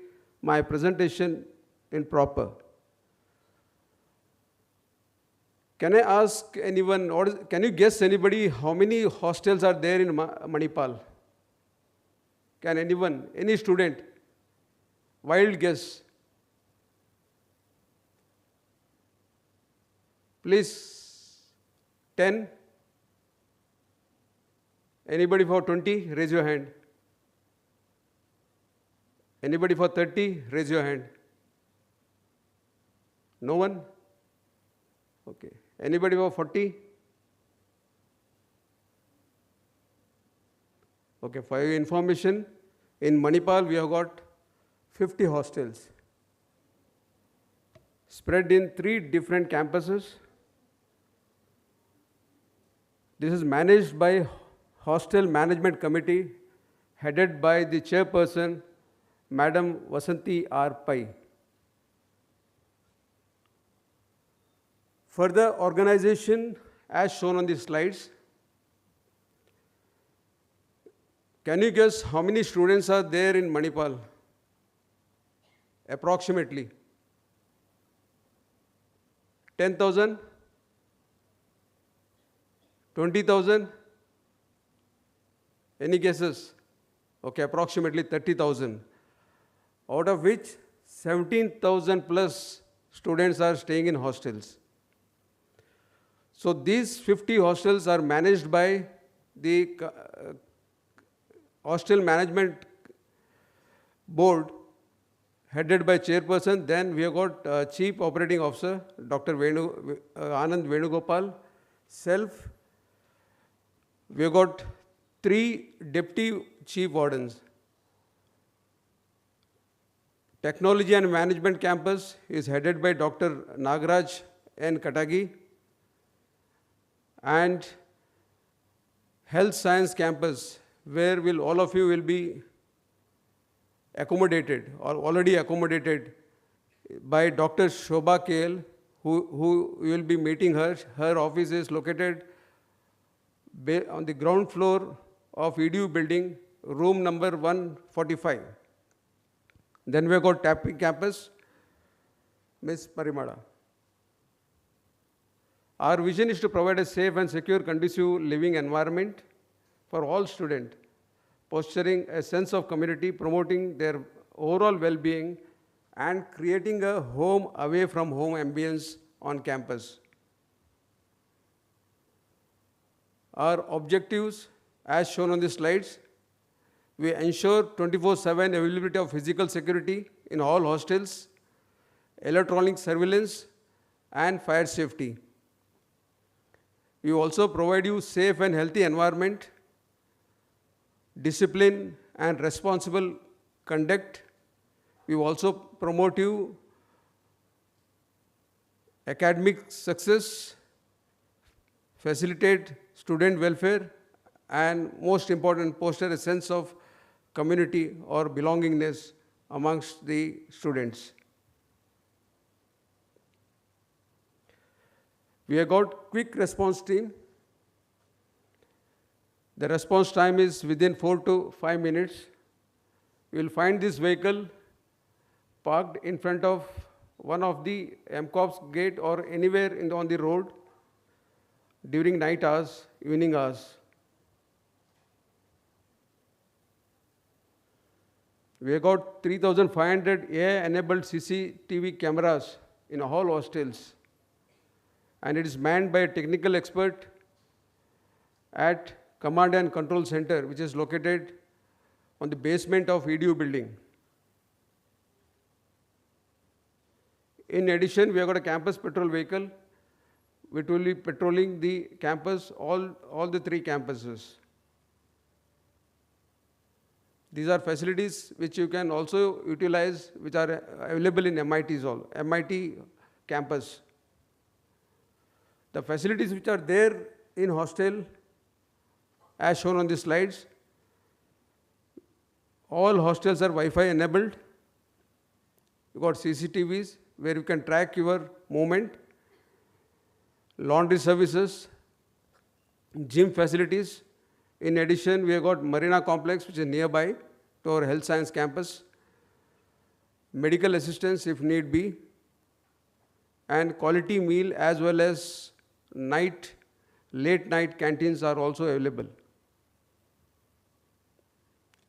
my presentation in proper. Can I ask anyone, or can you guess anybody how many hostels are there in Manipal? Can anyone, any student? Wild guess. Please, 10. Anybody for 20? Raise your hand. Anybody for 30? Raise your hand. No one? Okay. Anybody for 40? Okay, for your information, in Manipal we have got 50 hostels spread in 3 different campuses. This is managed by Hostel Management Committee headed by the chairperson, Madam Vasanti R. Pai. Further organization as shown on the slides. Can you guess how many students are there in Manipal? Approximately 10,000, 20,000? Any guesses? Okay, approximately 30,000. Out of which 17,000 plus students are staying in hostels. So these 50 hostels are managed by the Hostel Management Board headed by chairperson. Then we have got Chief Operating Officer, Dr. Anand Venugopal. Self, we have got 3 Deputy Chief Wardens. Technology and Management Campus is headed by Dr. Nagaraj N. Katagi. And Health Science Campus, where all of you will be accommodated or already accommodated by Dr. Shobha KL, who will be meeting her. Her office is located on the ground floor of EDU building, room number 145. Then we have got Tapping Campus, Ms. Parimada. Our vision is to provide a safe and secure, conducive living environment for all students, fostering a sense of community, promoting their overall well-being, and creating a home away from home ambience on campus. Our objectives, as shown on the slides, we ensure 24/7 availability of physical security in all hostels, electronic surveillance, and fire safety. We also provide you safe and healthy environment, discipline and responsible conduct. We also promote you academic success, facilitate student welfare, and most important, foster a sense of community or belongingness amongst the students. We have got quick response team. The response time is within 4 to 5 minutes. You will find this vehicle parked in front of one of the MCOP's gate or anywhere on the road during night hours, evening hours. We have got 3,500 AI-enabled CCTV cameras in all hostels, and it is manned by a technical expert at Command and Control Center, which is located on the basement of EDU building. In addition, we have got a campus patrol vehicle which will be patrolling the campus, all the 3 campuses. These are facilities which you can also utilize, which are available in MIT campus. The facilities which are there in hostel, as shown on the slides, all hostels are Wi-Fi enabled. You got CCTVs where you can track your movement, laundry services, gym facilities. In addition, we have got Marina Complex, which is nearby to our Health Science campus, medical assistance if need be, and quality meal as well as late night canteens are also available.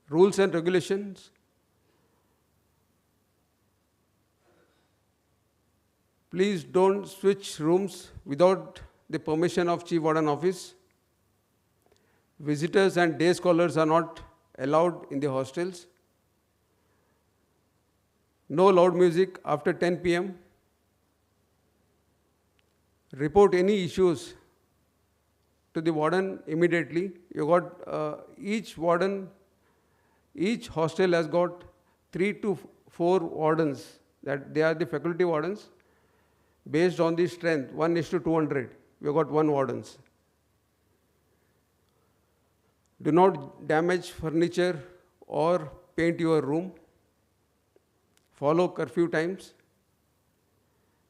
Rules and regulations. Please don't switch rooms without the permission of Chief Warden Office. Visitors and day scholars are not allowed in the hostels. No loud music after 10 p.m. Report any issues to the warden immediately. You got each hostel has got 3 to 4 wardens, that they are the faculty wardens. Based on the strength, 1:200, we have got 1 wardens. Do not damage furniture or paint your room. Follow curfew times.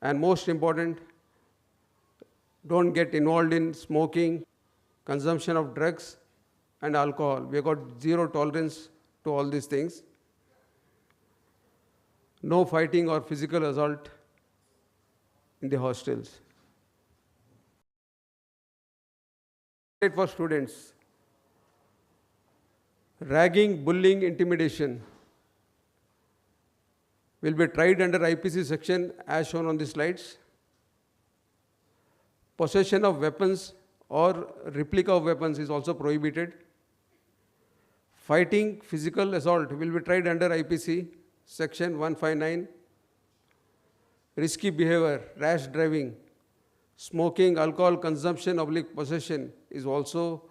And most important, don't get involved in smoking, consumption of drugs and alcohol. We have got zero tolerance to all these things. No fighting or physical assault in the hostels. For students, ragging, bullying, intimidation will be tried under IPC section as shown on the slides. Possession of weapons or replica of weapons is also prohibited. Fighting, physical assault will be tried under IPC section 159. Risky behavior, rash driving, smoking, alcohol consumption, possession is also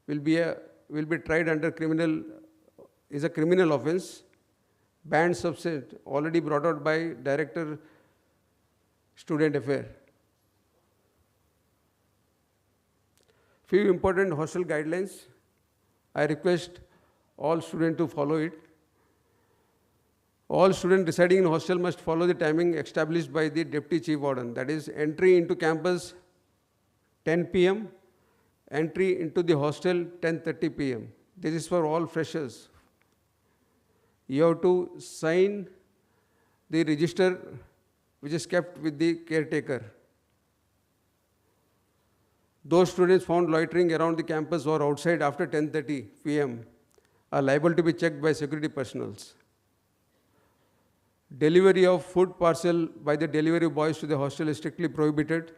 will be tried under is a criminal offense. Banned substance already brought out by Director Student Affairs. Few important hostel guidelines. I request all students to follow it. All students residing in hostel must follow the timing established by the Deputy Chief Warden. That is, entry into campus 10 p.m., entry into the hostel 10:30 p.m. This is for all freshers. You have to sign the register which is kept with the caretaker. Those students found loitering around the campus or outside after 10:30 p.m. are liable to be checked by security personnel. Delivery of food parcel by the delivery boys to the hostel is strictly prohibited.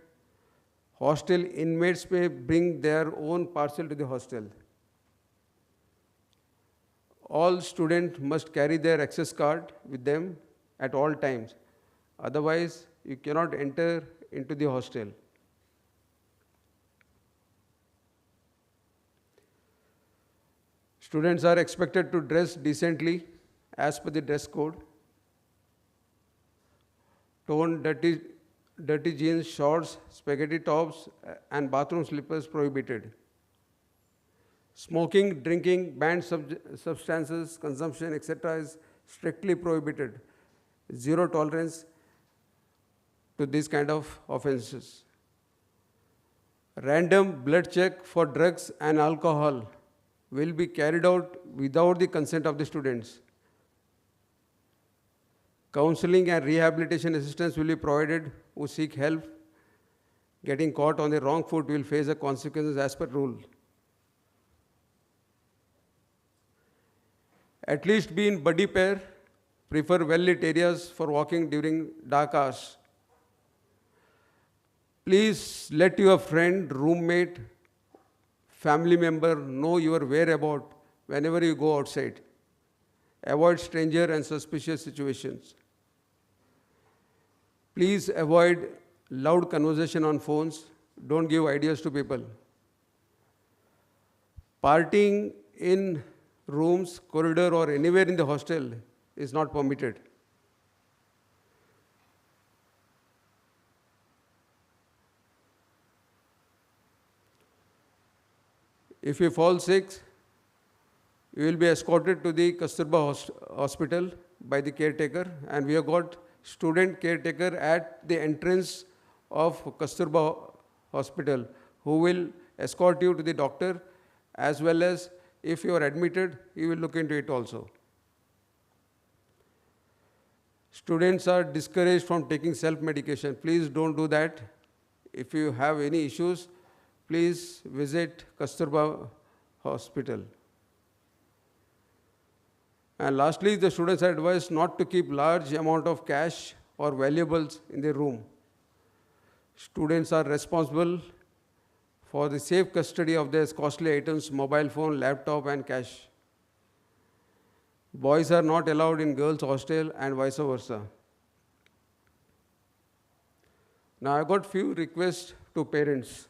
Hostel inmates may bring their own parcel to the hostel. All students must carry their access card with them at all times. Otherwise, you cannot enter into the hostel. Students are expected to dress decently as per the dress code. Torn, dirty jeans, shorts, spaghetti tops, and bathroom slippers prohibited. Smoking, drinking, banned substances, consumption, etc. is strictly prohibited. Zero tolerance to these kind of offenses. Random blood check for drugs and alcohol will be carried out without the consent of the students. Counseling and rehabilitation assistance will be provided who seek help. Getting caught on the wrong foot will face the consequences as per rule. At least be in buddy pair. Prefer well-lit areas for walking during dark hours. Please let your friend, roommate, family member know your whereabouts whenever you go outside. Avoid stranger and suspicious situations. Please avoid loud conversation on phones. Don't give ideas to people. Partying in rooms, corridor, or anywhere in the hostel is not permitted. If you fall sick, you will be escorted to the Kasturba Hospital by the caretaker, and we have got student caretaker at the entrance of Kasturba Hospital who will escort you to the doctor, as well as if you are admitted, he will look into it also. Students are discouraged from taking self-medication. Please don't do that. If you have any issues, please visit Kasturba Hospital. And lastly, the students are advised not to keep large amount of cash or valuables in their room. Students are responsible for the safe custody of their costly items, mobile phone, laptop, and cash. Boys are not allowed in girls' hostel and vice versa. Now I got few requests to parents.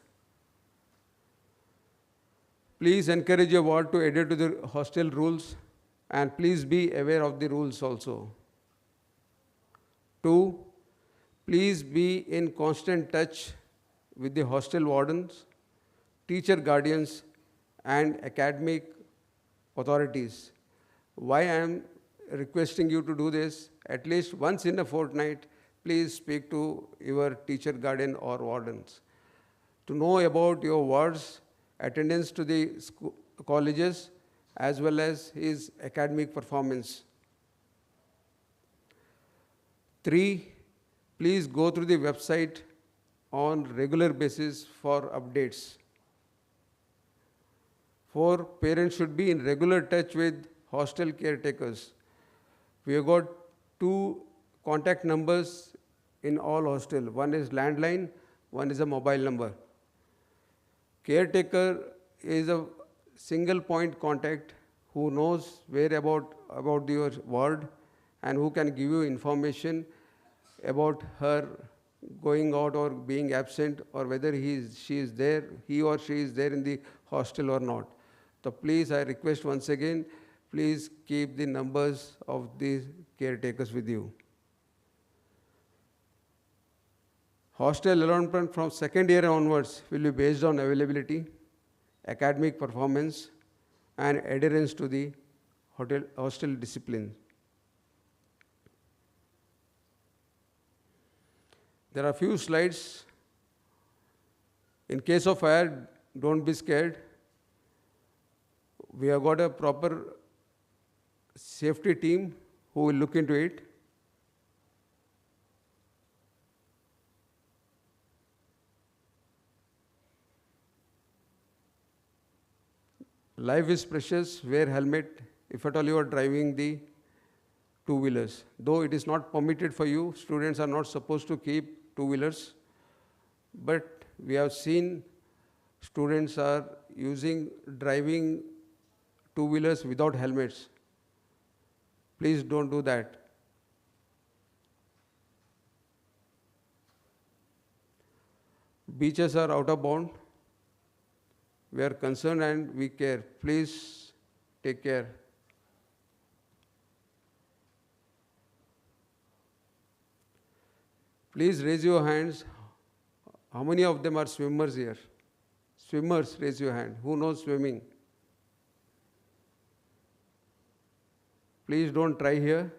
Please encourage your ward to adhere to the hostel rules, and please be aware of the rules also. 2, please be in constant touch with the hostel wardens, teacher guardians, and academic authorities. Why I am requesting you to do this? At least once in a fortnight, please speak to your teacher, guardian, or wardens to know about your wards, attendance to the colleges, as well as his academic performance. 3, please go through the website on regular basis for updates. 4, parents should be in regular touch with hostel caretakers. We have got 2 contact numbers in all hostel. One is landline, one is a mobile number. Caretaker is a single point contact who knows whereabout about your ward and who can give you information about her going out or being absent, or whether he or she is there in the hostel or not. So please, I request once again, please keep the numbers of these caretakers with you. Hostel allotment from second year onwards will be based on availability, academic performance, and adherence to the hostel discipline. There are few slides. In case of fire, don't be scared. We have got a proper safety team who will look into it. Life is precious, wear helmet if at all you are driving the two-wheelers. Though it is not permitted for you, students are not supposed to keep two-wheelers, but we have seen students are driving two-wheelers without helmets. Please don't do that. Beaches are out of bound. We are concerned and we care. Please take care. Please raise your hands. How many of them are swimmers here? Swimmers, raise your hand. Who knows swimming? Please don't try here.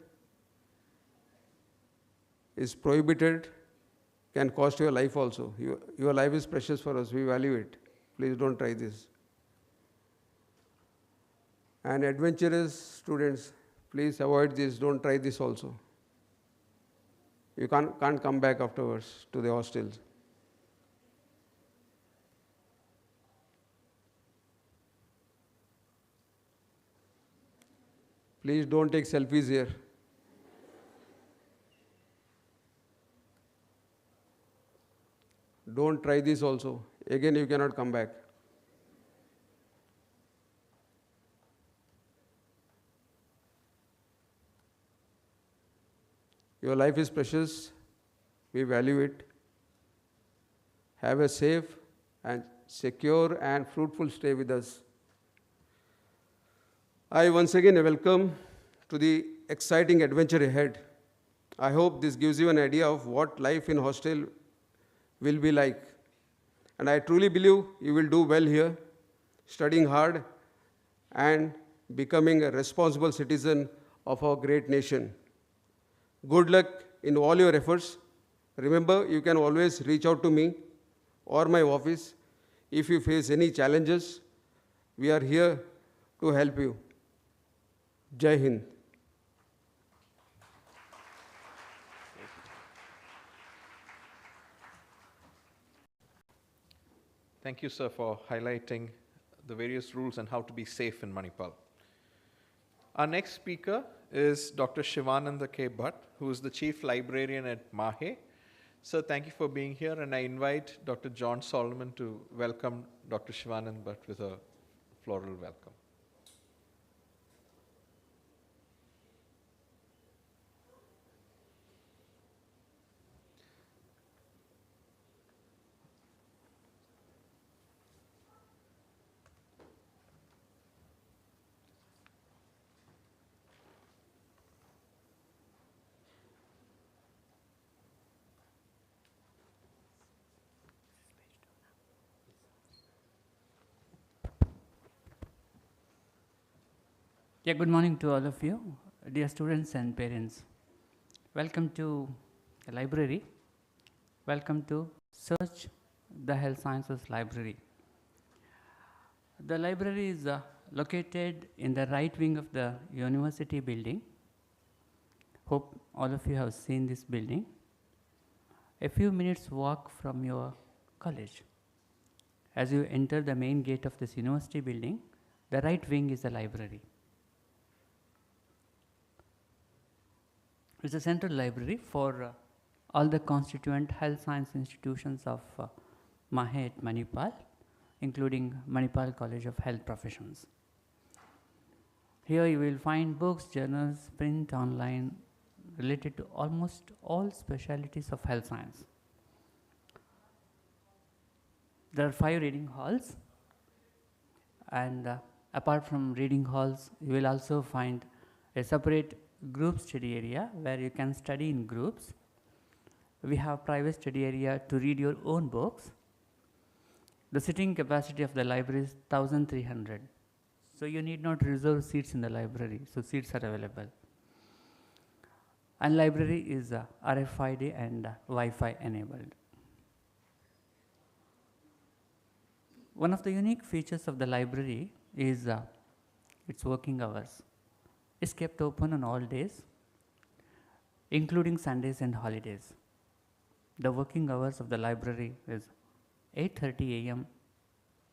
It's prohibited, can cost your life also. Your life is precious for us, we value it. Please don't try this. And adventurous students, please avoid this, don't try this also. You can't come back afterwards to the hostels. Please don't take selfies here. Don't try this also. Again, you cannot come back. Your life is precious. We value it. Have a safe and secure and fruitful stay with us. I once again welcome to the exciting adventure ahead. I hope this gives you an idea of what life in hostel will be like. And I truly believe you will do well here, studying hard and becoming a responsible citizen of our great nation. Good luck in all your efforts. Remember, you can always reach out to me or my office if you face any challenges. We are here to help you. Jai Hind. Thank you, sir, for highlighting the various rules and how to be safe in Manipal. Our next speaker is Dr. Shivananda K. Bhatt, who is the Chief Librarian at MAHE. Sir, thank you for being here, and I invite Dr. John Solomon to welcome Dr. Shivananda Bhatt with a floral welcome. Yeah, good morning to all of you, dear students and parents. Welcome to the library. Welcome to Search the Health Sciences Library. The library is located in the right wing of the university building. Hope all of you have seen this building. A few minutes walk from your college. As you enter the main gate of this university building, the right wing is the library. It's a central library for all the constituent health science institutions of MAHE at Manipal, including Manipal College of Health Professions. Here you will find books, journals, print, online, related to almost all specialties of health science. There are 5 reading halls, and apart from reading halls, you will also find a separate group study area where you can study in groups. We have private study area to read your own books. The sitting capacity of the library is 1300. So you need not reserve seats in the library, so seats are available. And library is RFID and Wi-Fi enabled. One of the unique features of the library is its working hours. It's kept open on all days, including Sundays and holidays. The working hours of the library is 8:30 a.m.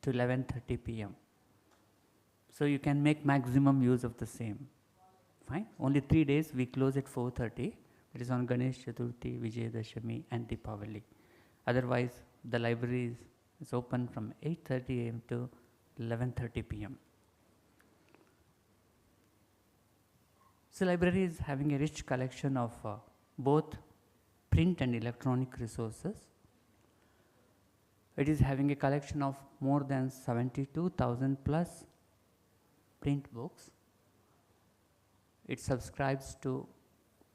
to 11:30 p.m. So you can make maximum use of the same. Fine. Only 3 days we close at 4:30. It is on Ganesh Chaturthi, Vijayadashami and Deepavali. Otherwise, the library is open from 8:30 a.m. to 11:30 p.m. So library is having a rich collection of both print and electronic resources. It is having a collection of more than 72,000 plus print books. It subscribes to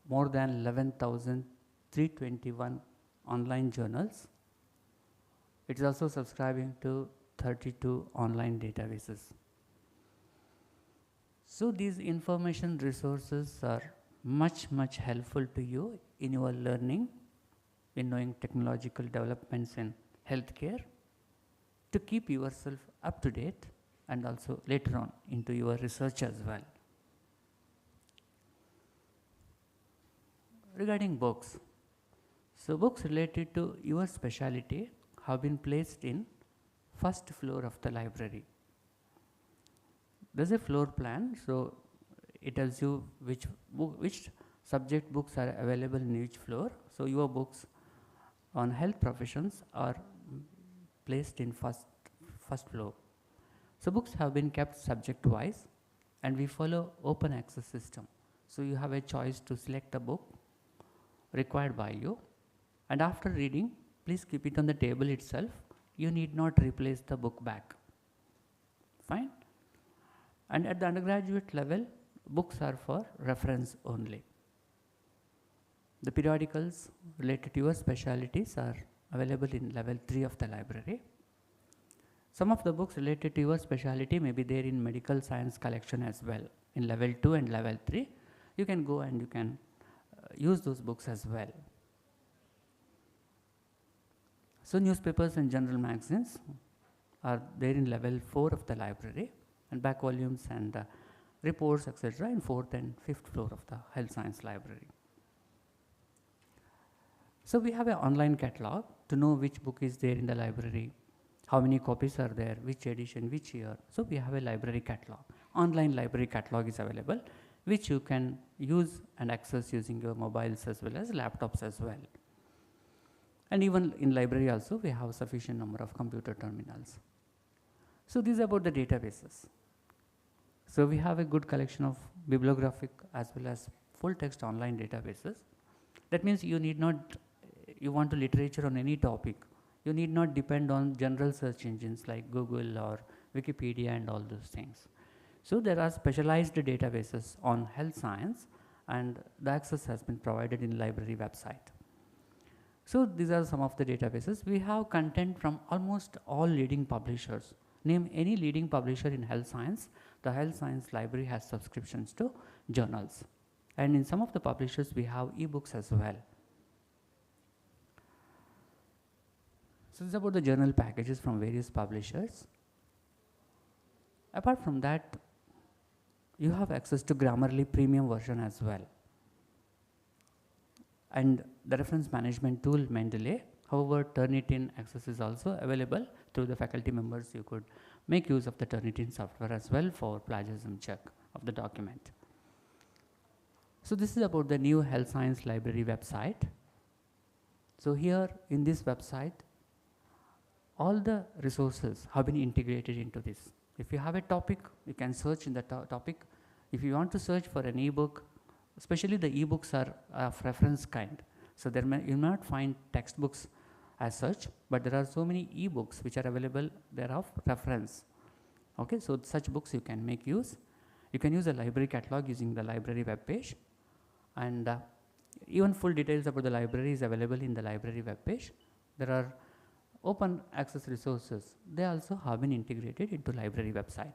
more than 11,321 online journals. It is also subscribing to 32 online databases. So these information resources are much helpful to you in your learning, in knowing technological developments in healthcare, to keep yourself up to date, and also later on into your research as well. Regarding books, so books related to your specialty have been placed in first floor of the library. There's a floor plan, so it tells you which subject books are available in each floor. So your books on health professions are placed in first floor. So books have been kept subject wise, and we follow open access system. So you have a choice to select a book required by you, and after reading, please keep it on the table itself. You need not replace the book back. Fine. And at the undergraduate level, books are for reference only. The periodicals related to your specialties are available in level 3 of the library. Some of the books related to your specialty may be there in medical science collection as well. In level 2 and level 3, you can go and you can use those books as well. So newspapers and general magazines are there in level 4 of the library, and back volumes and reports, etc., in 4th and 5th floor of the health science library. So we have an online catalog to know which book is there in the library, how many copies are there, which edition, which year. So we have a library catalog. Online library catalog is available, which you can use and access using your mobiles as well as laptops as well. And even in library also, we have sufficient number of computer terminals. So these are about the databases. So we have a good collection of bibliographic as well as full text online databases. That means you need not, you want to literature on any topic, you need not depend on general search engines like Google or Wikipedia and all those things. So there are specialized databases on health science, and the access has been provided in library website. So these are some of the databases. We have content from almost all leading publishers Name any leading publisher in health science. The health science library has subscriptions to journals. And in some of the publishers, we have ebooks as well. So this is about the journal packages from various publishers. Apart from that, you have access to Grammarly premium version as well. And the reference management tool Mendeley. However, Turnitin access is also available through the faculty members. You could make use of the Turnitin software as well for plagiarism check of the document. So this is about the new health science library website. So here in this website, all the resources have been integrated into this. If you have a topic, you can search in the topic. If you want to search for an ebook, especially the ebooks are of reference kind. So you may not find textbooks as such, but there are so many ebooks which are available, they are of reference. Okay, so such books you can make use. You can use a library catalog using the library web page, and even full details about the library is available in the library web page. There are open access resources. They also have been integrated into library website.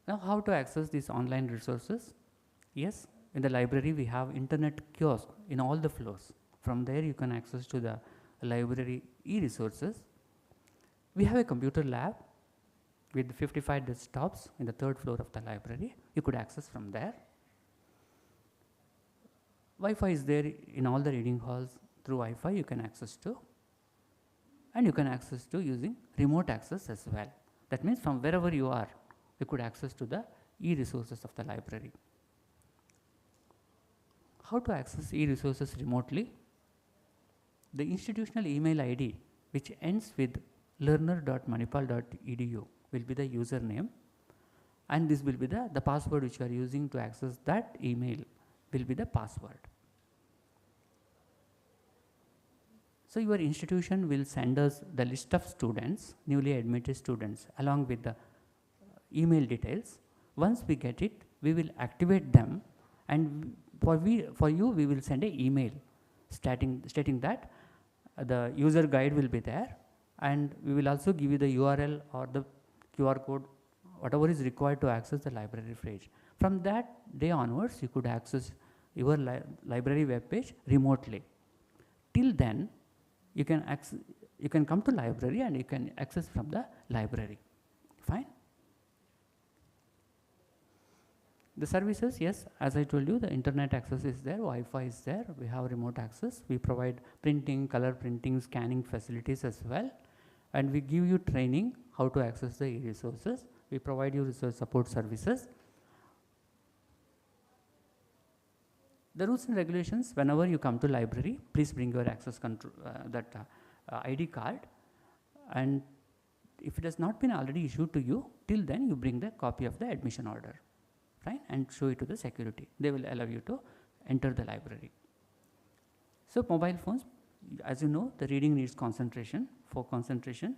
Now, how to access these online resources? Yes, in the library we have internet kiosk in all the floors. From there you can access to the library e-resources. We have a computer lab with 55 desktops in the 3rd floor of the library. You could access from there. Wi-Fi is there in all the reading halls. Through Wi-Fi you can access to, and you can access to using remote access as well. That means from wherever you are, you could access to the e-resources of the library. How to access e-resources remotely? The institutional email ID which ends with learner.manipal.edu will be the username, and this will be the password which you are using to access that email will be the password. So your institution will send us the list of students, newly admitted students, along with the email details. Once we get it, we will activate them, and for you we will send an email stating that the user guide will be there, and we will also give you the URL or the QR code, whatever is required to access the library page. From that day onwards, you could access your library web page remotely. Till then, you can come to library and you can access from the library. Fine. The services, yes, as I told you, the internet access is there, Wi-Fi is there, we have remote access, we provide printing, color printing, scanning facilities as well, and we give you training how to access the e-resources. We provide you resource support services. The rules and regulations, whenever you come to library, please bring your access control, ID card, and if it has not been already issued to you, till then you bring the copy of the admission order, right, and show it to the security. They will allow you to enter the library. So mobile phones, as you know, the reading needs concentration. For concentration,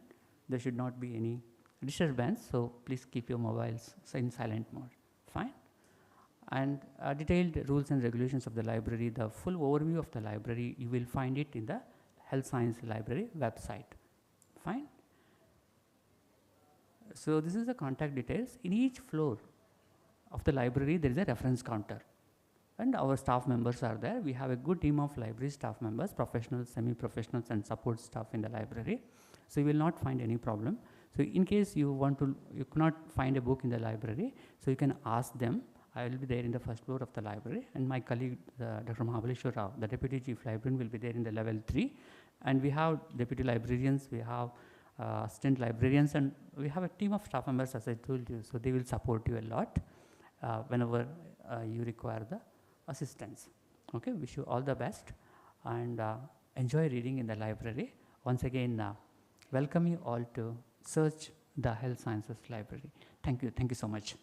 there should not be any disturbance, so please keep your mobiles in silent mode. Fine. And detailed rules and regulations of the library, the full overview of the library, you will find it in the Health Science Library website. Fine. So this is the contact details. In each floor of the library, there is a reference counter, and our staff members are there. We have a good team of library staff members, professionals, semi-professionals, and support staff in the library. So you will not find any problem. So in case you cannot find a book in the library, so you can ask them. I will be there in the 1st floor of the library, and my colleague Dr. Mahabaleshwar Rao, the Deputy Chief Librarian, will be there in the level 3, and we have Deputy Librarians, we have assistant librarians, and we have a team of staff members, as I told you, so they will support you a lot whenever you require the assistance. Okay, wish you all the best, and enjoy reading in the library. Once again, welcome you all to search the Health Sciences Library. Thank you so much.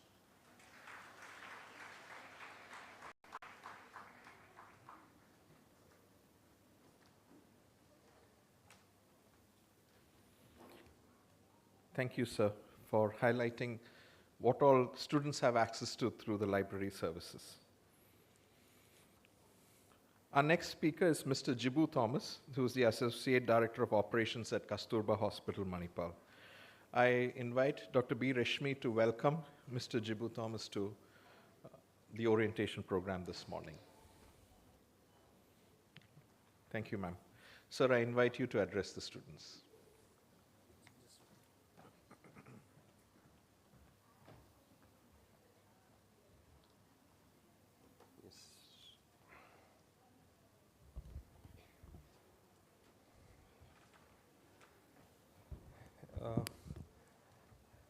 Thank you, sir, for highlighting what all students have access to through the library services. Our next speaker is Mr. Jibu Thomas, who is the Associate Director of Operations at Kasturba Hospital, Manipal. I invite Dr. B. Reshmi to welcome Mr. Jibu Thomas to the orientation program this morning. Thank you, ma'am. Sir, I invite you to address the students.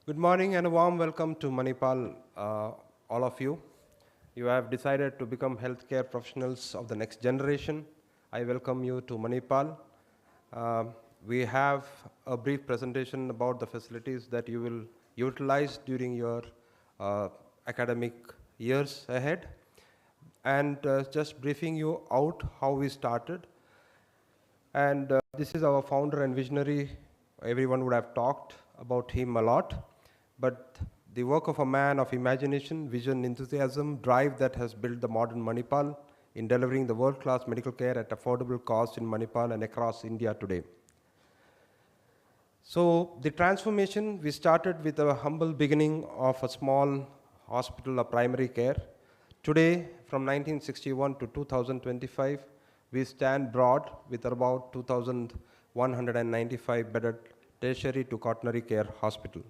Good morning and a warm welcome to Manipal, all of you. You have decided to become healthcare professionals of the next generation. I welcome you to Manipal. We have a brief presentation about the facilities that you will utilize during your academic years ahead. And just briefing you out how we started. And this is our founder and visionary. Everyone would have talked about him a lot. But the work of a man of imagination, vision, enthusiasm, drive that has built the modern Manipal in delivering the world-class medical care at affordable cost in Manipal and across India today. So the transformation, we started with a humble beginning of a small hospital of primary care. Today, from 1961 to 2025, we stand broad with about 2,195 bedded tertiary to quaternary care hospital.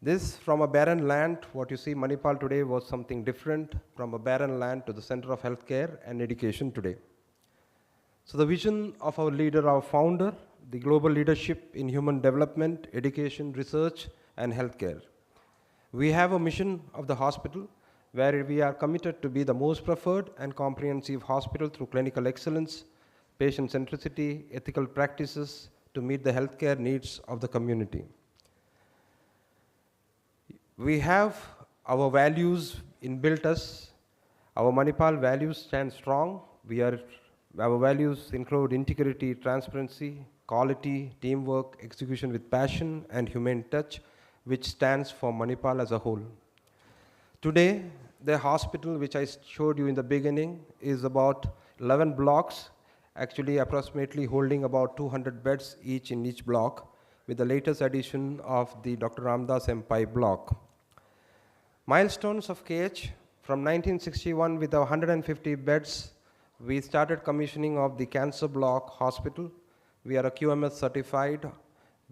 This, from a barren land, what you see Manipal today was something different, from a barren land to the center of healthcare and education today. So the vision of our leader, our founder, the global leadership in human development, education, research, and healthcare. We have a mission of the hospital where we are committed to be the most preferred and comprehensive hospital through clinical excellence, patient centricity, ethical practices to meet the healthcare needs of the community. We have our values inbuilt us. Our Manipal values stand strong. Our values include integrity, transparency, quality, teamwork, execution with passion, and humane touch, which stands for Manipal as a whole. Today, the hospital, which I showed you in the beginning, is about 11 blocks, actually approximately holding about 200 beds each in each block, with the latest addition of the Dr. Ramdas M. Pai block. Milestones of KH, from 1961 with our 150 beds, we started commissioning of the cancer block hospital. We are a QMS certified.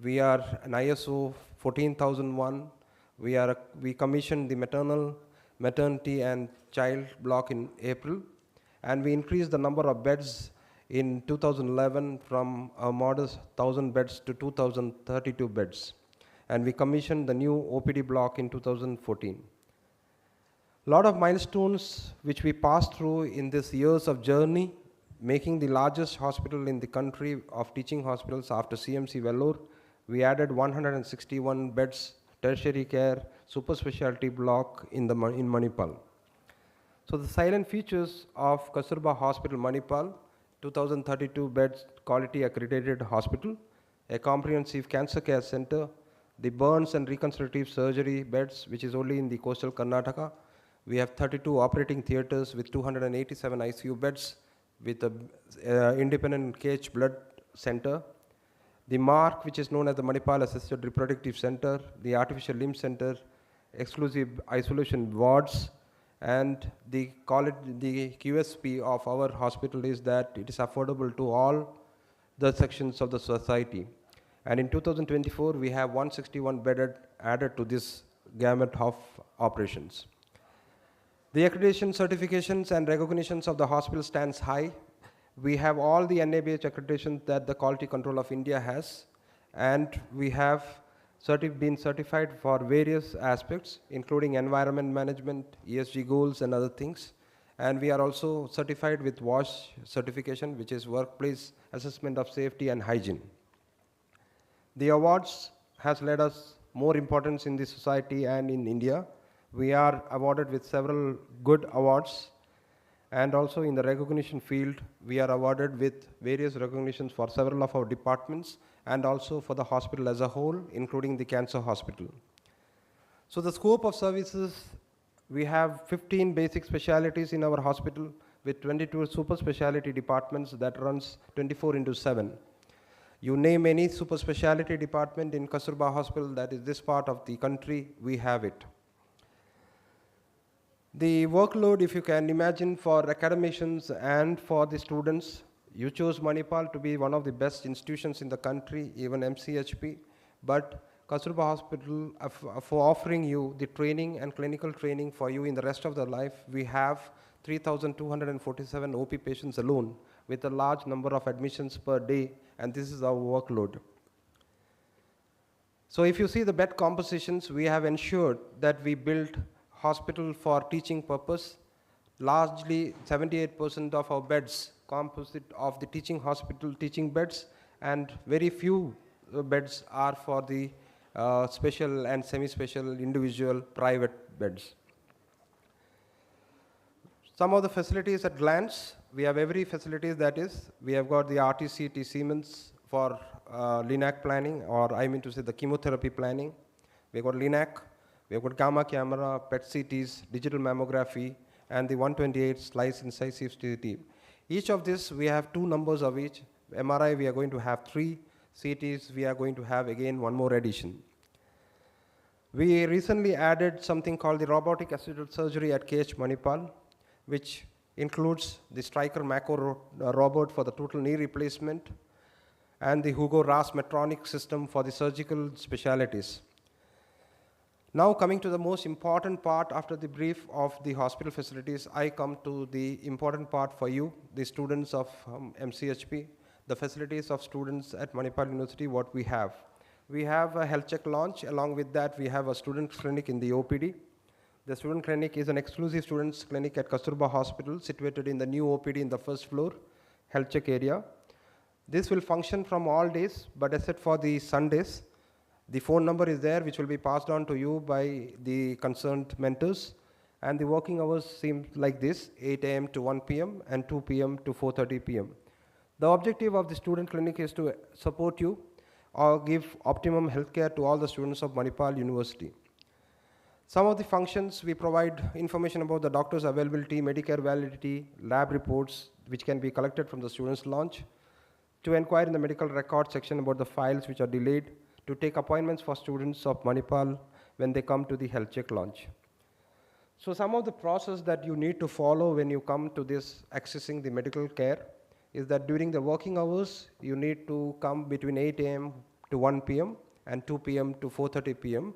We are an ISO 14001. We commissioned the maternity and child block in April. And we increased the number of beds in 2011 from a modest 1,000 beds to 2,032 beds. And we commissioned the new OPD block in 2014. A lot of milestones which we passed through in these years of journey, making the largest hospital in the country of teaching hospitals after CMC Vellore. We added 161 beds, tertiary care, super specialty block in Manipal. So the silent features of Kasturba Hospital Manipal, 2,032 beds, quality accredited hospital, a comprehensive cancer care center, the burns and reconstructive surgery beds, which is only in the coastal Karnataka. We have 32 operating theaters with 287 ICU beds, with an independent KH blood center. The MARC, which is known as the Manipal Assisted Reproductive Center, the Artificial Limb Center, exclusive isolation wards, and the QSP of our hospital is that it is affordable to all the sections of the society. And in 2024, we have 161 bedded added to this gamut of operations. The accreditation certifications and recognitions of the hospital stands high. We have all the NABH accreditations that the Quality Control of India has, and we have been certified for various aspects, including environment management, ESG goals, and other things. And we are also certified with WASH certification, which is Workplace Assessment of Safety and Hygiene. The awards has led us more importance in the society and in India. We are awarded with several good awards, and also in the recognition field, we are awarded with various recognitions for several of our departments and also for the hospital as a whole, including the cancer hospital. So the scope of services, we have 15 basic specialties in our hospital, with 22 super specialty departments that runs 24/7. You name any super specialty department in Kasturba Hospital that is this part of the country, we have it. The workload, if you can imagine, for academicians and for the students, you chose Manipal to be one of the best institutions in the country, even MCHP, but Kasturba Hospital, for offering you the training and clinical training for you in the rest of the life, we have 3,247 OP patients alone with a large number of admissions per day, and this is our workload. So if you see the bed compositions, we have ensured that we built hospital for teaching purpose. Largely 78% of our beds composite of the teaching hospital teaching beds, and very few beds are for the special and semi-special individual private beds. Some of the facilities at glance, we have every facilities, that is, we have got the RTCT Siemens for LINAC planning, or I mean to say the chemotherapy planning. We have got LINAC, we have got gamma camera, PET CTs, digital mammography, and the 128 slice incisive CT. Each of this, we have 2 numbers of each. MRI, we are going to have 3. CTs, we are going to have again 1 more addition. We recently added something called the robotic assisted surgery at KH Manipal, which includes the Stryker Mako robot for the total knee replacement and the Hugo RAS Medtronic system for the surgical specialties. Now coming to the most important part after the brief of the hospital facilities, I come to the important part for you, the students of MCHP, the facilities of students at Manipal University, what we have. We have a health check launch. Along with that, we have a student clinic in the OPD. The student clinic is an exclusive students clinic at Kasturba Hospital, situated in the new OPD in the first floor, health check area. This will function from all days, but except for the Sundays. The phone number is there, which will be passed on to you by the concerned mentors. And the working hours seem like this, 8 a.m. to 1 p.m. and 2 p.m. to 4:30 p.m. The objective of the student clinic is to support you or give optimum healthcare to all the students of Manipal University. Some of the functions, we provide information about the doctor's availability, Medicare validity, lab reports, which can be collected from the student's launch, to inquire in the medical record section about the files which are delayed, to take appointments for students of Manipal when they come to the health check launch. So some of the process that you need to follow when you come to this accessing the medical care is that during the working hours, you need to come between 8 a.m. to 1 p.m. and 2 p.m. to 4:30 p.m.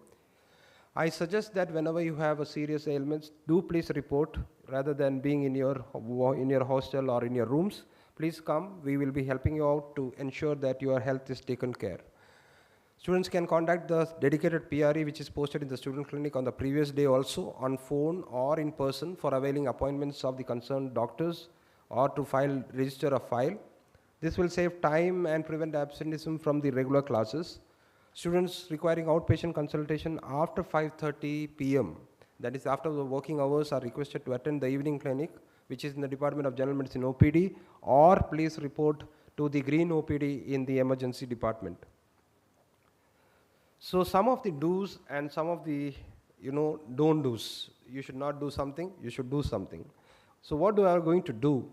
I suggest that whenever you have a serious ailments, do please report rather than being in your hostel or in your rooms. Please come. We will be helping you out to ensure that your health is taken care. Students can contact the dedicated PRE, which is posted in the student clinic on the previous day also, on phone or in person, for availing appointments of the concerned doctors or to register a file. This will save time and prevent absenteeism from the regular classes. Students requiring outpatient consultation after 5:30 p.m., that is after the working hours, are requested to attend the evening clinic, which is in the Department of General Medicine OPD, or please report to the green OPD in the emergency department. So some of the do's and some of the don't do's. You should not do something, you should do something. So what are you going to do?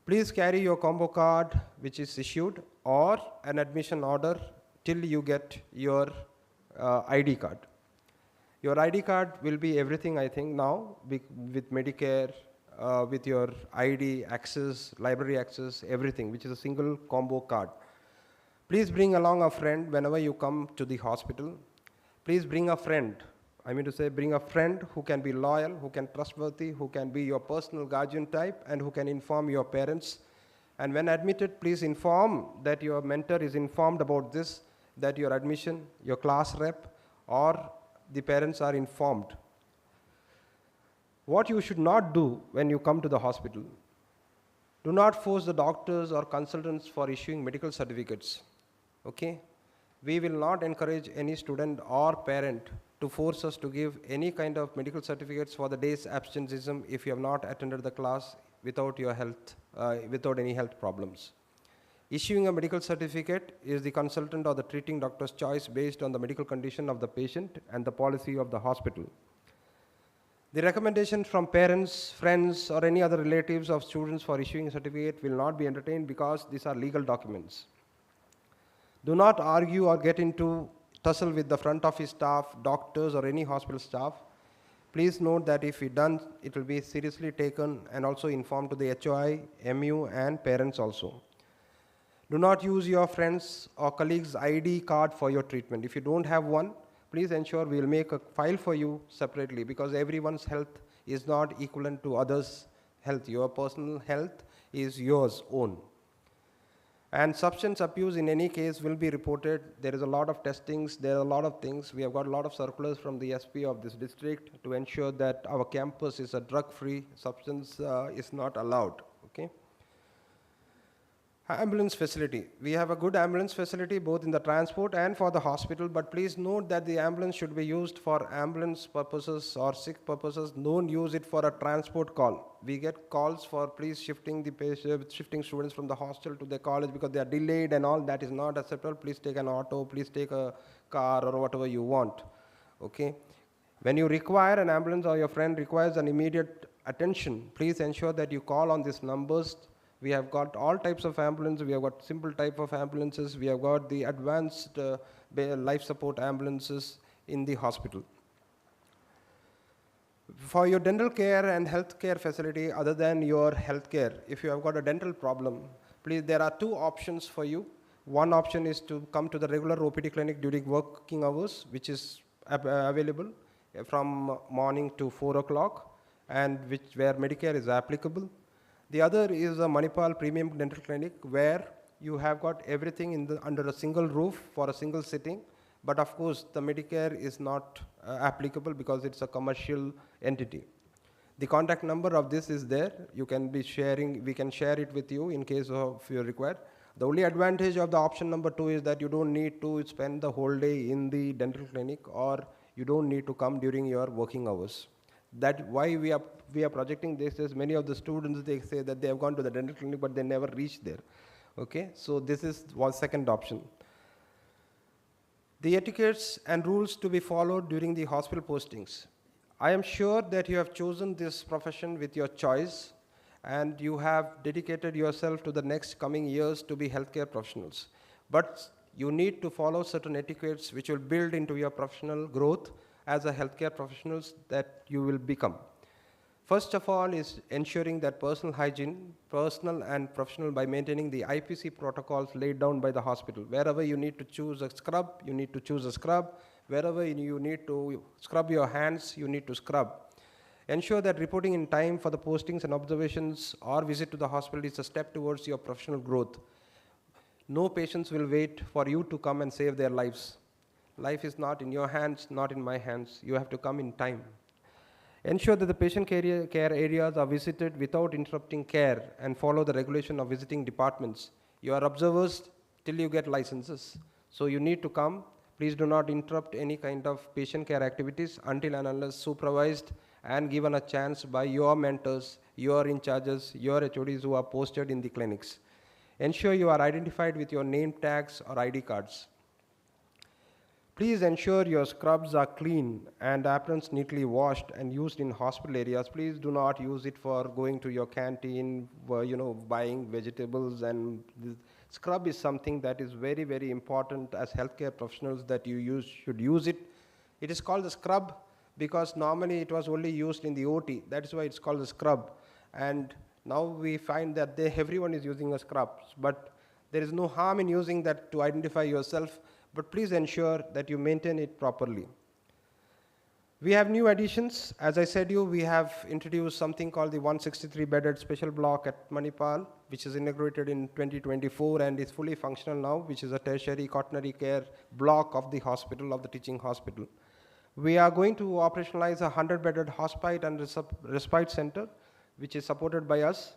Please carry your combo card which is issued, or an admission order till you get your ID card. Your ID card will be everything, I think, now with Medicare, with your ID access, library access, everything, which is a single combo card. Please bring along a friend whenever you come to the hospital. Please bring a friend. I mean to say, bring a friend who can be loyal, who can trustworthy, who can be your personal guardian type, and who can inform your parents. And when admitted, please inform that your mentor is informed about this, that your admission, your class rep, or the parents are informed. What you should not do when you come to the hospital: do not force the doctors or consultants for issuing medical certificates. Okay? We will not encourage any student or parent to force us to give any kind of medical certificates for the day's absenteeism if you have not attended the class without your health, without any health problems. Issuing a medical certificate is the consultant or the treating doctor's choice based on the medical condition of the patient and the policy of the hospital. The recommendation from parents, friends, or any other relatives of students for issuing a certificate will not be entertained because these are legal documents. Do not argue or get into tussle with the front office staff, doctors, or any hospital staff. Please note that if done, it will be seriously taken and also informed to the HOI, MU, and parents also. Do not use your friends or colleagues' ID card for your treatment. If you don't have one, please ensure we will make a file for you separately, because everyone's health is not equivalent to others' health. Your personal health is yours own. And substance abuse in any case will be reported. There is a lot of testings, there are a lot of things. We have got a lot of circulars from the SP of this district to ensure that our campus is a drug-free, substance is not allowed. Okay. Ambulance facility. We have a good ambulance facility both in the transport and for the hospital, but please note that the ambulance should be used for ambulance purposes or sick purposes. Don't use it for a transport call. We get calls for please shifting the patient, shifting students from the hostel to the college because they are delayed and all. That is not acceptable. Please take an auto, please take a car or whatever you want. Okay. When you require an ambulance or your friend requires an immediate attention, please ensure that you call on these numbers. We have got all types of ambulance. We have got simple type of ambulances. We have got the advanced life support ambulances in the hospital. For your dental care and health care facility, other than your health care, if you have got a dental problem, please, there are two options for you. One option is to come to the regular OPD clinic during working hours, which is available from morning to 4 o'clock, and where Medicare is applicable. The other is a Manipal Premium Dental Clinic, where you have got everything under a single roof for a single sitting. But of course, the Medicare is not applicable because it's a commercial entity. The contact number of this is there. You can be sharing, we can share it with you in case of you require. The only advantage of the option number 2 is that you don't need to spend the whole day in the dental clinic, or you don't need to come during your working hours. That why we are projecting this is many of the students, they say that they have gone to the dental clinic but they never reach there. Okay, so this is one second option. The etiquettes and rules to be followed during the hospital postings. I am sure that you have chosen this profession with your choice, and you have dedicated yourself to the next coming years to be healthcare professionals. But you need to follow certain etiquettes which will build into your professional growth as a healthcare professionals that you will become. First of all is ensuring that personal hygiene, personal and professional, by maintaining the IPC protocols laid down by the hospital. Wherever you need to choose a scrub, you need to choose a scrub. Wherever you need to scrub your hands, you need to scrub. Ensure that reporting in time for the postings and observations or visit to the hospital is a step towards your professional growth. No patients will wait for you to come and save their lives. Life is not in your hands, not in my hands. You have to come in time. Ensure that the patient care areas are visited without interrupting care, and follow the regulation of visiting departments. You are observers till you get licenses. So you need to come. Please do not interrupt any kind of patient care activities until and unless supervised and given a chance by your mentors, your in charges, your HODs who are posted in the clinics. Ensure you are identified with your name tags or ID cards. Please ensure your scrubs are clean and aprons neatly washed and used in hospital areas. Please do not use it for going to your canteen, buying vegetables. And this scrub is something that is very, very important as healthcare professionals that you should use it. It is called the scrub because normally it was only used in the OT. That is why it's called the scrub. And now we find that everyone is using a scrub, but there is no harm in using that to identify yourself. But please ensure that you maintain it properly. We have new additions. As I said we have introduced something called the 163-bedded special block at Manipal, which is inaugurated in 2024 and is fully functional now, which is a tertiary quaternary care block of the hospital, of the teaching hospital. We are going to operationalize a 100-bedded hospite and respite center, which is supported by us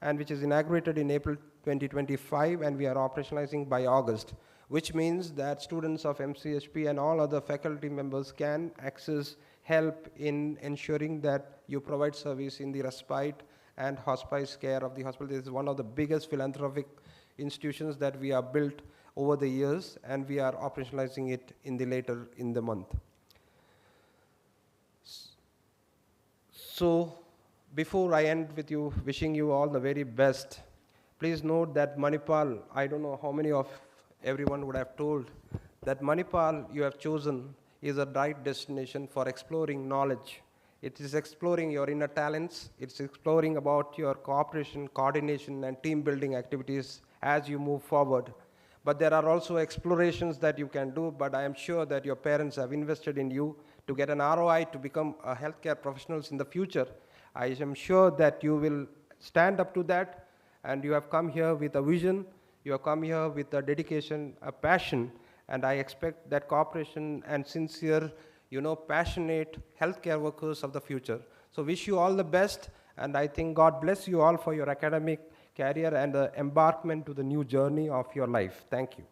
and which is inaugurated in April 2025, and we are operationalizing by August, which means that students of MCHP and all other faculty members can access help in ensuring that you provide service in the respite and hospice care of the hospital. This is one of the biggest philanthropic institutions that we have built over the years, and we are operationalizing it later in the month. So before I end with you, wishing you all the very best, please note that Manipal, I don't know how many of everyone would have told, that Manipal you have chosen is a right destination for exploring knowledge. It is exploring your inner talents, it's exploring about your cooperation, coordination, and team building activities as you move forward. But there are also explorations that you can do, but I am sure that your parents have invested in you to get an ROI to become a healthcare professionals in the future. I am sure that you will stand up to that, and you have come here with a vision, you have come here with a dedication, a passion, and I expect that cooperation and sincere, passionate healthcare workers of the future. So wish you all the best, and I think God bless you all for your academic career and the embarkment to the new journey of your life. Thank you.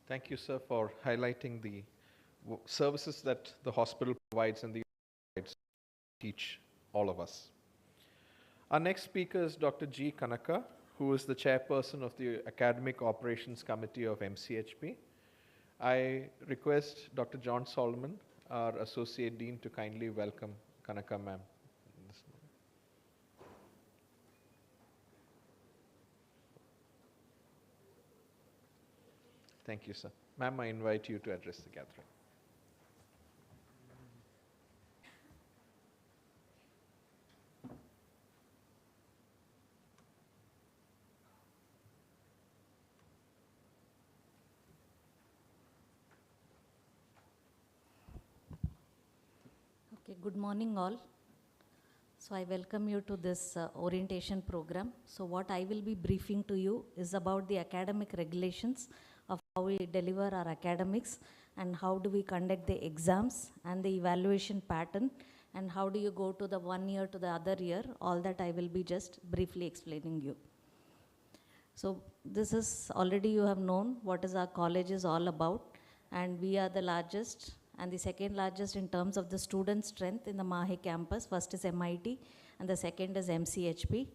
Thank you, sir, for highlighting the services that the hospital provides and the provides to teach all of us. Our next speaker is Dr. G. Kanaka, who is the chairperson of the Academic Operations Committee of MCHP. I request Dr. John Solomon, our Associate Dean, to kindly welcome Kanaka ma'am. Thank you, sir. Ma'am, I invite you to address the gathering. Okay, good morning all. So I welcome you to this orientation program. So what I will be briefing to you is about the academic regulations of how we deliver our academics and how do we conduct the exams and the evaluation pattern and how do you go to the one year to the other year. All that I will be just briefly explaining you. So this is already you have known what is our college is all about, and we are the largest and the second largest in terms of the student strength in the Mahe campus. First is MIT and the second is MCHP.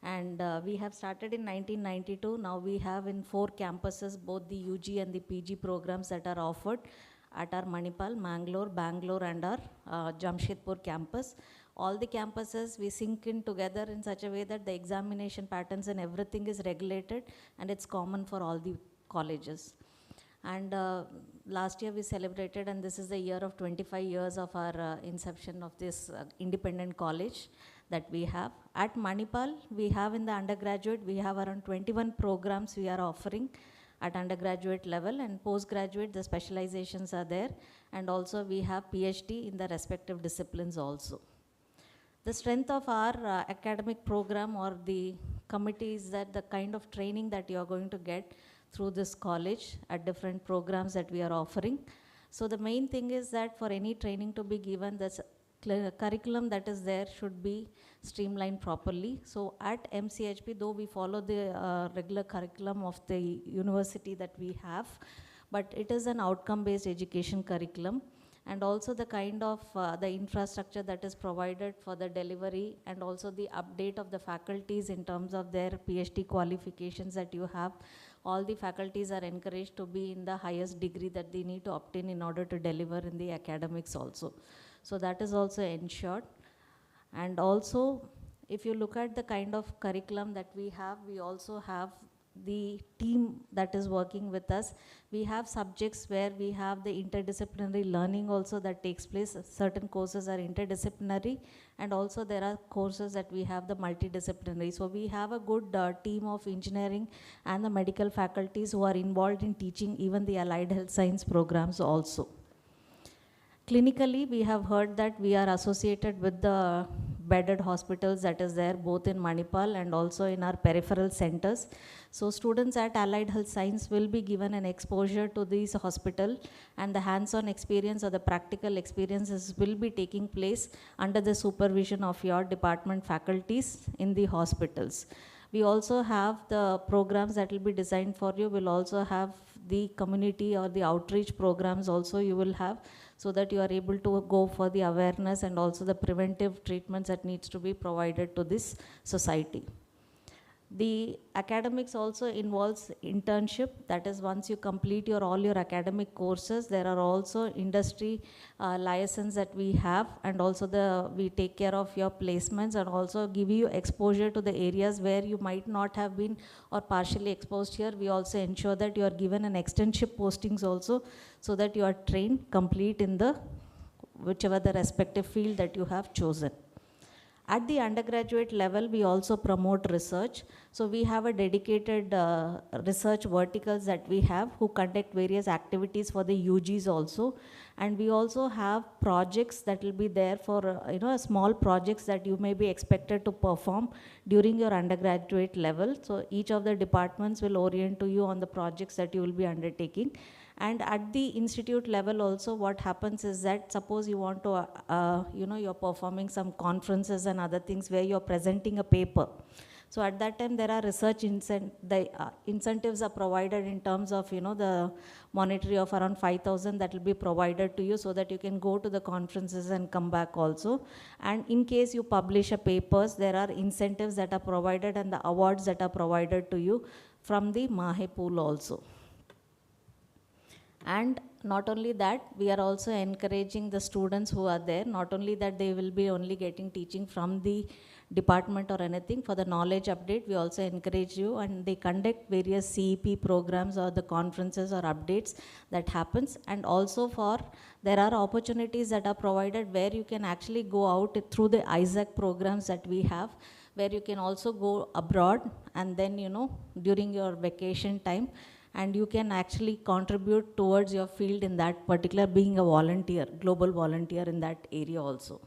And we have started in 1992. Now we have in 4 campuses both the UG and the PG programs that are offered at our Manipal, Bangalore and our Jamshedpur campus. All the campuses we sync in together in such a way that the examination patterns and everything is regulated and it's common for all the colleges. And last year we celebrated, and this is the year of 25 years of our inception of this independent college that we have. At Manipal, we have in the undergraduate, we have around 21 programs we are offering at undergraduate level, and postgraduate, the specializations are there. And also we have PhD in the respective disciplines also. The strength of our academic program or the committee is that the kind of training that you are going to get through this college at different programs that we are offering. So the main thing is that for any training to be given, the curriculum that is there should be streamlined properly. So at MCHP, though we follow the regular curriculum of the university that we have, but it is an outcome-based education curriculum. And also the kind of the infrastructure that is provided for the delivery and also the update of the faculties in terms of their PhD qualifications that you have. All the faculties are encouraged to be in the highest degree that they need to obtain in order to deliver in the academics also. So that is also ensured. And also, if you look at the kind of curriculum that we also have the team that is working with us. We have subjects where we have the interdisciplinary learning also that takes place. Certain courses are interdisciplinary, and also there are courses that we have the multidisciplinary. So we have a good team of engineering and the medical faculties who are involved in teaching even the allied health science programs also. Clinically, we have heard that we are associated with the bedded hospitals that is there both in Manipal and also in our peripheral centers. So students at Allied Health Science will be given an exposure to this hospital, and the hands-on experience or the practical experiences will be taking place under the supervision of your department faculties in the hospitals. We also have the programs that will be designed for you. We'll also have the community or the outreach programs also you will have, so that you are able to go for the awareness and also the preventive treatments that needs to be provided to this society. The academics also involves internship. That is, once you complete all your academic courses, there are also industry license that we have, and also we take care of your placements and also give you exposure to the areas where you might not have been or partially exposed here. We also ensure that you are given an externship postings also, so that you are trained complete in the whichever the respective field that you have chosen. At the undergraduate level, we also promote research. So we have a dedicated research verticals that we have, who conduct various activities for the UGs also. And we also have projects that will be there for, small projects that you may be expected to perform during your undergraduate level. So each of the departments will orient to you on the projects that you will be undertaking. And at the institute level also, what happens is that suppose you want to, you're performing some conferences and other things where you're presenting a paper. So at that time, there are research incentives are provided in terms of, the monetary of around 5,000 that will be provided to you, so that you can go to the conferences and come back also. And in case you publish a papers, there are incentives that are provided and the awards that are provided to you from the MAHE pool also. And not only that, we are also encouraging the students who are there, not only that they will be only getting teaching from the department or anything. For the knowledge update, we also encourage you, and they conduct various CEP programs or the conferences or updates that happens. And also there are opportunities that are provided where you can actually go out through the ISAC programs that we have, where you can also go abroad and then, during your vacation time, and you can actually contribute towards your field in that particular, being a volunteer, global volunteer in that area also.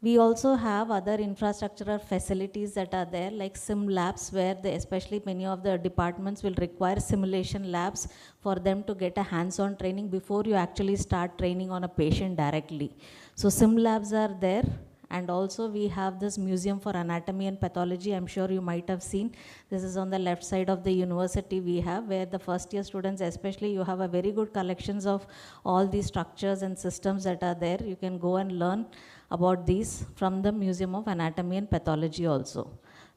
We also have other infrastructural facilities that are there, like sim labs, where especially many of the departments will require simulation labs for them to get a hands-on training before you actually start training on a patient directly. So sim labs are there. And also we have this Museum for Anatomy and Pathology. I'm sure you might have seen. This is on the left side of the university we have, where the first year students, especially, you have a very good collections of all these structures and systems that are there. You can go and learn about these from the Museum of Anatomy and Pathology also.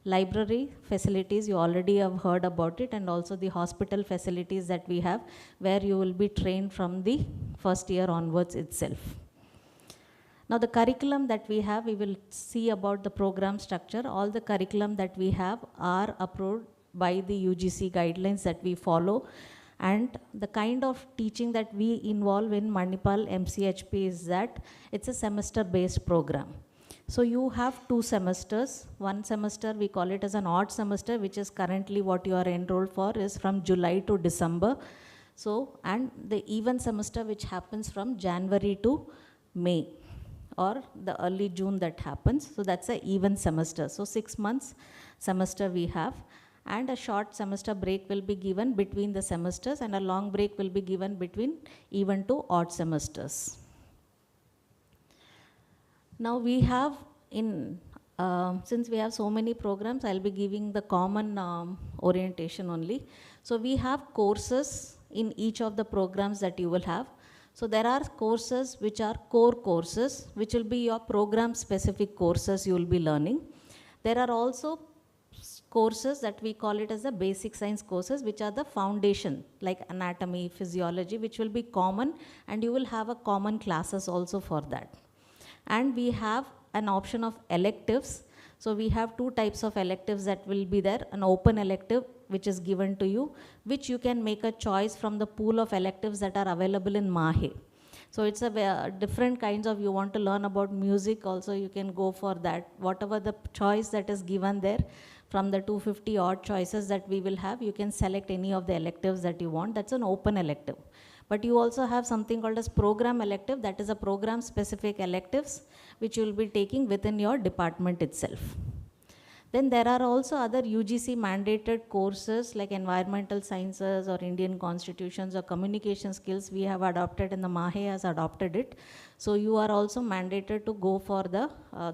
Library facilities, you already have heard about it, and also the hospital facilities that we have, where you will be trained from the first year onwards itself. Now the curriculum that we have, we will see about the program structure. All the curriculum that we have are approved by the UGC guidelines that we follow. And the kind of teaching that we involve in Manipal MCHP is that it's a semester-based program. So you have 2 semesters. One semester, we call it as an odd semester, which is currently what you are enrolled for, is from July to December. So, and the even semester, which happens from January to May, or the early June that happens. So that's an even semester. So 6 months semester we have, and a short semester break will be given between the semesters, and a long break will be given between even to odd semesters. Now we have since we have so many programs, I'll be giving the common orientation only. So we have courses in each of the programs that you will have. So there are courses which are core courses, which will be your program specific courses you will be learning. There are also courses that we call it as the basic science courses, which are the foundation, like anatomy, physiology, which will be common, and you will have a common classes also for that. And we have an option of electives. So we have 2 types of electives that will be there, an open elective, which is given to you, which you can make a choice from the pool of electives that are available in MAHE. So it's a different kinds of, you want to learn about music also, you can go for that. Whatever the choice that is given there, from the 250 odd choices that we will have, you can select any of the electives that you want. That's an open elective. But you also have something called as program elective, that is a program specific electives, which you will be taking within your department itself. Then there are also other UGC mandated courses like environmental sciences or Indian constitutions or communication skills. We have adopted, and the MAHE has adopted it. So you are also mandated to go for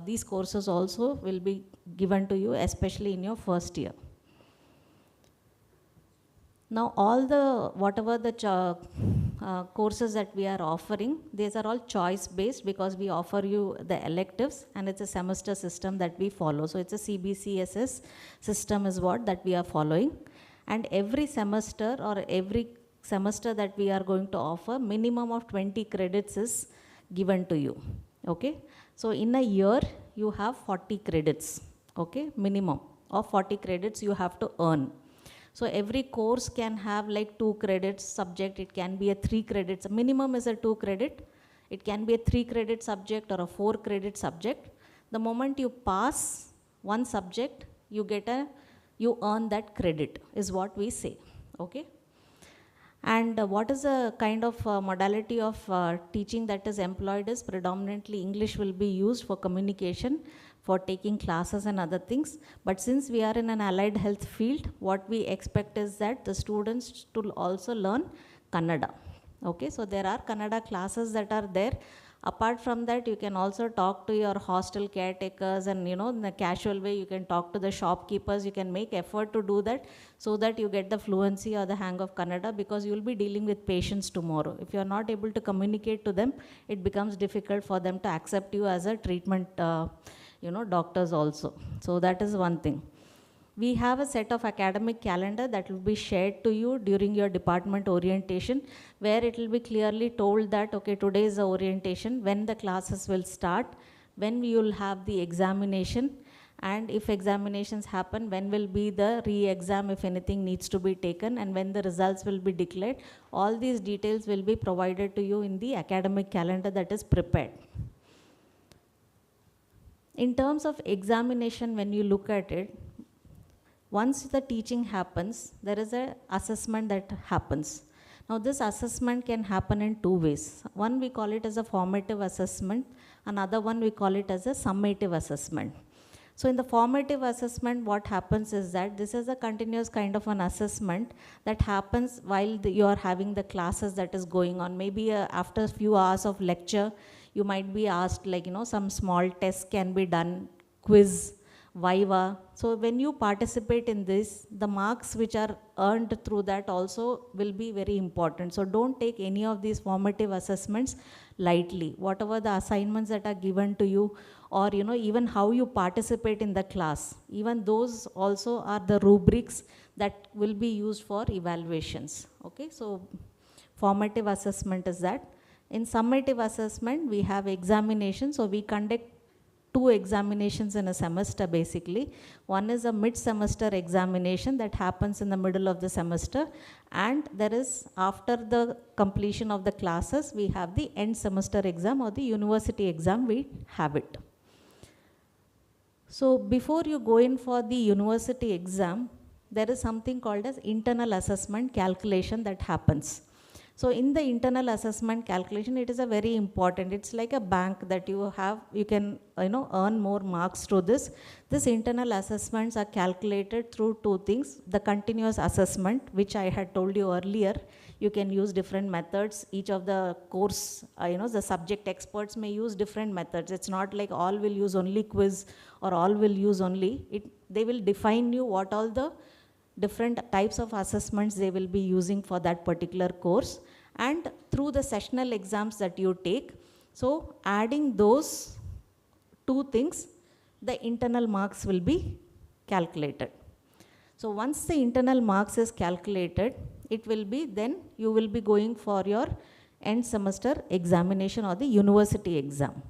these courses also will be given to you, especially in your first year. Now all whatever the courses that we are offering, these are all choice based because we offer you the electives and it's a semester system that we follow. So it's a CBCSS system is what that we are following. And every semester or every semester that we are going to offer, minimum of 20 credits is given to you. Okay. So in a year, you have 40 credits. Okay. Minimum of 40 credits you have to earn. So every course can have like 2 credits subject, it can be a 3 credits, minimum is a 2 credit, it can be a 3 credit subject or a 4 credit subject. The moment you pass one subject, you earn that credit is what we say, okay? And what is the kind of modality of teaching that is employed is predominantly English will be used for communication, for taking classes and other things. But since we are in an allied health field, what we expect is that the students to also learn Kannada. Okay, so there are Kannada classes that are there. Apart from that, you can also talk to your hostel caretakers and, you know, in a casual way, you can talk to the shopkeepers. You can make effort to do that so that you get the fluency or the hang of Kannada, because you will be dealing with patients tomorrow. If you are not able to communicate to them, it becomes difficult for them to accept you as a treatment, doctors also. So that is one thing. We have a set of academic calendar that will be shared to you during your department orientation, where it will be clearly told that, okay, today is the orientation, when the classes will start, when we will have the examination, and if examinations happen, when will be the re-exam if anything needs to be taken, and when the results will be declared. All these details will be provided to you in the academic calendar that is prepared. In terms of examination, when you look at it, once the teaching happens, there is an assessment that happens. Now this assessment can happen in 2 ways. One, we call it as a formative assessment. Another one, we call it as a summative assessment. So in the formative assessment, what happens is that this is a continuous kind of an assessment that happens while you are having the classes that is going on. Maybe after a few hours of lecture, you might be asked, like, some small tests can be done, quiz, viva. So when you participate in this, the marks which are earned through that also will be very important. So don't take any of these formative assessments lightly. Whatever the assignments that are given to you, or even how you participate in the class, even those also are the rubrics that will be used for evaluations. Okay, so formative assessment is that. In summative assessment, we have examinations. So we conduct 2 examinations in a semester basically. One is a mid-semester examination that happens in the middle of the semester, and there is, after the completion of the classes, we have the end semester exam or the university exam, we have it. So before you go in for the university exam, there is something called as internal assessment calculation that happens. So in the internal assessment calculation, it is a very important, it's like a bank that you have, you can earn more marks through this. This internal assessments are calculated through 2 things. The continuous assessment, which I had told you earlier, you can use different methods. Each of the course, the subject experts may use different methods. It's not like all will use only quiz or all will use only, they will define you what all the different types of assessments they will be using for that particular course, and through the sessional exams that you take. So adding those 2 things, the internal marks will be calculated. So once the internal marks is calculated, it will be, then you will be going for your end semester examination or the university exam.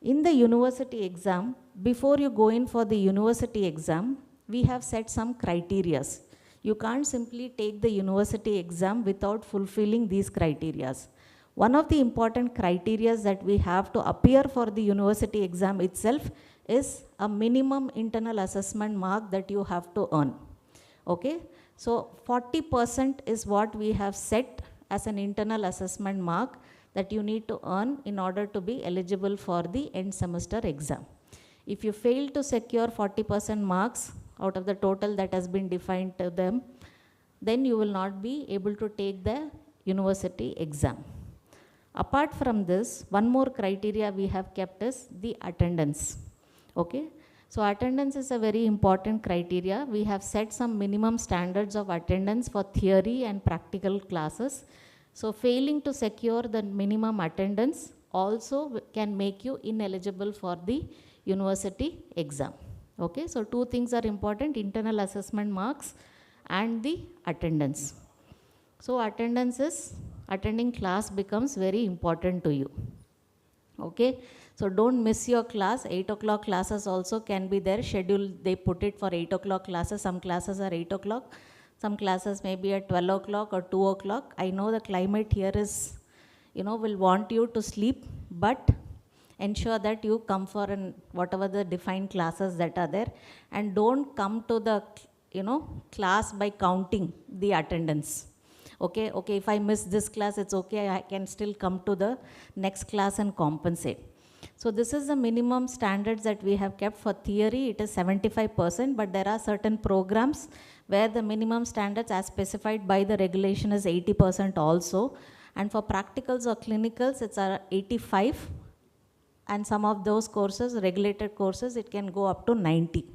In the university exam, before you go in for the university exam, we have set some criterias. You can't simply take the university exam without fulfilling these criterias. One of the important criterias that we have to appear for the university exam itself is a minimum internal assessment mark that you have to earn. Okay, so 40% is what we have set as an internal assessment mark that you need to earn in order to be eligible for the end semester exam. If you fail to secure 40% marks out of the total that has been defined to them, then you will not be able to take the university exam. Apart from this, one more criteria we have kept is the attendance. Okay, so attendance is a very important criteria. We have set some minimum standards of attendance for theory and practical classes. So failing to secure the minimum attendance also can make you ineligible for the university exam. Okay, so two things are important: internal assessment marks and the attendance. So attending class becomes very important to you. Okay, so don't miss your class. 8 o'clock classes also can be there. Schedule, they put it for 8 o'clock classes. Some classes are 8 o'clock. Some classes may be at 12 o'clock or 2 o'clock. I know the climate here is, will want you to sleep, but ensure that you come for whatever the defined classes that are there, and don't come to the, class by counting the attendance. Okay, if I miss this class, it's okay, I can still come to the next class and compensate. So this is the minimum standards that we have kept. For theory, it is 75%, but there are certain programs where the minimum standards as specified by the regulation is 80% also. And for practicals or clinicals, it's 85. And some of those courses, regulated courses, it can go up to 90.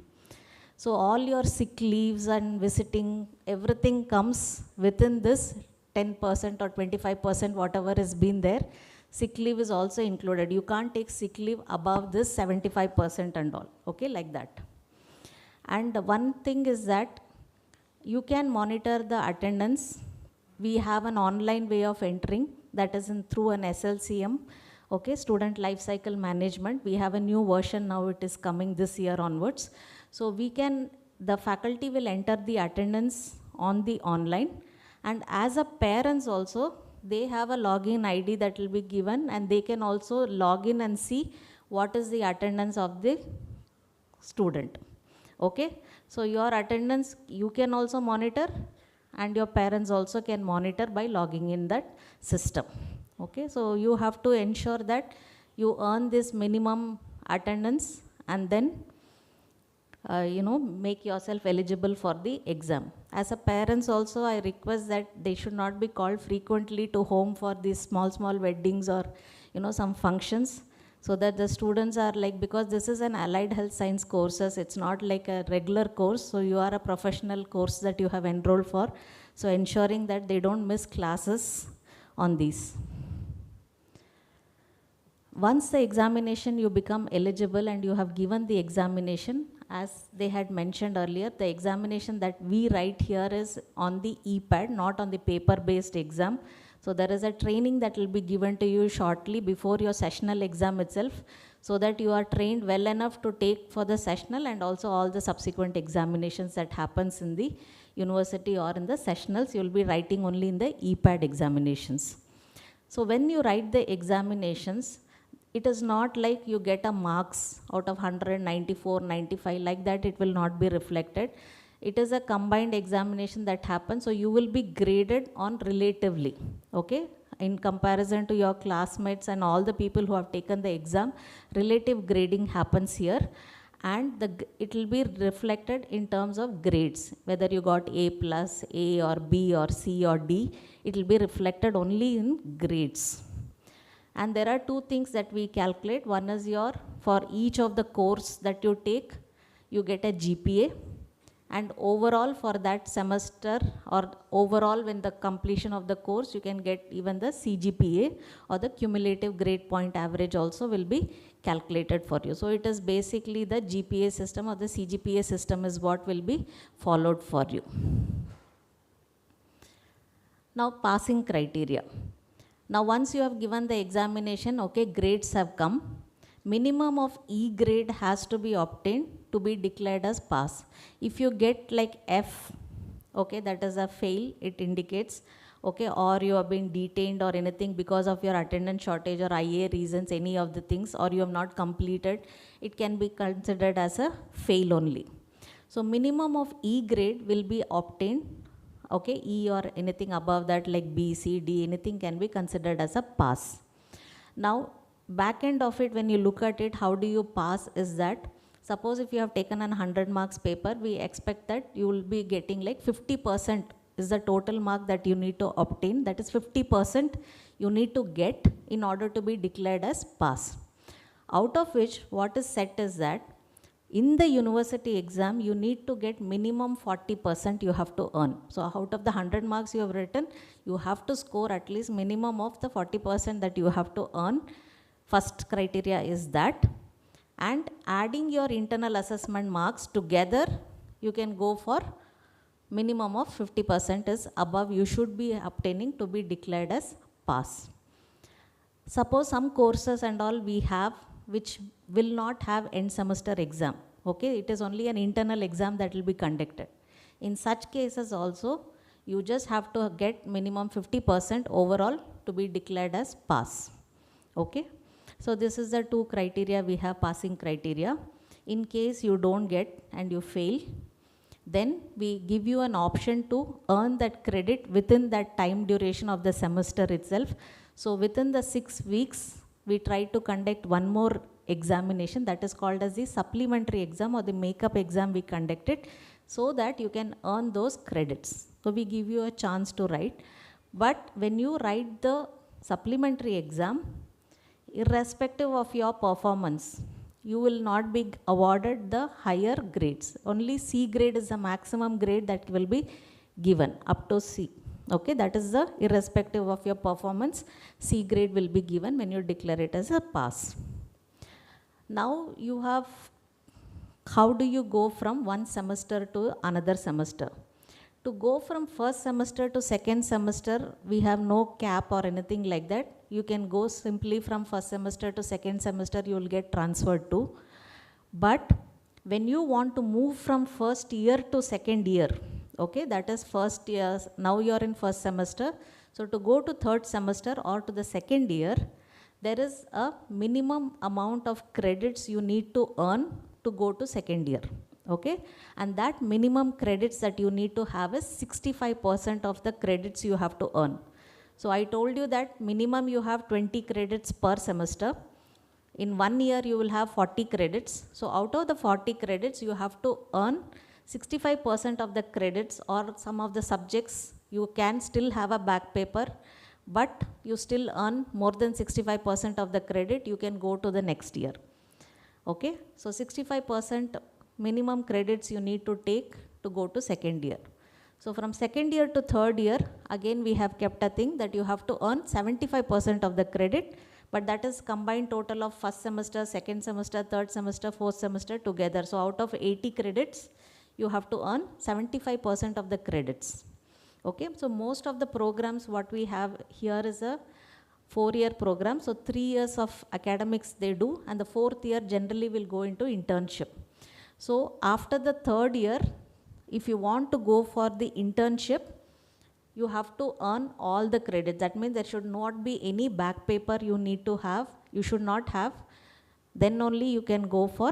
So all your sick leaves and visiting, everything comes within this 10% or 25%, whatever has been there. Sick leave is also included. You can't take sick leave above this 75% and all, okay, like that. And one thing is that you can monitor the attendance. We have an online way of entering, that is through an SLCM, okay, Student Life Cycle Management. We have a new version now, it is coming this year onwards. So the faculty will enter the attendance on the online, and as a parents also, they have a login ID that will be given, and they can also log in and see what is the attendance of the student. Okay, so your attendance you can also monitor, and your parents also can monitor by logging in that system. Okay, so you have to ensure that you earn this minimum attendance, and then make yourself eligible for the exam. As a parents also, I request that they should not be called frequently to home for these small weddings or some functions, so that the students are because this is an allied health science courses, it's not like a regular course, so you are a professional course that you have enrolled for, so ensuring that they don't miss classes on these. Once the examination, you become eligible and you have given the examination, as they had mentioned earlier, the examination that we write here is on the e-pad, not on the paper-based exam. So there is a training that will be given to you shortly before your sessional exam itself, so that you are trained well enough to take for the sessional and also all the subsequent examinations that happens in the university or in the sessionals. You will be writing only in the e-pad examinations. So when you write the examinations, it is not like you get a marks out of 100, 94, 95, like that it will not be reflected. It is a combined examination that happens, so you will be graded on relatively, okay? In comparison to your classmates and all the people who have taken the exam, relative grading happens here, and it will be reflected in terms of grades, whether you got A+, A or B or C or D, it will be reflected only in grades. And there are two things that we calculate. One is for each of the course that you take, you get a GPA, and overall for that semester or overall when the completion of the course, you can get even the CGPA or the cumulative grade point average also will be calculated for you. So it is basically the GPA system or the CGPA system is what will be followed for you. Now passing criteria. Now once you have given the examination, okay, grades have come. Minimum of E grade has to be obtained to be declared as pass. If you get like F, okay, that is a fail, it indicates, okay, or you have been detained or anything because of your attendance shortage or IA reasons, any of the things, or you have not completed, it can be considered as a fail only. So minimum of E grade will be obtained. Okay, E or anything above that like B, C, D, anything can be considered as a pass. Now, back end of it, when you look at it, how do you pass is that, suppose if you have taken an 100 marks paper, we expect that you will be getting like 50% is the total mark that you need to obtain. That is 50% you need to get in order to be declared as pass. Out of which, what is set is that In the university exam, you need to get minimum 40% you have to earn. So out of the 100 marks you have written, you have to score at least minimum of the 40% that you have to earn. First criteria is that. And adding your internal assessment marks together, you can go for minimum of 50% is above you should be obtaining to be declared as pass. Suppose some courses and all we have which will not have end semester exam. Okay, it is only an internal exam that will be conducted. In such cases also, you just have to get minimum 50% overall to be declared as pass. Okay, so this is the two criteria we have, passing criteria. In case you don't get and you fail, then we give you an option to earn that credit within that time duration of the semester itself. So within the 6 weeks, we try to conduct one more examination that is called as the supplementary exam or the makeup exam we conducted, so that you can earn those credits. So we give you a chance to write. But when you write the supplementary exam, irrespective of your performance, you will not be awarded the higher grades. Only C grade is the maximum grade that will be given, up to C. Okay, that is the irrespective of your performance, C grade will be given when you declare it as a pass. Now you have, how do you go from one semester to another semester? To go from first semester to second semester, we have no cap or anything like that. You can go simply from first semester to second semester, you will get transferred to. But when you want to move from first year to second year, okay, that is first year, now you are in first semester. So to go to third semester or to the second year, there is a minimum amount of credits you need to earn to go to second year. Okay, and that minimum credits that you need to have is 65% of the credits you have to earn. So I told you that minimum you have 20 credits per semester. In 1 year you will have 40 credits. So out of the 40 credits you have to earn 65% of the credits, or some of the subjects you can still have a back paper, but you still earn more than 65% of the credit, you can go to the next year. Okay, so 65% minimum credits you need to take to go to second year. So from second year to third year, again we have kept a thing that you have to earn 75% of the credit, but that is combined total of first semester, second semester, third semester, fourth semester together. So out of 80 credits, you have to earn 75% of the credits. Okay, so most of the programs what we have here is a 4-year program. So 3 years of academics they do, and the 4th year generally will go into internship. So after the 3rd year, if you want to go for the internship, you have to earn all the credits. That means there should not be any back paper you need to have, you should not have, then only you can go for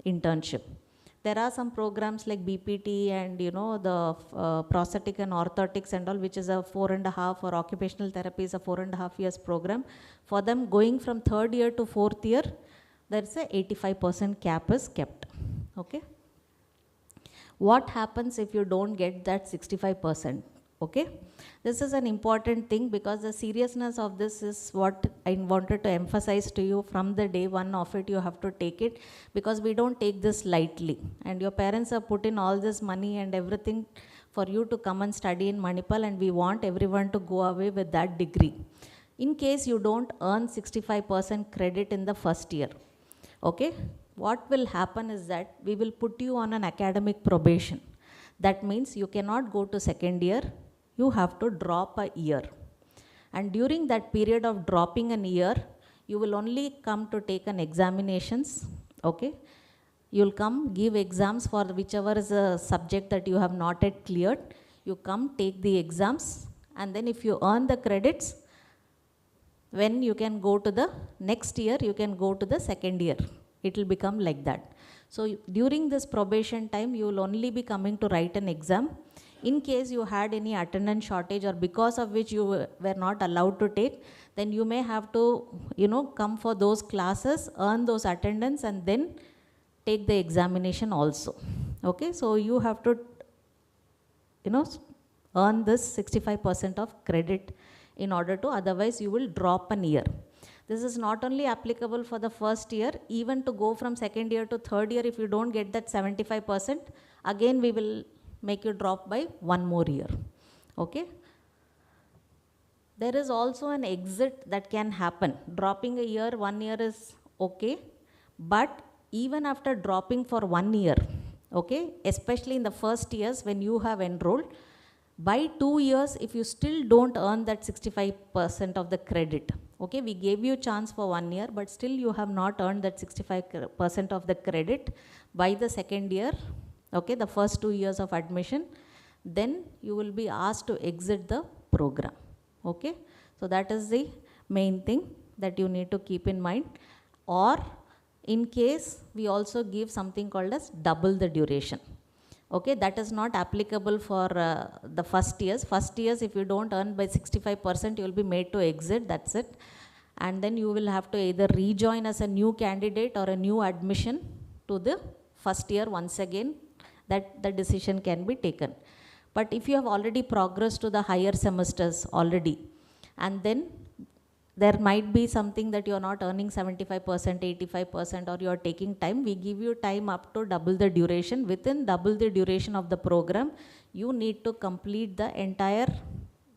internship. There are some programs like BPT and the prosthetic and orthotics and all, which is a 4.5, or occupational therapy is a 4.5 years program. For them going from 3rd year to 4th year, there is a 85% cap is kept. Okay. What happens if you don't get that 65%? Okay. This is an important thing, because the seriousness of this is what I wanted to emphasize to you. From the day one of it, you have to take it, because we don't take this lightly. And your parents have put in all this money and everything for you to come and study in Manipal, and we want everyone to go away with that degree. In case you don't earn 65% credit in the first year, okay, what will happen is that we will put you on an academic probation. That means you cannot go to second year, you have to drop a year. And during that period of dropping an year, you will only come to take an examinations, okay. You'll come give exams for whichever is a subject that you have not yet cleared. You come take the exams, and then if you earn the credits, when you can go to the next year, you can go to the second year. It will become like that. So during this probation time, you will only be coming to write an exam. In case you had any attendance shortage, or because of which you were not allowed to take, then you may have to, come for those classes, earn those attendance, and then take the examination also. Okay, so you have to, earn this 65% of credit in order to, otherwise you will drop an year. This is not only applicable for the first year, even to go from second year to third year, if you don't get that 75%, again we will make you drop by one more year. Okay? There is also an exit that can happen. Dropping a year, 1 year is okay, but even after dropping for 1 year, okay, especially in the first years when you have enrolled, by 2 years, if you still don't earn that 65% of the credit, okay, we gave you a chance for 1 year, but still you have not earned that 65% of the credit by the second year, okay, the first 2 years of admission, then you will be asked to exit the program. Okay, so that is the main thing that you need to keep in mind. Or in case we also give something called as double the duration. Okay, that is not applicable for the first years. First years, if you don't earn by 65%, you will be made to exit, that's it. And then you will have to either rejoin as a new candidate or a new admission to the first year once again, that the decision can be taken. But if you have already progressed to the higher semesters already, and then there might be something that you are not earning 75%, 85%, or you are taking time, we give you time up to double the duration. Within double the duration of the program, you need to complete the entire,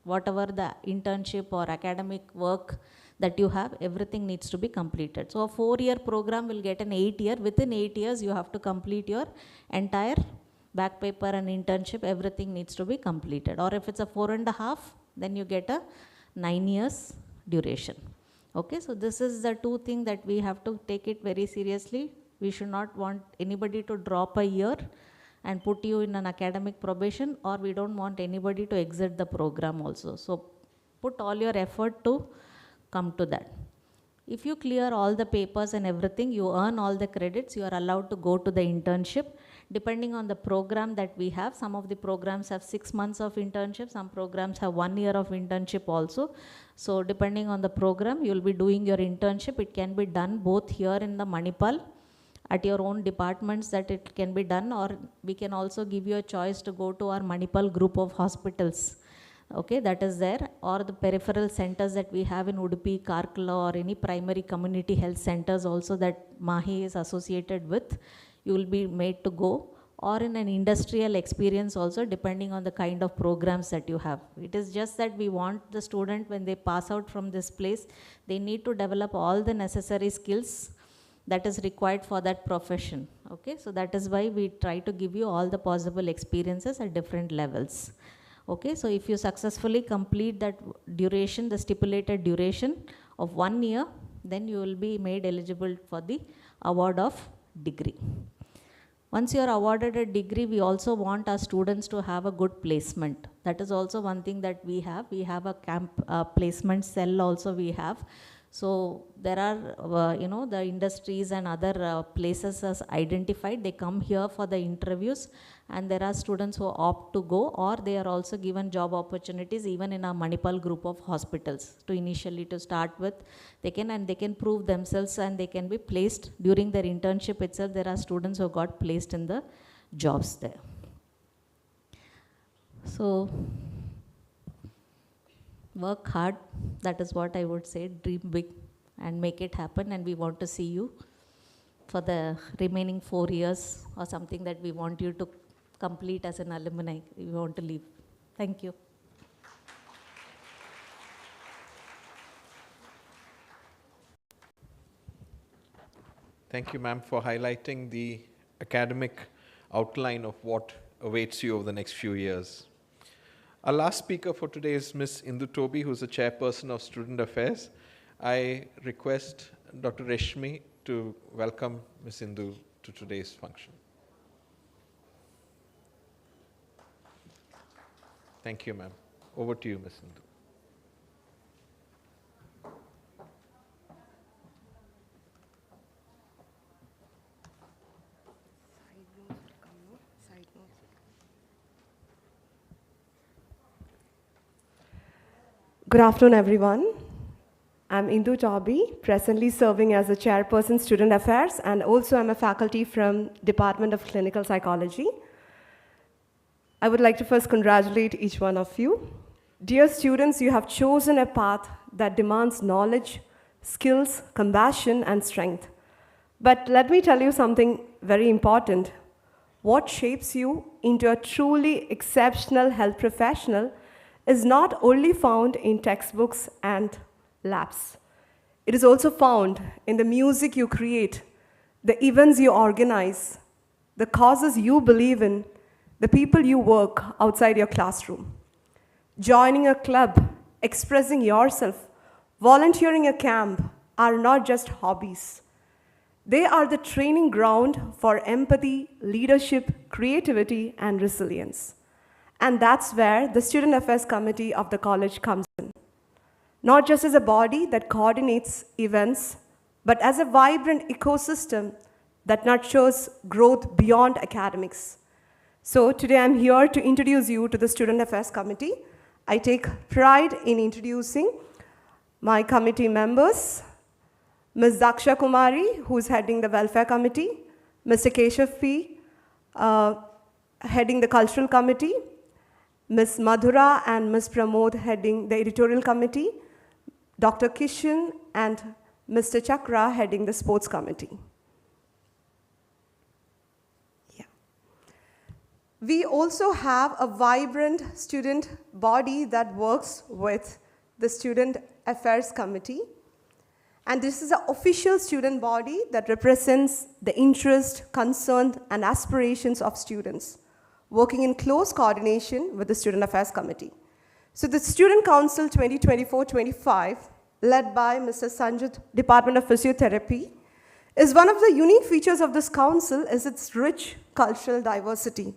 whatever the internship or academic work that you have, everything needs to be completed. So a 4-year program will get an 8 year. Within 8 years, you have to complete your entire back paper and internship, everything needs to be completed. Or if it's a 4.5, then you get a 9 years duration. Okay, so this is the two things that we have to take it very seriously. We should not want anybody to drop a year and put you in an academic probation, or we don't want anybody to exit the program also. So put all your effort to come to that. If you clear all the papers and everything, you earn all the credits, you are allowed to go to the internship. Depending on the program that we have, some of the programs have 6 months of internship, some programs have 1 year of internship also. So depending on the program, you will be doing your internship. It can be done both here in the Manipal, at your own departments that it can be done, or we can also give you a choice to go to our Manipal group of hospitals. Okay, that is there, or the peripheral centers that we have in Udupi, Karkala, or any primary community health centers also that MAHI is associated with, you will be made to go, or in an industrial experience also, depending on the kind of programs that you have. It is just that we want the student, when they pass out from this place, they need to develop all the necessary skills that is required for that profession. Okay, so that is why we try to give you all the possible experiences at different levels. Okay, so if you successfully complete that duration, the stipulated duration of 1 year, then you will be made eligible for the award of degree. Once you are awarded a degree, we also want our students to have a good placement. That is also one thing that we have. We have a camp placement cell also we have. So there are, the industries and other places as identified. They come here for the interviews, and there are students who opt to go, or they are also given job opportunities even in our Manipal group of hospitals to start with. They can prove themselves, and they can be placed during their internship itself. There are students who got placed in the jobs there. So work hard, that is what I would say. Dream big and make it happen, and we want to see you for the remaining 4 years or something that we want you to complete as an alumni. We want to leave. Thank you. Thank you, ma'am, for highlighting the academic outline of what awaits you over the next few years. Our last speaker for today is Ms. Indu Tobi, who is the chairperson of Student Affairs. I request Dr. Reshmi to welcome Ms. Indu to today's function. Thank you, ma'am. Over to you, Ms. Indu. Good afternoon, everyone. I'm Indu Tobi, presently serving as a chairperson Student Affairs, and also I'm a faculty from Department of Clinical Psychology. I would like to first congratulate each one of you. Dear students, you have chosen a path that demands knowledge, skills, compassion, and strength. But let me tell you something very important. What shapes you into a truly exceptional health professional is not only found in textbooks and labs. It is also found in the music you create, the events you organize, the causes you believe in, the people you work outside your classroom. Joining a club, expressing yourself, volunteering a camp are not just hobbies. They are the training ground for empathy, leadership, creativity, and resilience. And that's where the Student Affairs Committee of the college comes in. Not just as a body that coordinates events, but as a vibrant ecosystem that nurtures growth beyond academics. So today I'm here to introduce you to the Student Affairs Committee. I take pride in introducing my committee members, Ms. Daksha Kumari, who's heading the Welfare Committee, Mr. Keshav P., heading the Cultural Committee, Ms. Madhura and Ms. Pramod heading the Editorial Committee, Dr. Kishan and Mr. Chakra heading the Sports Committee. Yeah. We also have a vibrant student body that works with the Student Affairs Committee. And this is an official student body that represents the interest, concern, and aspirations of students, working in close coordination with the Student Affairs Committee. So the Student Council 2024-25, led by Mr. Sanjit, Department of Physiotherapy, is one of the unique features of this council is its rich cultural diversity,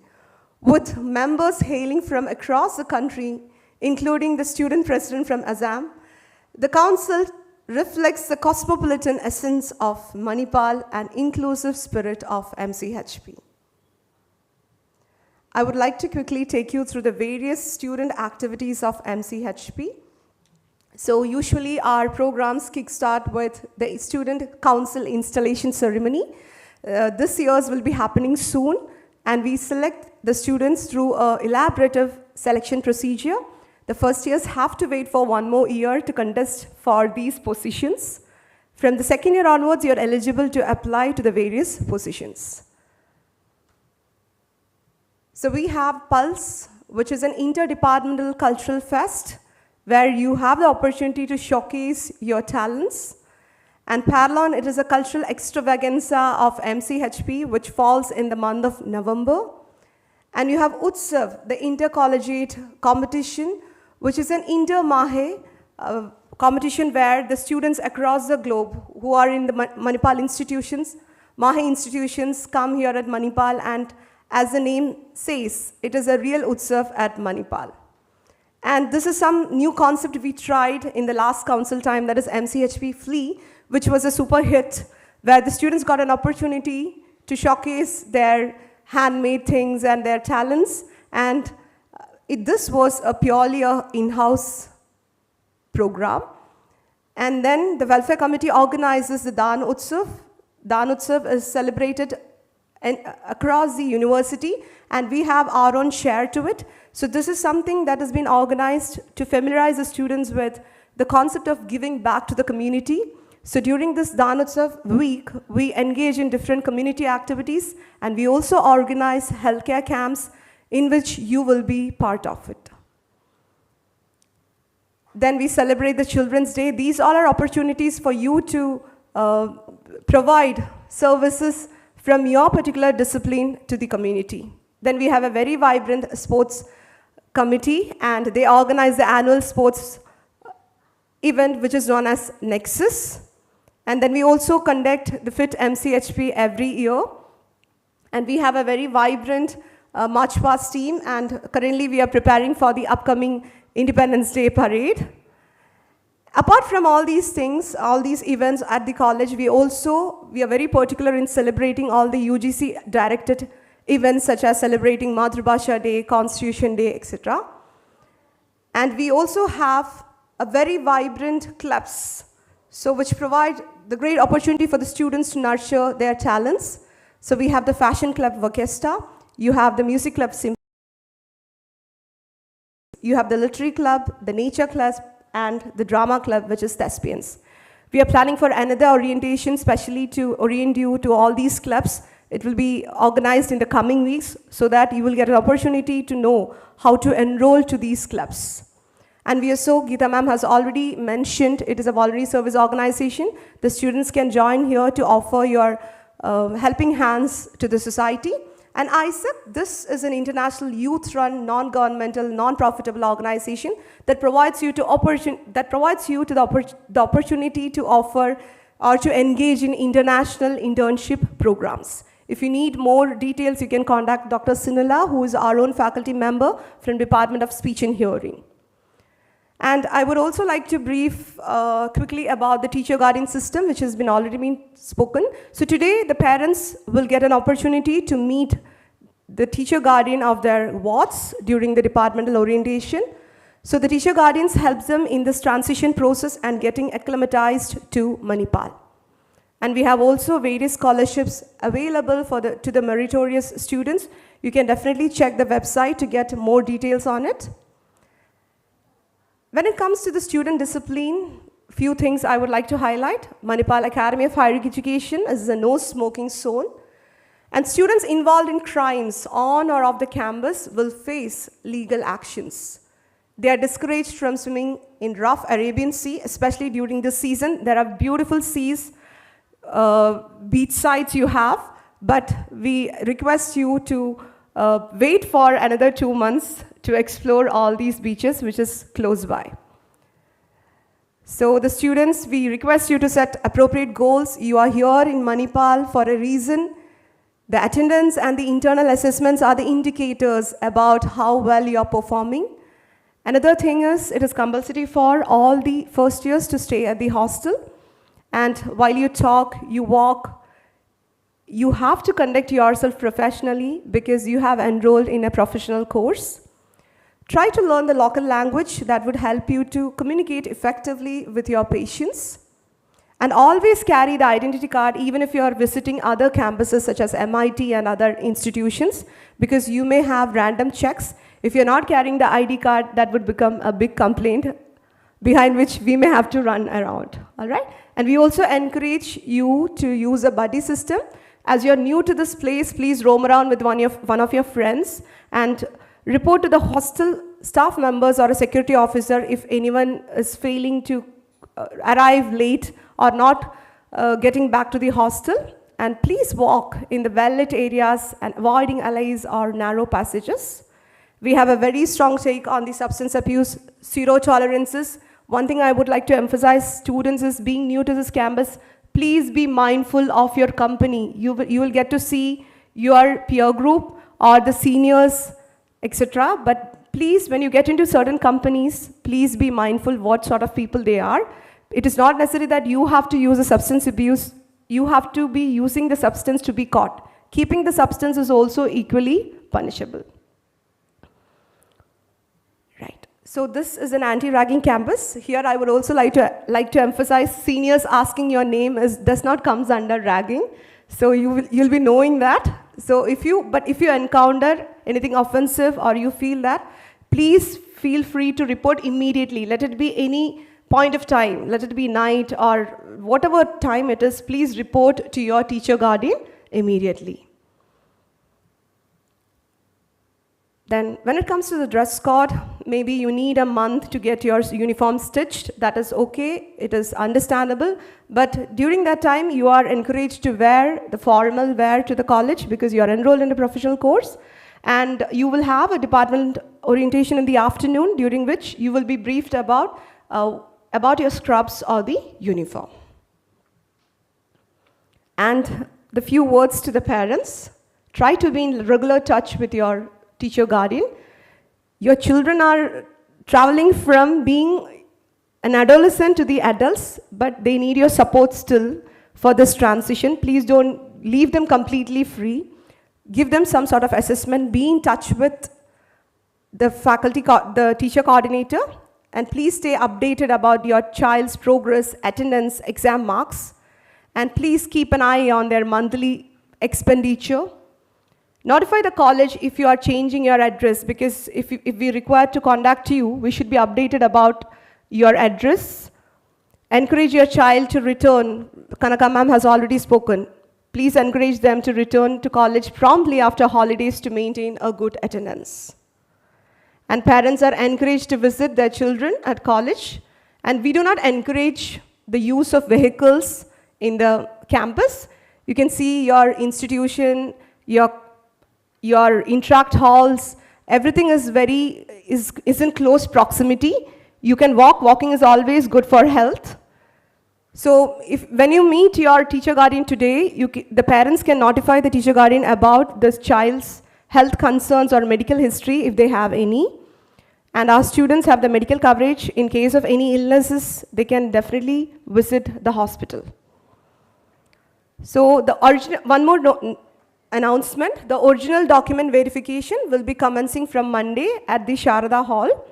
with members hailing from across the country, including the student president from Assam. The council reflects the cosmopolitan essence of Manipal and inclusive spirit of MCHP. I would like to quickly take you through the various student activities of MCHP. So usually our programs kickstart with the Student Council installation ceremony. This year's will be happening soon, and we select the students through an elaborative selection procedure. The first years have to wait for 1 more year to contest for these positions. From the second year onwards, you're eligible to apply to the various positions. So we have Pulse, which is an interdepartmental cultural fest, where you have the opportunity to showcase your talents. And Parlon, it is a cultural extravaganza of MCHP, which falls in the month of November. And you have Utsav, the intercollegiate competition, which is an inter-Mahe competition where the students across the globe who are in the Manipal institutions, Mahe institutions, come here at Manipal, and as the name says, it is a real Utsav at Manipal. And this is some new concept we tried in the last council time, that is MCHP Flea, which was a super hit, where the students got an opportunity to showcase their handmade things and their talents. And this was a purely in-house program. And then the Welfare Committee organizes the Dan Utsav. Dan Utsav is celebrated across the university, and we have our own share to it. So this is something that has been organized to familiarize the students with the concept of giving back to the community. So during this Dan Utsav week, we engage in different community activities, and we also organize healthcare camps in which you will be part of it. Then we celebrate the Children's Day. These all are opportunities for you to provide services from your particular discipline to the community. Then we have a very vibrant sports committee, and they organize the annual sports event, which is known as Nexus. And then we also conduct the Fit MCHP every year. And we have a very vibrant March Past team, and currently we are preparing for the upcoming Independence Day parade. Apart from all these things, all these events at the college, we are very particular in celebrating all the UGC directed events, such as celebrating Madhrubhasha Day, Constitution Day, etc. And we also have a very vibrant clubs, so which provide the great opportunity for the students to nurture their talents. So we have the Fashion Club Vakesta, you have the Music Club Symphony, you have the Literary Club, the Nature Club, and the Drama Club, which is Thespians. We are planning for another orientation, specially to orient you to all these clubs. It will be organized in the coming weeks so that you will get an opportunity to know how to enroll to these clubs. And we are so, Geeta ma'am has already mentioned, it is a voluntary service organization. The students can join here to offer your helping hands to the society. And ISEP, this is an international youth-run, non-governmental, non-profitable organization that provides you the opportunity to offer or to engage in international internship programs. If you need more details, you can contact Dr. Sinhala, who is our own faculty member from Department of Speech and Hearing. And I would also like to brief quickly about the teacher guardian system, which has already been spoken. So today, the parents will get an opportunity to meet the teacher guardian of their wards during the departmental orientation. So the teacher guardians helps them in this transition process and getting acclimatized to Manipal. And we have also various scholarships available to the meritorious students. You can definitely check the website to get more details on it. When it comes to the student discipline, few things I would like to highlight. Manipal Academy of Higher Education is a no-smoking zone. And students involved in crimes on or off the campus will face legal actions. They are discouraged from swimming in rough Arabian Sea, especially during this season. There are beautiful seas, beach sites you have, but we request you to wait for another 2 months to explore all these beaches, which is close by. So the students, we request you to set appropriate goals. You are here in Manipal for a reason. The attendance and the internal assessments are the indicators about how well you are performing. Another thing is, it is compulsory for all the first years to stay at the hostel. And while you talk, you walk, you have to conduct yourself professionally because you have enrolled in a professional course. Try to learn the local language that would help you to communicate effectively with your patients. And always carry the identity card even if you are visiting other campuses such as MIT and other institutions, because you may have random checks. If you're not carrying the ID card, that would become a big complaint behind which we may have to run around, all right? And we also encourage you to use a buddy system. As you're new to this place, please roam around with one of your friends and report to the hostel staff members or a security officer if anyone is failing to arrive late or not getting back to the hostel. And please walk in the well-lit areas and avoiding alleys or narrow passages. We have a very strong take on the substance abuse, zero tolerances. One thing I would like to emphasize, students, is being new to this campus, please be mindful of your company. You will get to see your peer group or the seniors, etc. But please, when you get into certain companies, please be mindful what sort of people they are. It is not necessary that you have to use a substance abuse. You have to be using the substance to be caught. Keeping the substance is also equally punishable. Right. So this is an anti-ragging campus. Here I would also like to emphasize, seniors asking your name does not come under ragging. So you'll be knowing that. So if you encounter anything offensive or you feel that, please feel free to report immediately. Let it be any point of time, let it be night or whatever time it is, please report to your teacher guardian immediately. Then when it comes to the dress code, maybe you need a month to get your uniform stitched. That is okay, it is understandable. But during that time, you are encouraged to wear the formal wear to the college because you are enrolled in a professional course. And you will have a department orientation in the afternoon, during which you will be briefed about your scrubs or the uniform. And the few words to the parents, try to be in regular touch with your teacher guardian. Your children are traveling from being an adolescent to the adults, but they need your support still for this transition. Please don't leave them completely free. Give them some sort of assessment. Be in touch with the teacher coordinator, and please stay updated about your child's progress, attendance, exam marks, and please keep an eye on their monthly expenditure. Notify the college if you are changing your address, because if we require to contact you, we should be updated about your address. Encourage your child to return. Kanaka ma'am has already spoken. Please encourage them to return to college promptly after holidays to maintain a good attendance. And parents are encouraged to visit their children at college. And we do not encourage the use of vehicles in the campus. You can see your institution, your interact halls, everything is in close proximity. You can walk. Walking is always good for health. So when you meet your teacher guardian today, the parents can notify the teacher guardian about the child's health concerns or medical history if they have any. And our students have the medical coverage. In case of any illnesses, they can definitely visit the hospital. So one more announcement. The original document verification will be commencing from Monday at the Sharada Hall.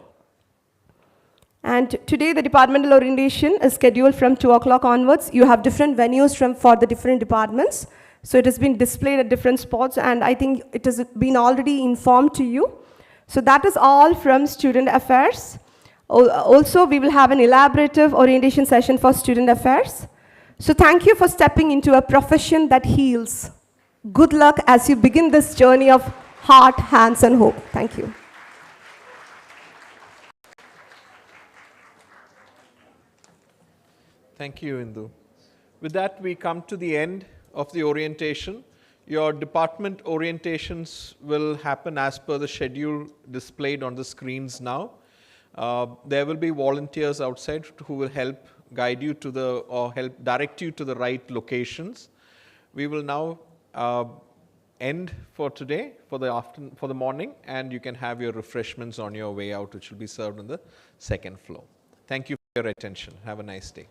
And today the departmental orientation is scheduled from 2 o'clock onwards. You have different venues for the different departments. So it has been displayed at different spots, and I think it has been already informed to you. So that is all from Student Affairs. Also, we will have an elaborative orientation session for Student Affairs. So thank you for stepping into a profession that heals. Good luck as you begin this journey of heart, hands, and hope. Thank you. Thank you, Indu. With that, we come to the end of the orientation. Your department orientations will happen as per the schedule displayed on the screens now. There will be volunteers outside who will help guide you to or help direct you to the right locations. We will now end for today, for the morning, and you can have your refreshments on your way out, which will be served on the second floor. Thank you for your attention. Have a nice day.